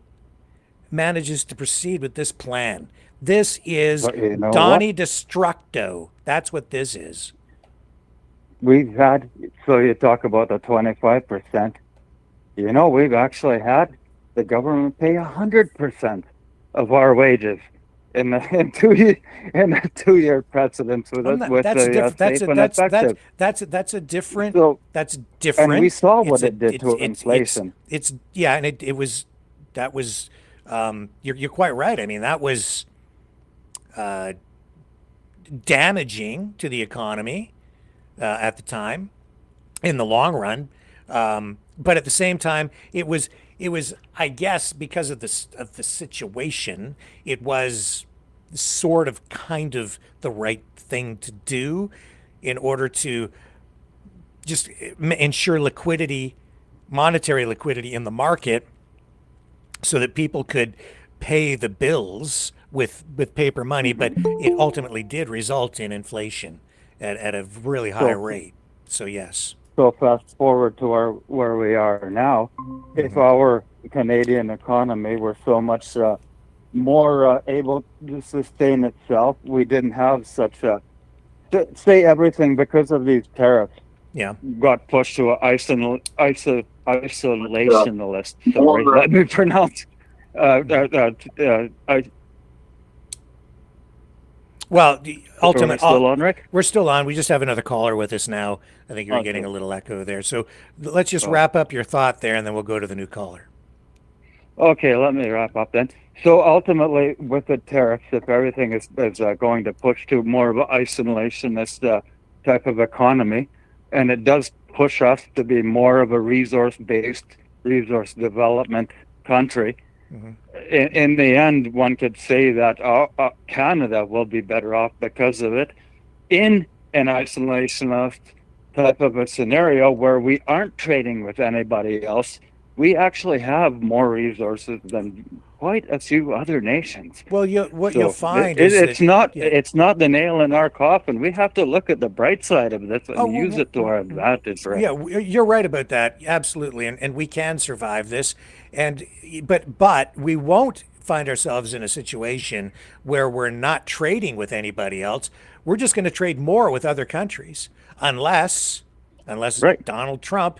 manages to proceed with this plan. This is Donnie Destructo. That's what this is. We've had, so you talk about the 25%. We've actually had the government pay 100% of our wages in the 2-year precedence with that's a different. That's different. And we saw what it did to inflation. You're quite right. I mean, that was damaging to the economy at the time in the long run. But at the same time, it was, I guess, because of the situation, it was sort of kind of the right thing to do in order to just ensure liquidity, monetary liquidity in the market, so that people could pay the bills with paper money. But it ultimately did result in inflation at a really high rate. So yes. So fast forward to where we are now. If our Canadian economy were so much more able to sustain itself, we didn't have such a, say everything because of these tariffs. Yeah. Got pushed to an isolationist. Sorry, let me pronounce. Well, ultimately, still on, Rick? We're still on. We just have another caller with us now. I think you're getting a little echo there. So let's just wrap up your thought there, and then we'll go to the new caller. Okay, let me wrap up then. So ultimately, with the tariffs, if everything is going to push to more of an isolationist type of economy, and it does push us to be more of a resource-based, resource development country, in the end, one could say that Canada will be better off because of it in an isolationist type of a scenario where we aren't trading with anybody else. We actually have more resources than quite a few other nations. Well, you'll find it's not the nail in our coffin. We have to look at the bright side of this and use it to our advantage. Right? Yeah, you're right about that. Absolutely, and we can survive this. But we won't find ourselves in a situation where we're not trading with anybody else. We're just going to trade more with other countries, unless Donald Trump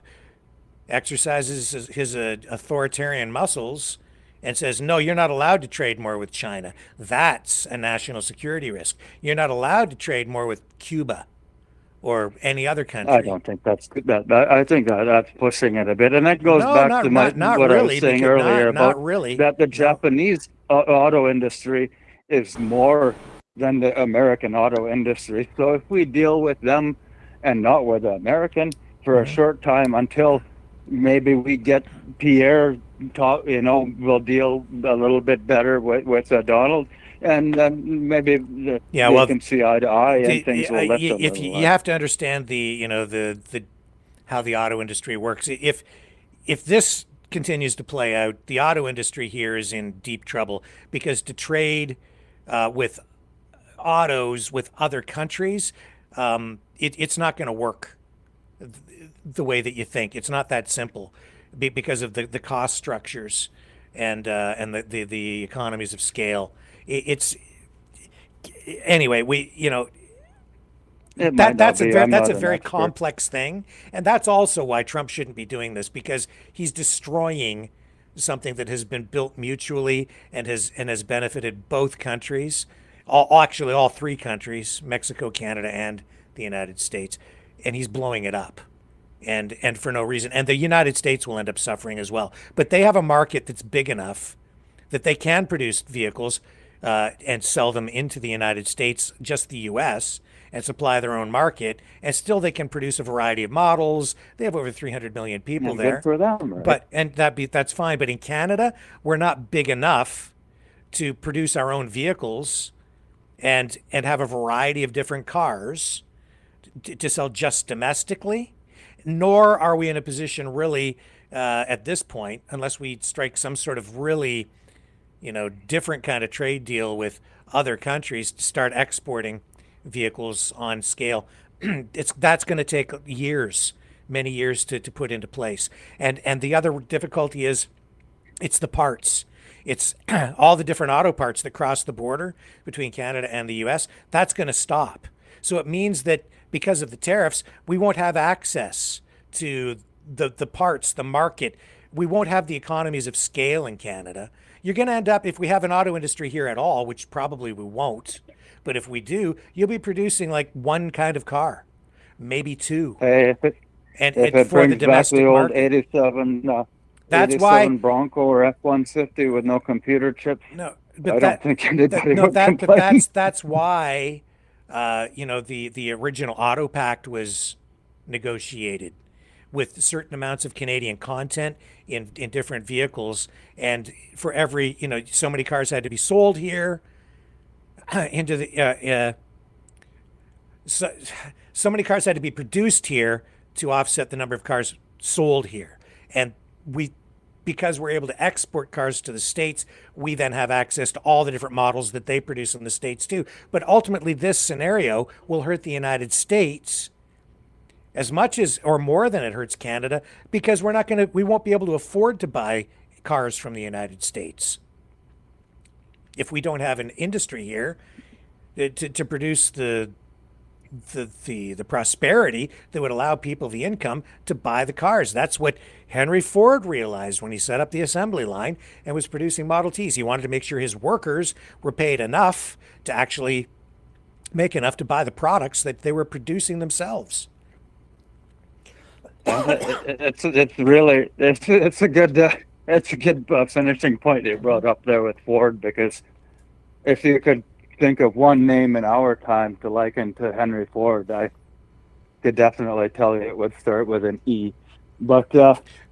exercises his authoritarian muscles and says, no, you're not allowed to trade more with China. That's a national security risk. You're not allowed to trade more with Cuba or any other country. I don't think that's good. I think that's pushing it a bit. And that goes back to what I was saying earlier about that the Japanese auto industry is more than the American auto industry. So if we deal with them and not with the American, for a short time until maybe we get Pierre talk. We'll deal a little bit better with Donald, and then maybe they can see eye to eye, and things will lift a little. If you have to understand the how the auto industry works. If this continues to play out, the auto industry here is in deep trouble, because to trade with autos with other countries, it's not going to work the way that you think. It's not that simple because of the cost structures and the economies of scale. Anyway, that's a very complex thing, and that's also why Trump shouldn't be doing this, because he's destroying something that has been built mutually and has benefited both countries, actually all three countries, Mexico, Canada, and the United States, and he's blowing it up, and for no reason. And the United States will end up suffering as well. But they have a market that's big enough that they can produce vehicles and sell them into the United States, just the U.S., and supply their own market, and still they can produce a variety of models. They have over 300 million people there. Good for them, right? But that's fine. But in Canada, we're not big enough to produce our own vehicles and have a variety of different cars to sell just domestically. Nor are we in a position really at this point, unless we strike some sort of really, different kind of trade deal with other countries, to start exporting vehicles on scale. That's going to take years, many years to put into place. And the other difficulty is it's the parts. It's all the different auto parts that cross the border between Canada and the US. That's going to stop. So it means that because of the tariffs, we won't have access to the parts, the market. We won't have the economies of scale in Canada. You're going to end up, if we have an auto industry here at all, which probably we won't, but if we do, you'll be producing like one kind of car, maybe two. Hey, if it for the brings back domestic the old market. 87, That's 87 why Bronco or F-150 with no computer chips. No, I don't think anybody would complain. But that's why the original Auto Pact was negotiated, with certain amounts of Canadian content in different vehicles, and for every so many cars had to be sold here into the so many cars had to be produced here to offset the number of cars sold here. And because we're able to export cars to the States, we then have access to all the different models that they produce in the States too. But ultimately, this scenario will hurt the United States as much as or more than it hurts Canada, because we won't be able to afford to buy cars from the United States if we don't have an industry here to produce the prosperity that would allow people the income to buy the cars. That's what Henry Ford realized when he set up the assembly line and was producing Model Ts. He wanted to make sure his workers were paid enough to actually make enough to buy the products that they were producing themselves. It's a good finishing point you brought up there with Ford, because if you could think of one name in our time to liken to Henry Ford, I could definitely tell you it would start with an E. But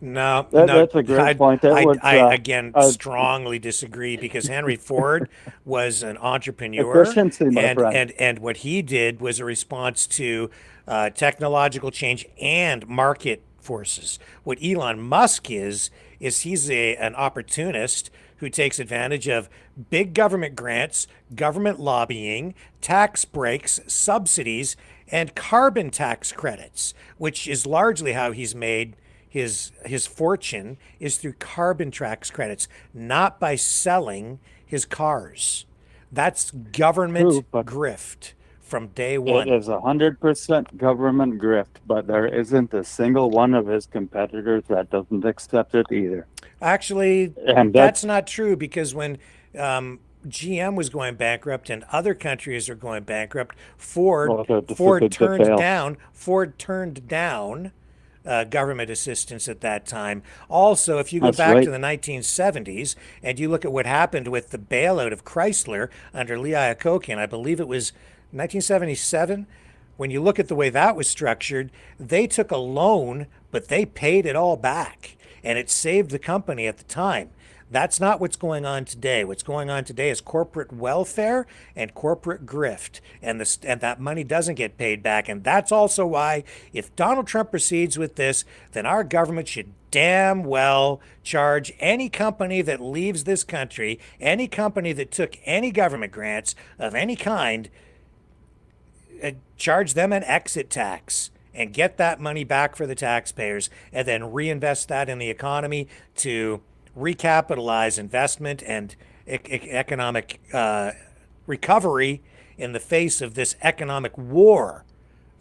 no, that's a great point. I again strongly disagree, because Henry Ford was an entrepreneur, efficiency, my friend. And what he did was a response to technological change and market forces. What Elon Musk is he's an opportunist who takes advantage of big government grants, government lobbying, tax breaks, subsidies, and carbon tax credits, which is largely how he's made his fortune, is through carbon tax credits, not by selling his cars. That's government grift from day one. It is 100% government grift, but there isn't a single one of his competitors that doesn't accept it either. Actually, that's not true, because when GM was going bankrupt and other countries are going bankrupt, Ford turned down government assistance at that time. Also, if you go back to the 1970s and you look at what happened with the bailout of Chrysler under Lee Iacocca, I believe it was 1977, when you look at the way that was structured, they took a loan, but they paid it all back, and it saved the company at the time. That's not what's going on today. What's going on today is corporate welfare and corporate grift, and that money doesn't get paid back. And that's also why, if Donald Trump proceeds with this, then our government should damn well charge any company that leaves this country, any company that took any government grants of any kind, charge them an exit tax and get that money back for the taxpayers, and then reinvest that in the economy to recapitalize investment and economic recovery in the face of this economic war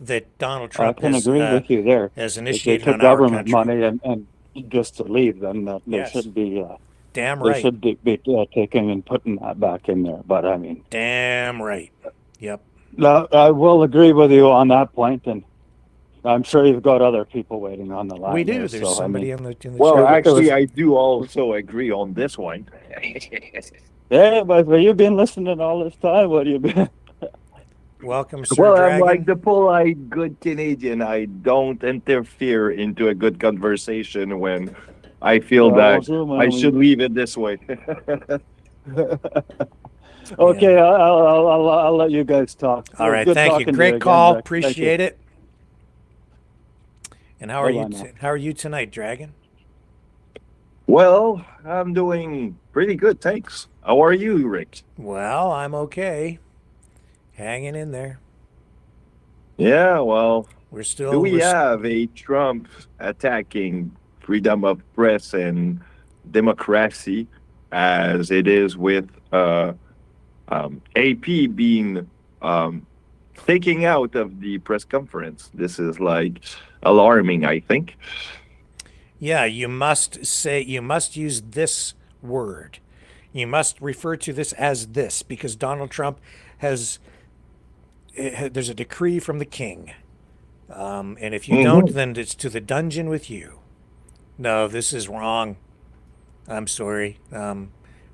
that Donald Trump can agree with you there. has If initiated they took on our government country. money and just to leave them, that they Yes. should be Damn they right. should be taking and putting that back in there. But I mean, Damn right. Yep. no, I will agree with you on that point, and I'm sure you've got other people waiting on the line. We do. there, There's so, somebody I mean, in the Well, chat. actually, I do also agree on this one. yeah, but you've been listening all this time. What have you been? Welcome, Sir Well, Dragon. I'm like the polite good Canadian. I don't interfere into a good conversation when I feel that I should leave it this way. Okay, I'll let you guys talk. All right, Good thank you. talking to Great again, call. Rick. Thank you. Appreciate it. And how are Hold you? on now. How are you tonight, Dragon? Well, I'm doing pretty good, thanks. How are you, Rick? Well, I'm okay. Hanging in there. Yeah, well, We're still. do we we're s- have a Trump attacking freedom of press and democracy as it is with AP being taking out of the press conference? This is like alarming, I think. Yeah, you must use this word. You must refer to this as this, because Donald Trump there's a decree from the king. And if you don't, then it's to the dungeon with you. No, this is wrong. I'm sorry.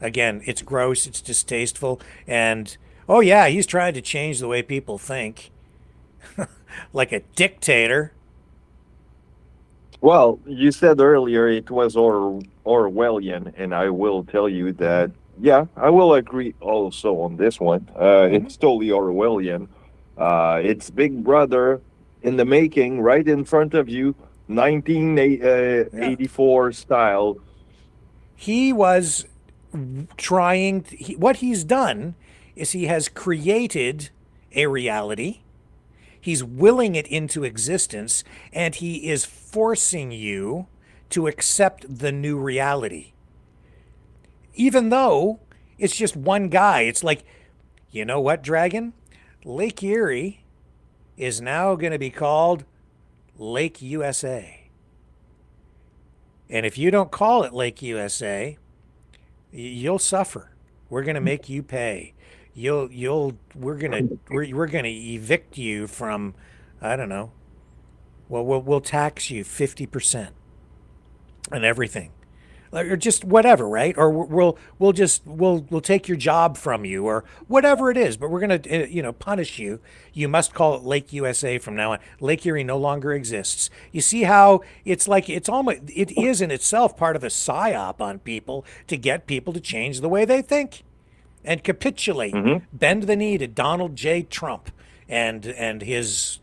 Again, it's gross, it's distasteful, and oh yeah, he's trying to change the way people think. Like a dictator. Well, you said earlier it was Orwellian, and I will tell you that, yeah, I will agree also on this one. It's totally Orwellian. It's Big Brother in the making, right in front of you, 1984 style. He was trying, what he's done is he has created a reality. He's willing it into existence, and he is forcing you to accept the new reality. Even though it's just one guy. It's like, you know what, Dragon? Lake Erie is now going to be called Lake USA. And if you don't call it Lake USA, you'll suffer. We're going to make you pay. We're gonna evict you from, I don't know. Well, we'll tax you 50% on everything, or just whatever, right? Or we'll take your job from you, or whatever it is. But we're gonna punish you. You must call it Lake USA from now on. Lake Erie no longer exists. You see how it is in itself part of a psyop on people to get people to change the way they think and capitulate, bend the knee to Donald J. Trump and his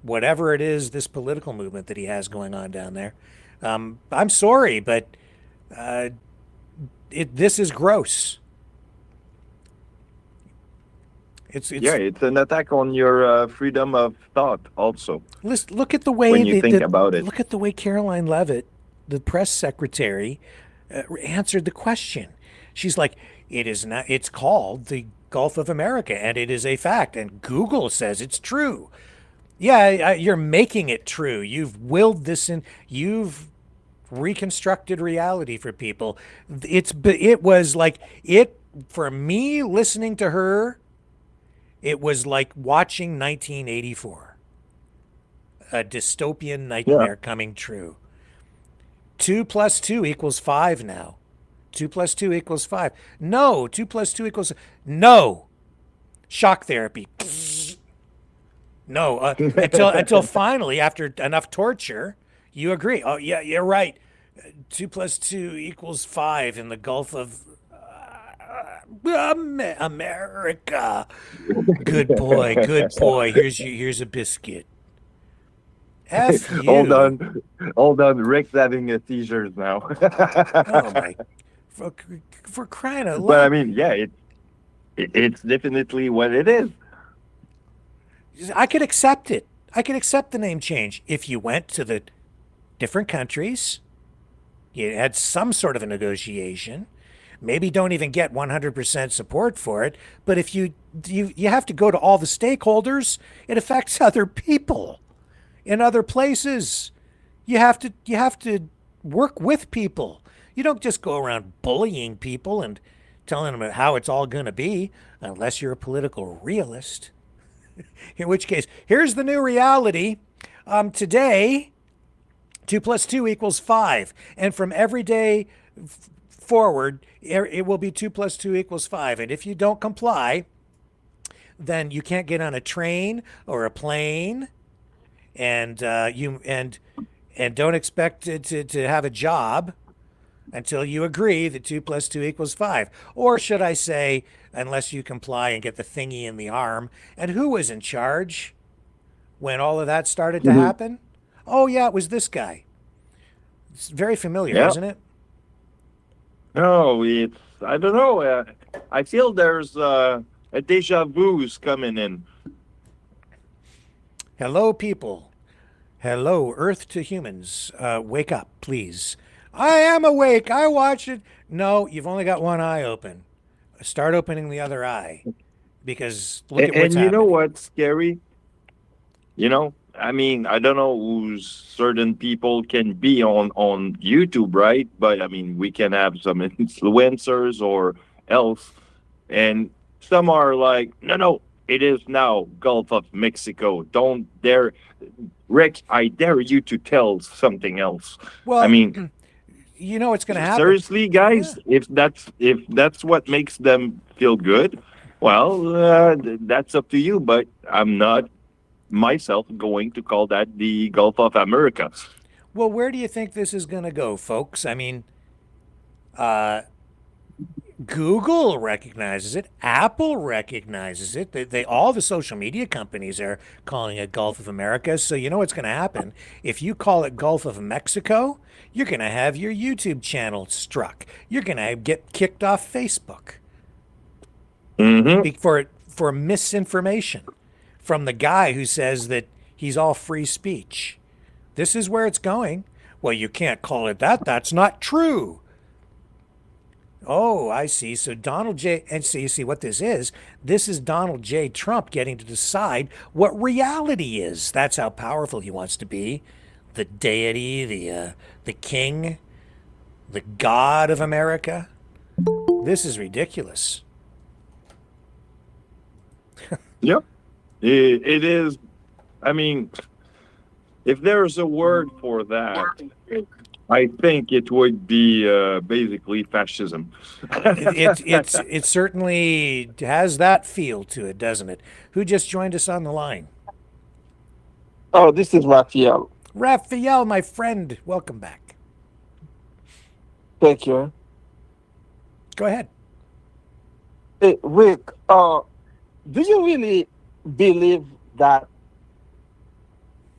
whatever it is, this political movement that he has going on down there. I'm sorry, but this is gross. It's an attack on your freedom of thought also. Look at the way when you think about it. Look at the way Caroline Leavitt, the press secretary, answered the question. She's like, it's called the Gulf of America, and it is a fact, and Google says it's true. Yeah, you're making it true. You've willed this in. You've reconstructed reality for people. It was like for me listening to her. It was like watching 1984, a dystopian nightmare coming true. 2 + 2 = 5 now. 2 + 2 = 5. No, 2 + 2 = no. Shock therapy. No, until finally, after enough torture, you agree. Oh yeah, you're right. 2 + 2 = 5 in the Gulf of America. Good boy, good boy. Here's a biscuit. F Hold you. on. Rick's having a seizure now. Oh my! For crying out But I loud! mean, yeah, it's definitely what it is. I could accept it. I could accept the name change if you went to the different countries. You had some sort of a negotiation. Maybe don't even get 100% support for it, but if you have to go to all the stakeholders, it affects other people in other places. You have to work with people. You don't just go around bullying people and telling them how it's all going to be, unless you're a political realist. In which case, here's the new reality. Today, 2 + 2 = 5. And from every day forward, it will be 2 + 2 = 5. And if you don't comply, then you can't get on a train or a plane, and don't expect to have a job until you agree that 2 + 2 = 5. Or should I say, unless you comply and get the thingy in the arm. And who was in charge when all of that started to happen? Oh yeah, it was this guy. It's very familiar, Yeah. isn't it? No, I don't know. I feel there's a deja vu's coming in. Hello, people. Hello, Earth to humans. Wake up, please. I am awake. I watch it. No, you've only got one eye open. Start opening the other eye, because look at what's And you know happening. what's scary? I mean, I don't know who certain people can be on YouTube, right? But I mean, we can have some influencers or else, and some are like, no, it is now Gulf of Mexico. Don't dare, Rick. I dare you to tell something else. Well, I mean, you know what's going to happen. seriously, guys, if that's what makes them feel good, well, that's up to you. But I'm not myself going to call that the Gulf of America. Well, where do you think this is going to go, folks? I mean, Google recognizes it. Apple recognizes it. All the social media companies are calling it Gulf of America. So you know what's going to happen? If you call it Gulf of Mexico, you're going to have your YouTube channel struck. You're going to get kicked off Facebook for misinformation from the guy who says that he's all free speech. This is where it's going. Well, you can't call it that. That's not true. Oh, I see. So Donald J. And so you see what this is? This is Donald J. Trump getting to decide what reality is. That's how powerful he wants to be. The deity, the king, the God of America. This is ridiculous. Yep. It is. I mean, if there's a word for that, I think it would be basically fascism. It certainly has that feel to it, doesn't it? Who just joined us on the line? Oh, this is Raphael. Raphael, my friend, welcome back. Thank you. Go ahead. Hey, Rick, do you really believe that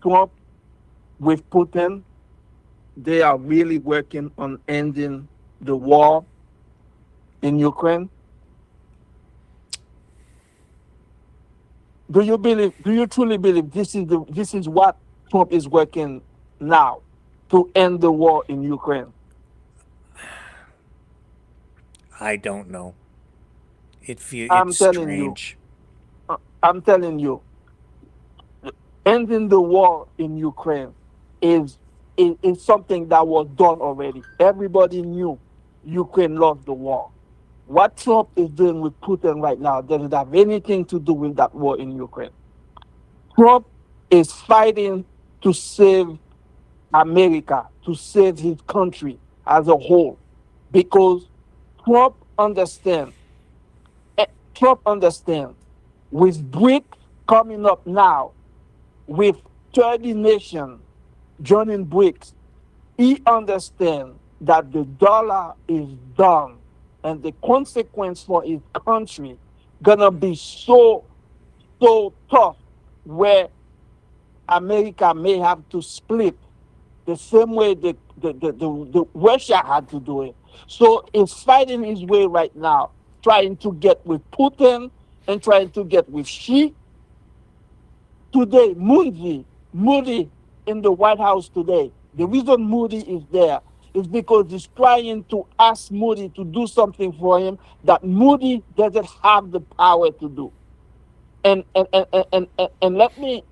Trump with Putin, they are really working on ending the war in Ukraine? Do you truly believe this is what Trump is working now to end the war in Ukraine? I don't know. It's strange. I'm telling you, ending the war in Ukraine is something that was done already. Everybody knew Ukraine lost the war. What Trump is doing with Putin right now doesn't have anything to do with that war in Ukraine. Trump is fighting to save America, to save his country as a whole, because Trump understands with BRICS coming up now, with 30 nations joining BRICS, he understands that the dollar is done and the consequence for his country gonna be so tough where America may have to split the same way the Russia had to do it. So he's fighting his way right now, trying to get with Putin and trying to get with Xi. Today, Moody in the White House today, the reason Moody is there is because he's trying to ask Moody to do something for him that Moody doesn't have the power to do. And let me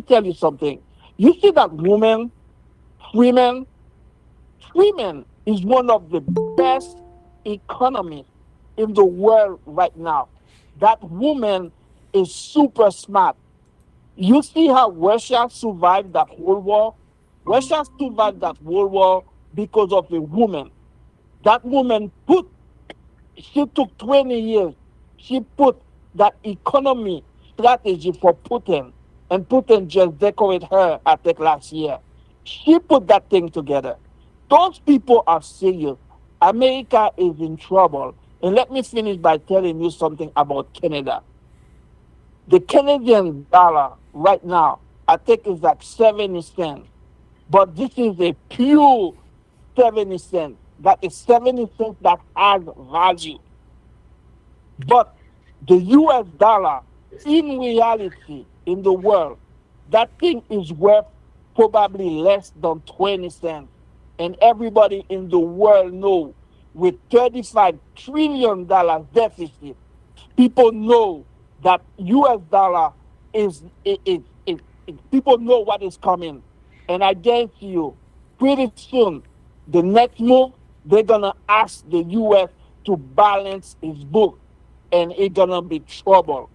tell you something. You see that woman, Freeman, Freeman is one of the best economists in the world right now. That woman is super smart. You see how Russia survived that World War? Russia survived that World War because of a woman. That woman she took 20 years. She put that economy strategy for Putin, and Putin just decorated her, I think, last year. She put that thing together. Those people are serious. America is in trouble. And let me finish by telling you something about Canada. The Canadian dollar right now, I think, is like 70 cents. But this is a pure 70 cents. That is 70 cents that has value. But the US dollar, in reality, in the world, that thing is worth probably less than 20 cents. And everybody in the world know with $35 trillion deficit, people know that US dollar people know what is coming. And I guarantee you, pretty soon, the next move, they're gonna ask the US to balance its book, and it's gonna be trouble.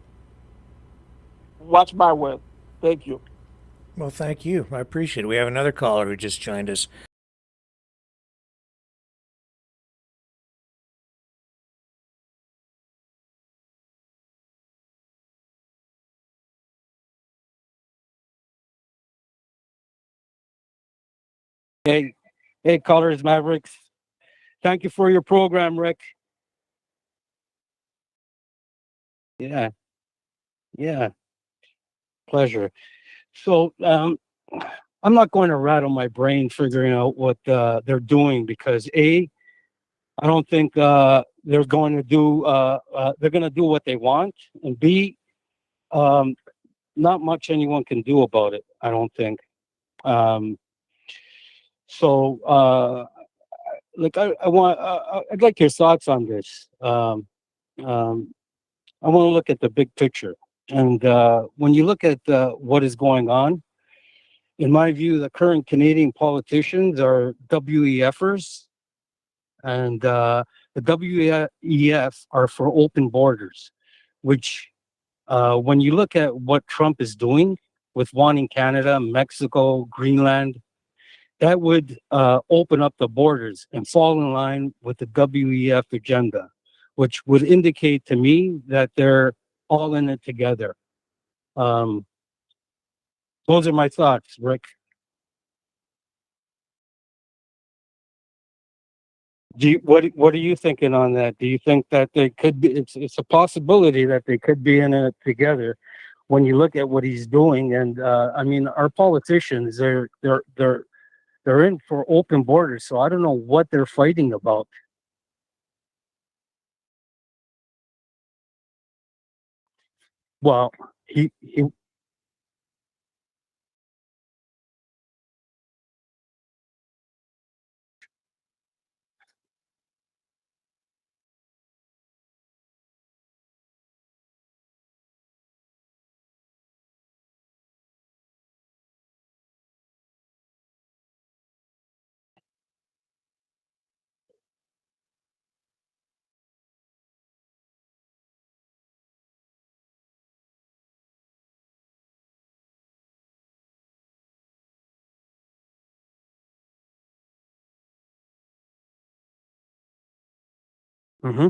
Watch my word. Thank you. Well, thank you. I appreciate it. We have another caller who just joined us. Hey, callers, Mavericks. Thank you for your program, Rick. Yeah, yeah, pleasure. So, I'm not going to rattle my brain figuring out what they're doing because I don't think they're going to do. They're going to do what they want, and B, um, not much anyone can do about it. I don't think. Um, so, like, I'd like your thoughts on this. Um, I want to look at the big picture. And when you look at what is going on, in my view, the current Canadian politicians are WEFers, and the WEF are for open borders, which, when you look at what Trump is doing with wanting Canada, Mexico, Greenland, that would open up the borders and fall in line with the WEF agenda, which would indicate to me that they're all in it together. Um, those are my thoughts, Rick. What are you thinking on that? Do you think that they could be? It's a possibility that they could be in it together. When you look at what he's doing, and I mean, our politicians, they're in for open borders, so I don't know what they're fighting about. Well, he hmm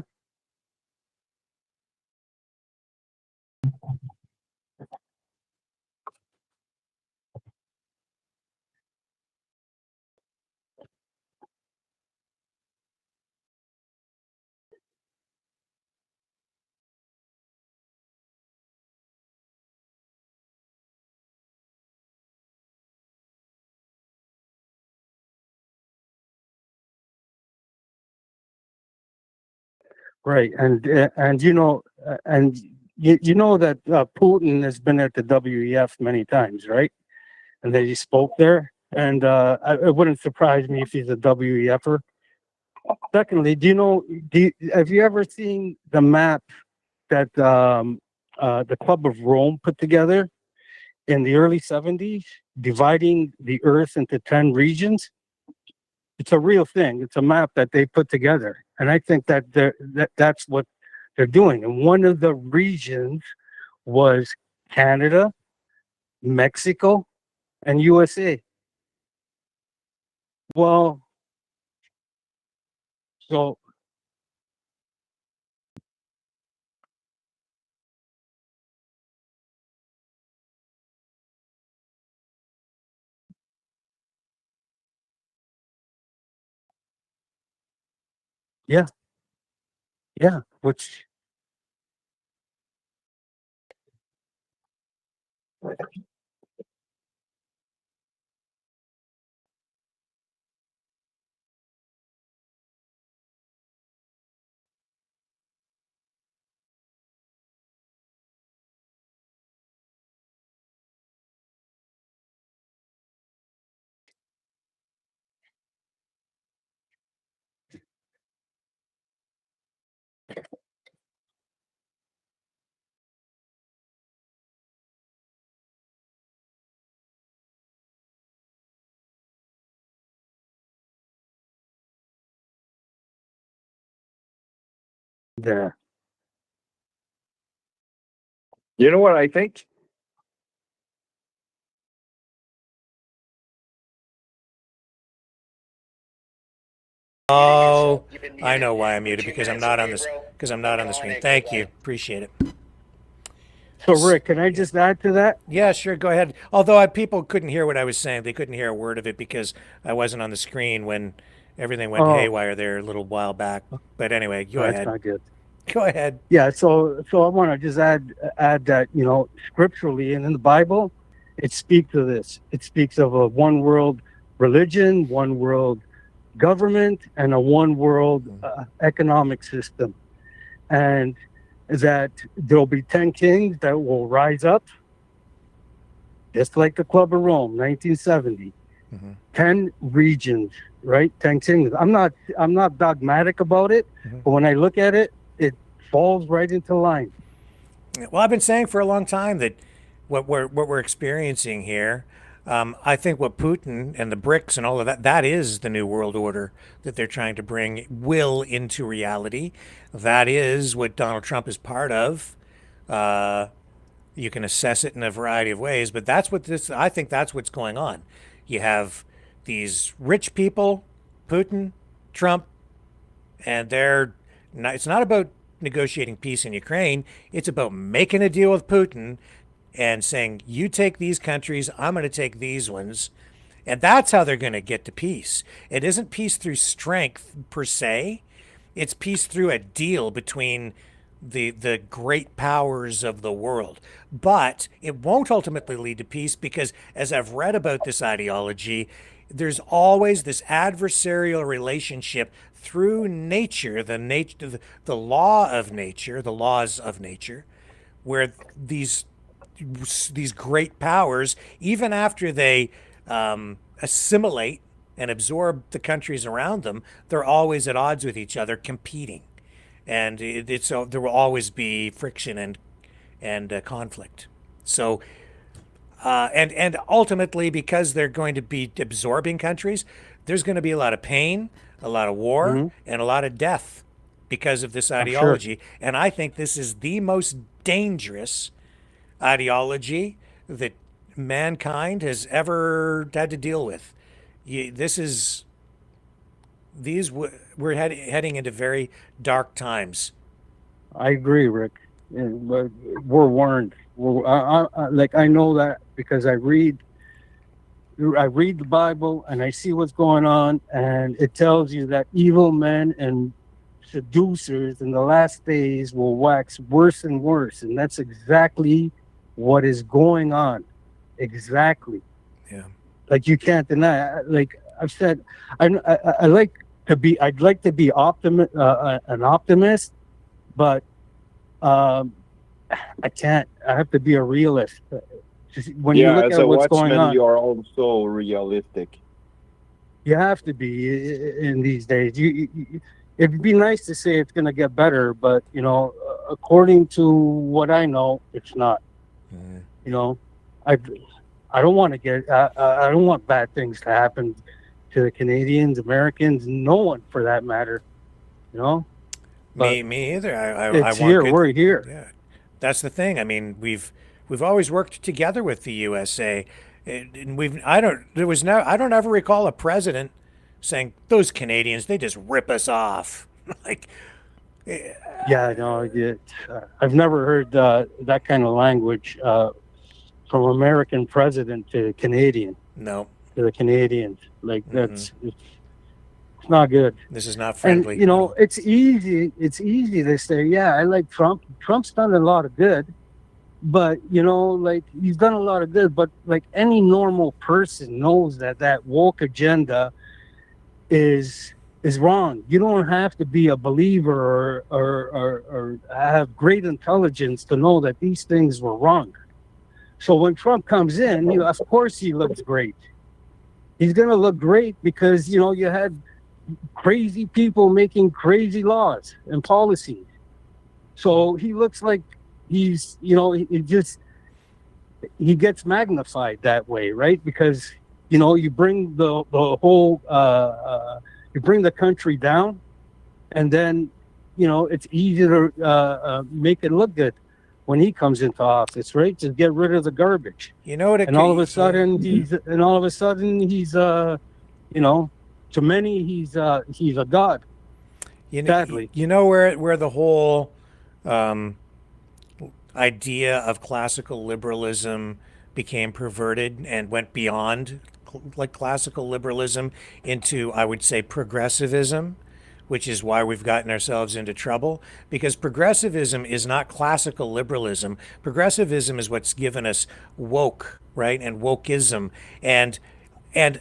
Right, and and you know that Putin has been at the WEF many times, right? And that he spoke there, and it wouldn't surprise me if he's a WEFer. Secondly, have you ever seen the map that the Club of Rome put together in the early 70s, dividing the Earth into 10 regions? It's a real thing. It's a map that they put together, and I think that that's what they're doing. And one of the regions was Canada, Mexico, and USA. Well, so yeah, yeah, which there. You know what I think? Oh, I know why I'm muted, because I'm not on this, because I'm not on the screen. Thank you. Appreciate it. So Rick, can I just add to that? Yeah, sure. Go ahead. Although people couldn't hear what I was saying. They couldn't hear a word of it because I wasn't on the screen when everything went Oh, haywire there a little while back. But anyway, go that's ahead. not good. Go ahead. Yeah, so I want to just add that, scripturally and in the Bible, it speaks of this. It speaks of a one world religion, one world government, and a one world economic system, and that there'll be 10 kings that will rise up, just like the Club of Rome, 1970. 10 regions, right? 10 kings. I'm not dogmatic about it, but when I look at it, it falls right into line. Well, I've been saying for a long time that what we're experiencing here, I think what Putin and the BRICS and all of that is the new world order that they're trying to bring will into reality. That is what Donald Trump is part of. You can assess it in a variety of ways, but I think that's what's going on. You have these rich people, Putin, Trump, and it's not about negotiating peace in Ukraine. It's about making a deal with Putin and saying, you take these countries, I'm going to take these ones. And that's how they're going to get to peace. It isn't peace through strength per se. It's peace through a deal between the great powers of the world. But it won't ultimately lead to peace because, as I've read about this ideology, there's always this adversarial relationship through nature, the law of nature, the laws of nature, where these great powers, even after they assimilate and absorb the countries around them, they're always at odds with each other, competing, and there will always be friction and conflict. So. And ultimately, because they're going to be absorbing countries, there's going to be a lot of pain, a lot of war, and a lot of death because of this ideology. Sure. And I think this is the most dangerous ideology that mankind has ever had to deal with. We're heading into very dark times. I agree, Rick. But we're warned. I know that because I read the Bible and I see what's going on, and it tells you that evil men and seducers in the last days will wax worse and worse, and that's exactly what is going on. Exactly. Yeah. Like, you can't deny. Like I've said, I'd like to be an optimist, but I can't. I have to be a realist. When you look as at a what's going watchman, on, you are also realistic. you have to be in these days. It'd be nice to say it's going to get better, but according to what I know, it's not. You know, I don't want to get. I don't want bad things to happen to the Canadians, Americans, no one for that matter. You know. But Me either. I it's want here. good. We're here. Yeah, that's the thing. I mean, we've always worked together with the USA, and I don't ever recall a president saying those Canadians, they just rip us off. Like, Yeah, no, I've never heard that kind of language from American president to Canadian. No, to the Canadians. Like it's not good. This is not friendly. And it's easy to say, yeah, I like Trump. Trump's done a lot of good, but like he's done a lot of good, but like any normal person knows that woke agenda is wrong. You don't have to be a believer or have great intelligence to know that these things were wrong. So when Trump comes in, of course he looks great. He's going to look great because, you had crazy people making crazy laws and policies. So he looks like he's, he gets magnified that way, right? Because, you bring the whole, you bring the country down, and then, it's easy to make it look good when he comes into office, right? To get rid of the garbage. You know what? And all of a sudden he's, to many he's a god. Sadly. You know where the whole idea of classical liberalism became perverted and went beyond like classical liberalism into, I would say, progressivism, which is why we've gotten ourselves into trouble, because progressivism is not classical liberalism. Progressivism is what's given us woke, right? And wokeism and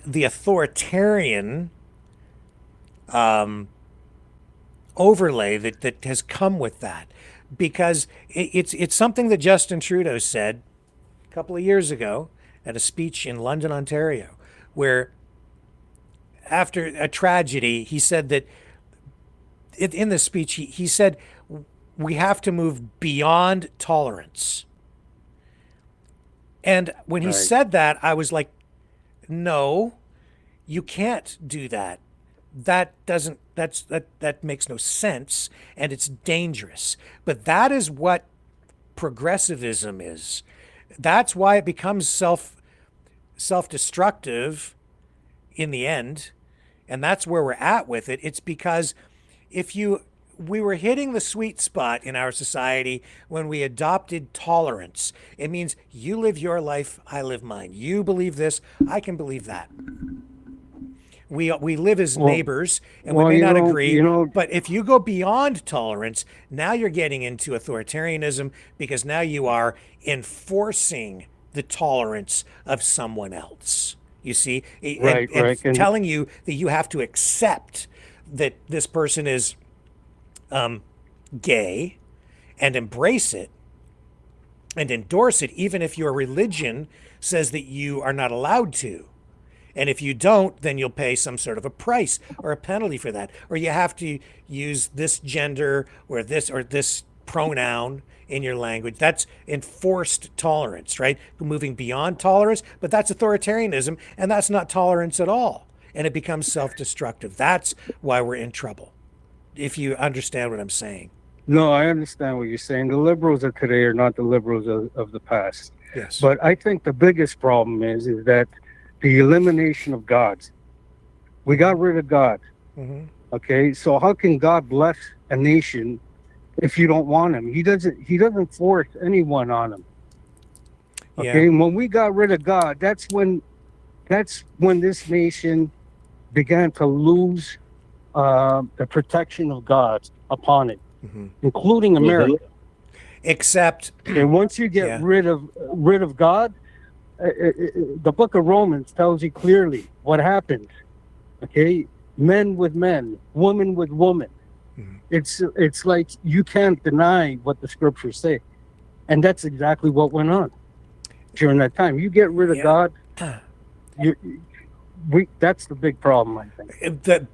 the authoritarian overlay that has come with that, because it's something that Justin Trudeau said a couple of years ago at a speech in London, Ontario, where after a tragedy, he said that in the speech, he said, we have to move beyond tolerance. And when he said that, I was like, no, you can't do that. That makes no sense, and it's dangerous. But that is what progressivism is. That's why it becomes self-destructive in the end, and that's where we're at with it. It's because we were hitting the sweet spot in our society when we adopted tolerance. It means you live your life, I live mine. You believe this, I can believe that. We live as neighbors, and we may not agree, but if you go beyond tolerance, now you're getting into authoritarianism, because now you are enforcing the tolerance of someone else. You see, and telling you that you have to accept that this person is gay and embrace it and endorse it, even if your religion says that you are not allowed to. And if you don't, then you'll pay some sort of a price or a penalty for that. Or you have to use this gender or this pronoun in your language. That's enforced tolerance, right? Moving beyond tolerance, but that's authoritarianism, and that's not tolerance at all. And it becomes self-destructive. That's why we're in trouble, if you understand what I'm saying. No, I understand what you're saying. The liberals of today are not the liberals of the past. Yes. But I think the biggest problem is that the elimination of gods. We got rid of God. Mm-hmm. Okay, so how can God bless a nation if you don't want him? He doesn't force anyone on him. Okay, Yeah. when we got rid of God, that's when this nation began to lose the protection of God upon it, including America. Except, and once you get rid of God, the book of Romans tells you clearly what happens. Okay, men with men, woman with woman. It's like you can't deny what the scriptures say, and that's exactly what went on during that time. You get rid of God, that's the big problem, I think.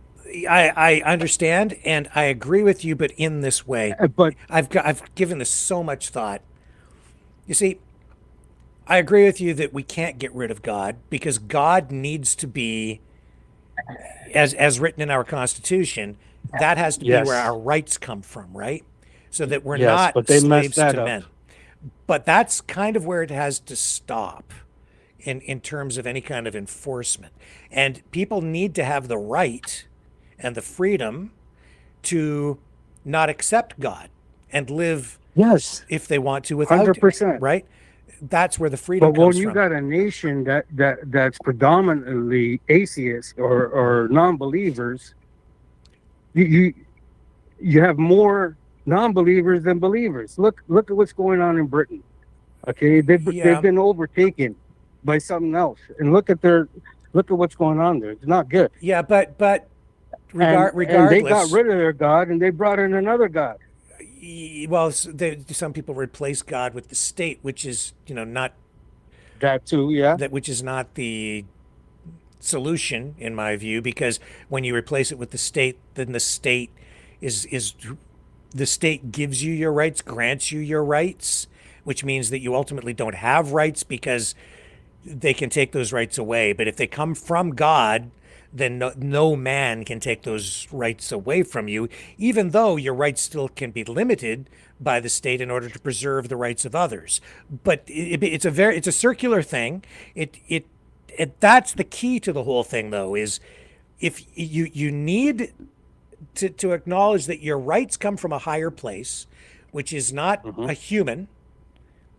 I understand and I agree with you, but in this way. But I've given this so much thought. You see, I agree with you that we can't get rid of God because God needs to be, as written in our Constitution, that has to be where our rights come from, right? So that we're not but they slaves messed that to up. men. But that's kind of where it has to stop in terms of any kind of enforcement. And people need to have the right and the freedom to not accept God and live if they want to without 100%. it, right? That's where the freedom But when comes you from. got a nation that's predominantly atheists or non-believers, you have more non-believers than believers. Look at what's going on in Britain. Okay, they've been overtaken by something else, and look at what's going on there. It's not good. Yeah, but regardless, and they got rid of their God and they brought in another God. Well, some people replace God with the state, which is not that too. Yeah, which is not the solution in my view, because when you replace it with the state, then the state is the state gives you your rights, grants you your rights, which means that you ultimately don't have rights because they can take those rights away. But if they come from God, then no man can take those rights away from you, even though your rights still can be limited by the state in order to preserve the rights of others. But it's a circular thing. That's the key to the whole thing, though, is if you need to acknowledge that your rights come from a higher place, which is not a human,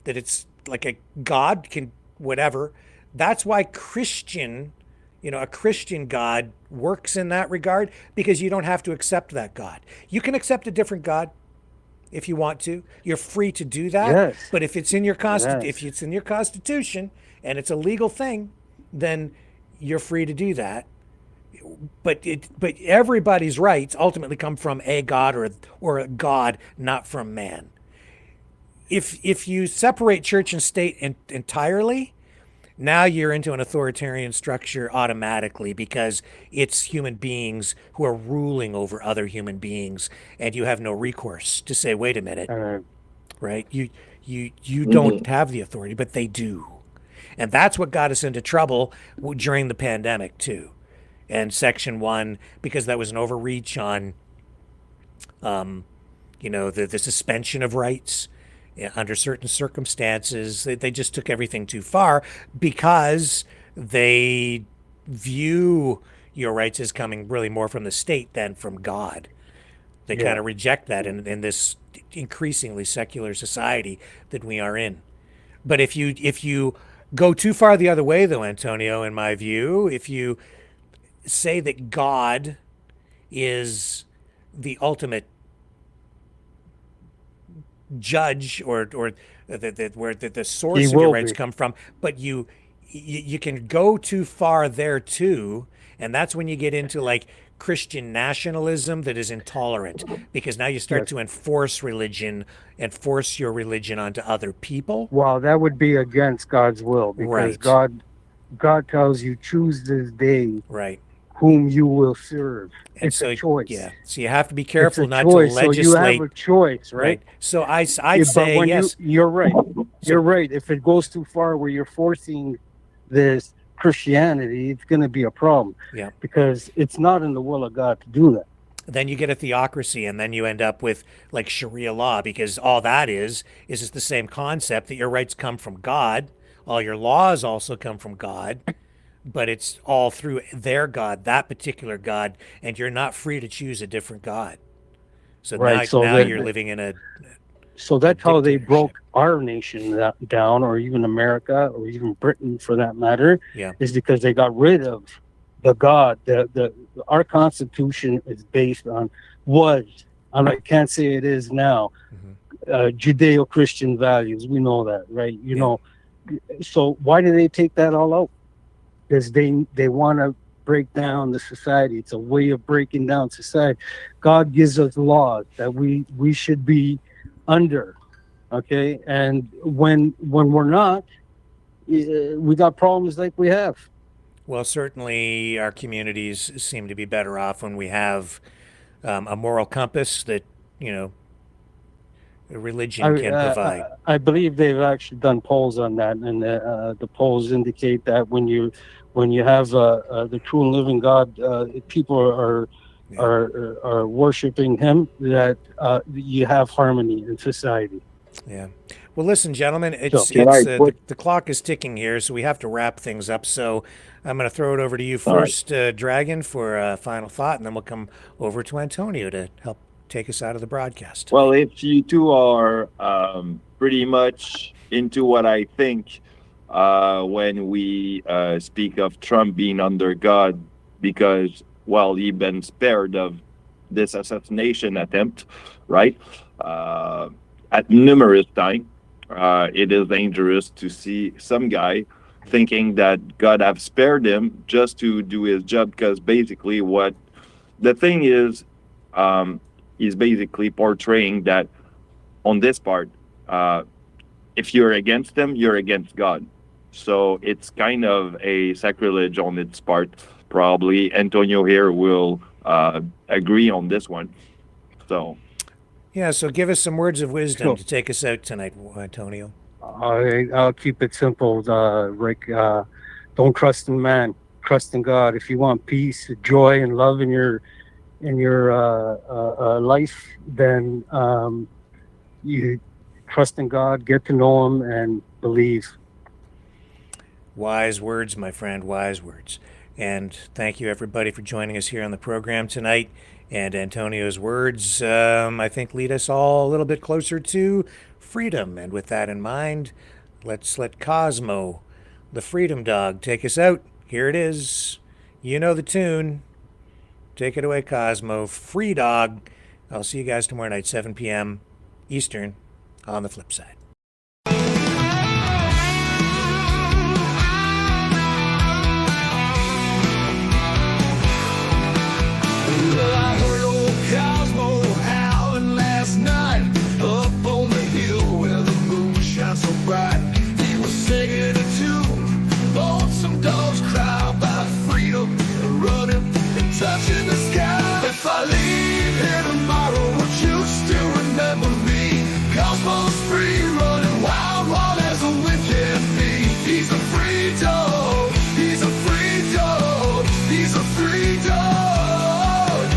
that it's like a God can whatever. That's why a Christian God works in that regard, because you don't have to accept that God. You can accept a different God if you want to. You're free to do that. Yes. But if it's in your if it's in your Constitution and it's a legal thing, then you're free to do that. But everybody's rights ultimately come from a God or a God, not from man. If you separate church and state entirely, now you're into an authoritarian structure automatically, because it's human beings who are ruling over other human beings, and you have no recourse to say, wait a minute, right? You don't have the authority, but they do. And that's what got us into trouble during the pandemic too. And Section 1, because that was an overreach on, the suspension of rights under certain circumstances. They just took everything too far because they view your rights as coming really more from the state than from God. They kind of reject that in this increasingly secular society that we are in. But if you go too far the other way, though, Antonio, in my view, if you say that God is the ultimate judge or where the source of your rights come from, but you can go too far there too, and that's when you get into like Christian nationalism that is intolerant, because now you start to enforce your religion onto other people. Well, that would be against God's will, because God tells you, choose this day whom you will serve. And it's a choice. Yeah. So you have to be careful not to choice. legislate. So you have a choice, right? So I'd say yes. You're right. You're right. If it goes too far where you're forcing this Christianity, it's going to be a problem. Yeah. Because it's not in the will of God to do that. Then you get a theocracy, and then you end up with like Sharia law, because all that is just the same concept that your rights come from God. All your laws also come from God. But it's all through their God, that particular God, and you're not free to choose a different God. So now you're living in a So that's how they broke our nation down, or even America, or even Britain for that matter, is because they got rid of the God. Our Constitution is based on I can't say it is now, Judeo-Christian values. We know that, right? You know, so why do they take that all out? Because they want to break down the society. It's a way of breaking down society. God gives us laws that we should be under, okay? And when we're not, we got problems like we have. Well, certainly our communities seem to be better off when we have a moral compass that, religion can provide. I believe they've actually done polls on that, and the polls indicate that when you have the true and living God, people are worshiping Him. That you have harmony in society. Yeah. Well, listen, gentlemen, the clock is ticking here, so we have to wrap things up. So I'm going to throw it over to you first, Dragon, for a final thought, and then we'll come over to Antonio to help take us out of the broadcast. Well, if you two are pretty much into what I think when we speak of Trump being under God, because, well, he's been spared of this assassination attempt, right? At numerous times. It is dangerous to see some guy thinking that God have spared him just to do his job, because basically what the thing is, he's basically portraying that on this part, if you're against him, you're against God. So it's kind of a sacrilege on its part. Probably Antonio here will agree on this one. So. Yeah, so give us some words of wisdom to take us out tonight, Antonio. I'll keep it simple, Rick. Don't trust in man, trust in God. If you want peace, joy, and love in your life, then you trust in God, get to know Him, and believe. Wise words, my friend, wise words. And thank you, everybody, for joining us here on the program tonight. And Antonio's words, I think, lead us all a little bit closer to freedom. And with that in mind, let's let Cosmo, the freedom dog, take us out. Here it is. You know the tune. Take it away, Cosmo. Free dog. I'll see you guys tomorrow night, 7 p.m. Eastern, on the flip side. Touching the sky. If I leave here tomorrow, would you still remember me? Cosmos free, running wild, wild as a wind can be. He's a free dog. He's a free dog. He's a free dog.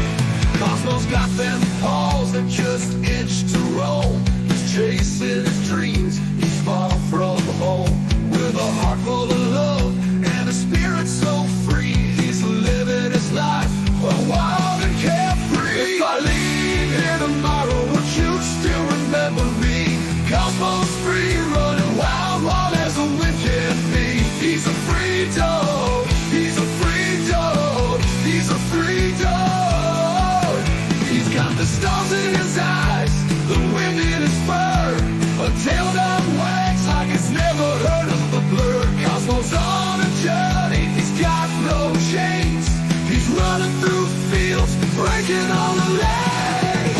Cosmos got them paws that just itch to roam. He's chasing his dreams. He's far from home. With a heart full of love and a spirit so free. He's living his life. Wild and carefree. If I leave here tomorrow, would you still remember me? Cosmos free, running wild, wild as a wind can be. He's a free dog. He's a free dog. He's a free dog. He's got the stars in his eyes, the wind in his fur, a tail that wags like it's never heard of a blur. Cosmos on a journey. He's got no chains. He's running through fields, breaking all the legs.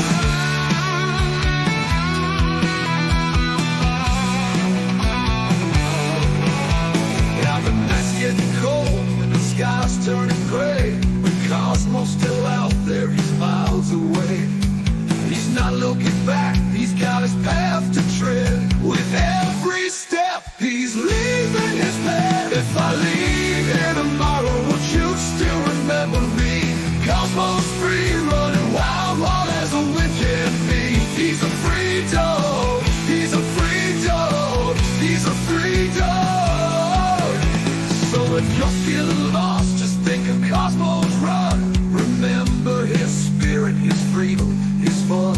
Now the night's getting cold and the sky's turning gray. But Cosmo's still out there, he's miles away. He's not looking back, he's got his path to tread. With every step, he's leaving his path. If I leave here tomorrow, would you still remember me? Cosmos free, running wild, wild as a wind can be. He's a free dog. He's a free dog. He's a free dog. So if you're feeling lost, just think of Cosmos Run. Remember his spirit, his freedom, his fun.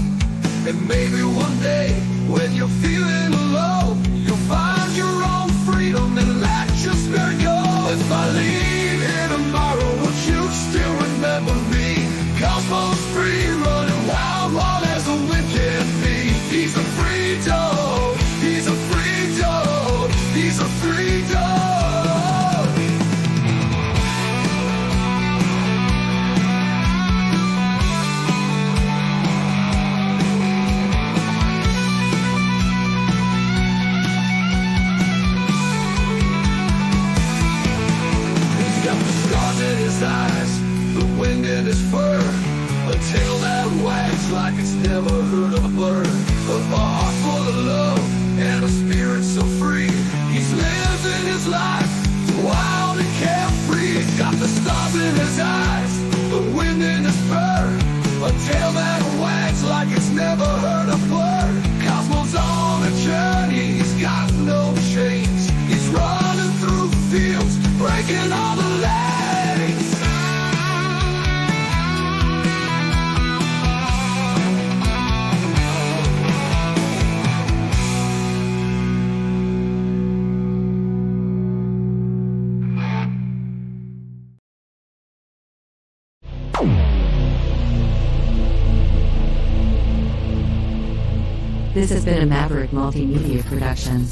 And maybe one day, when you're feeling low, you'll find your own freedom and let your spirit go. If I leave here tomorrow, would you still remember me? Cosmos free, running wild, wild as a wind can be. He's a free dog. He's a free dog. He's a free dog. like it's never heard a bird. A heart full of love and a spirit so free. He's living his life wild and carefree. He's got the stars in his eyes, the wind in his fur, a tail that wags like it's never heard a word. Cosmos on a journey, he's got no chains. He's running through fields, breaking all the lanes. This has been a Maverick Multimedia production.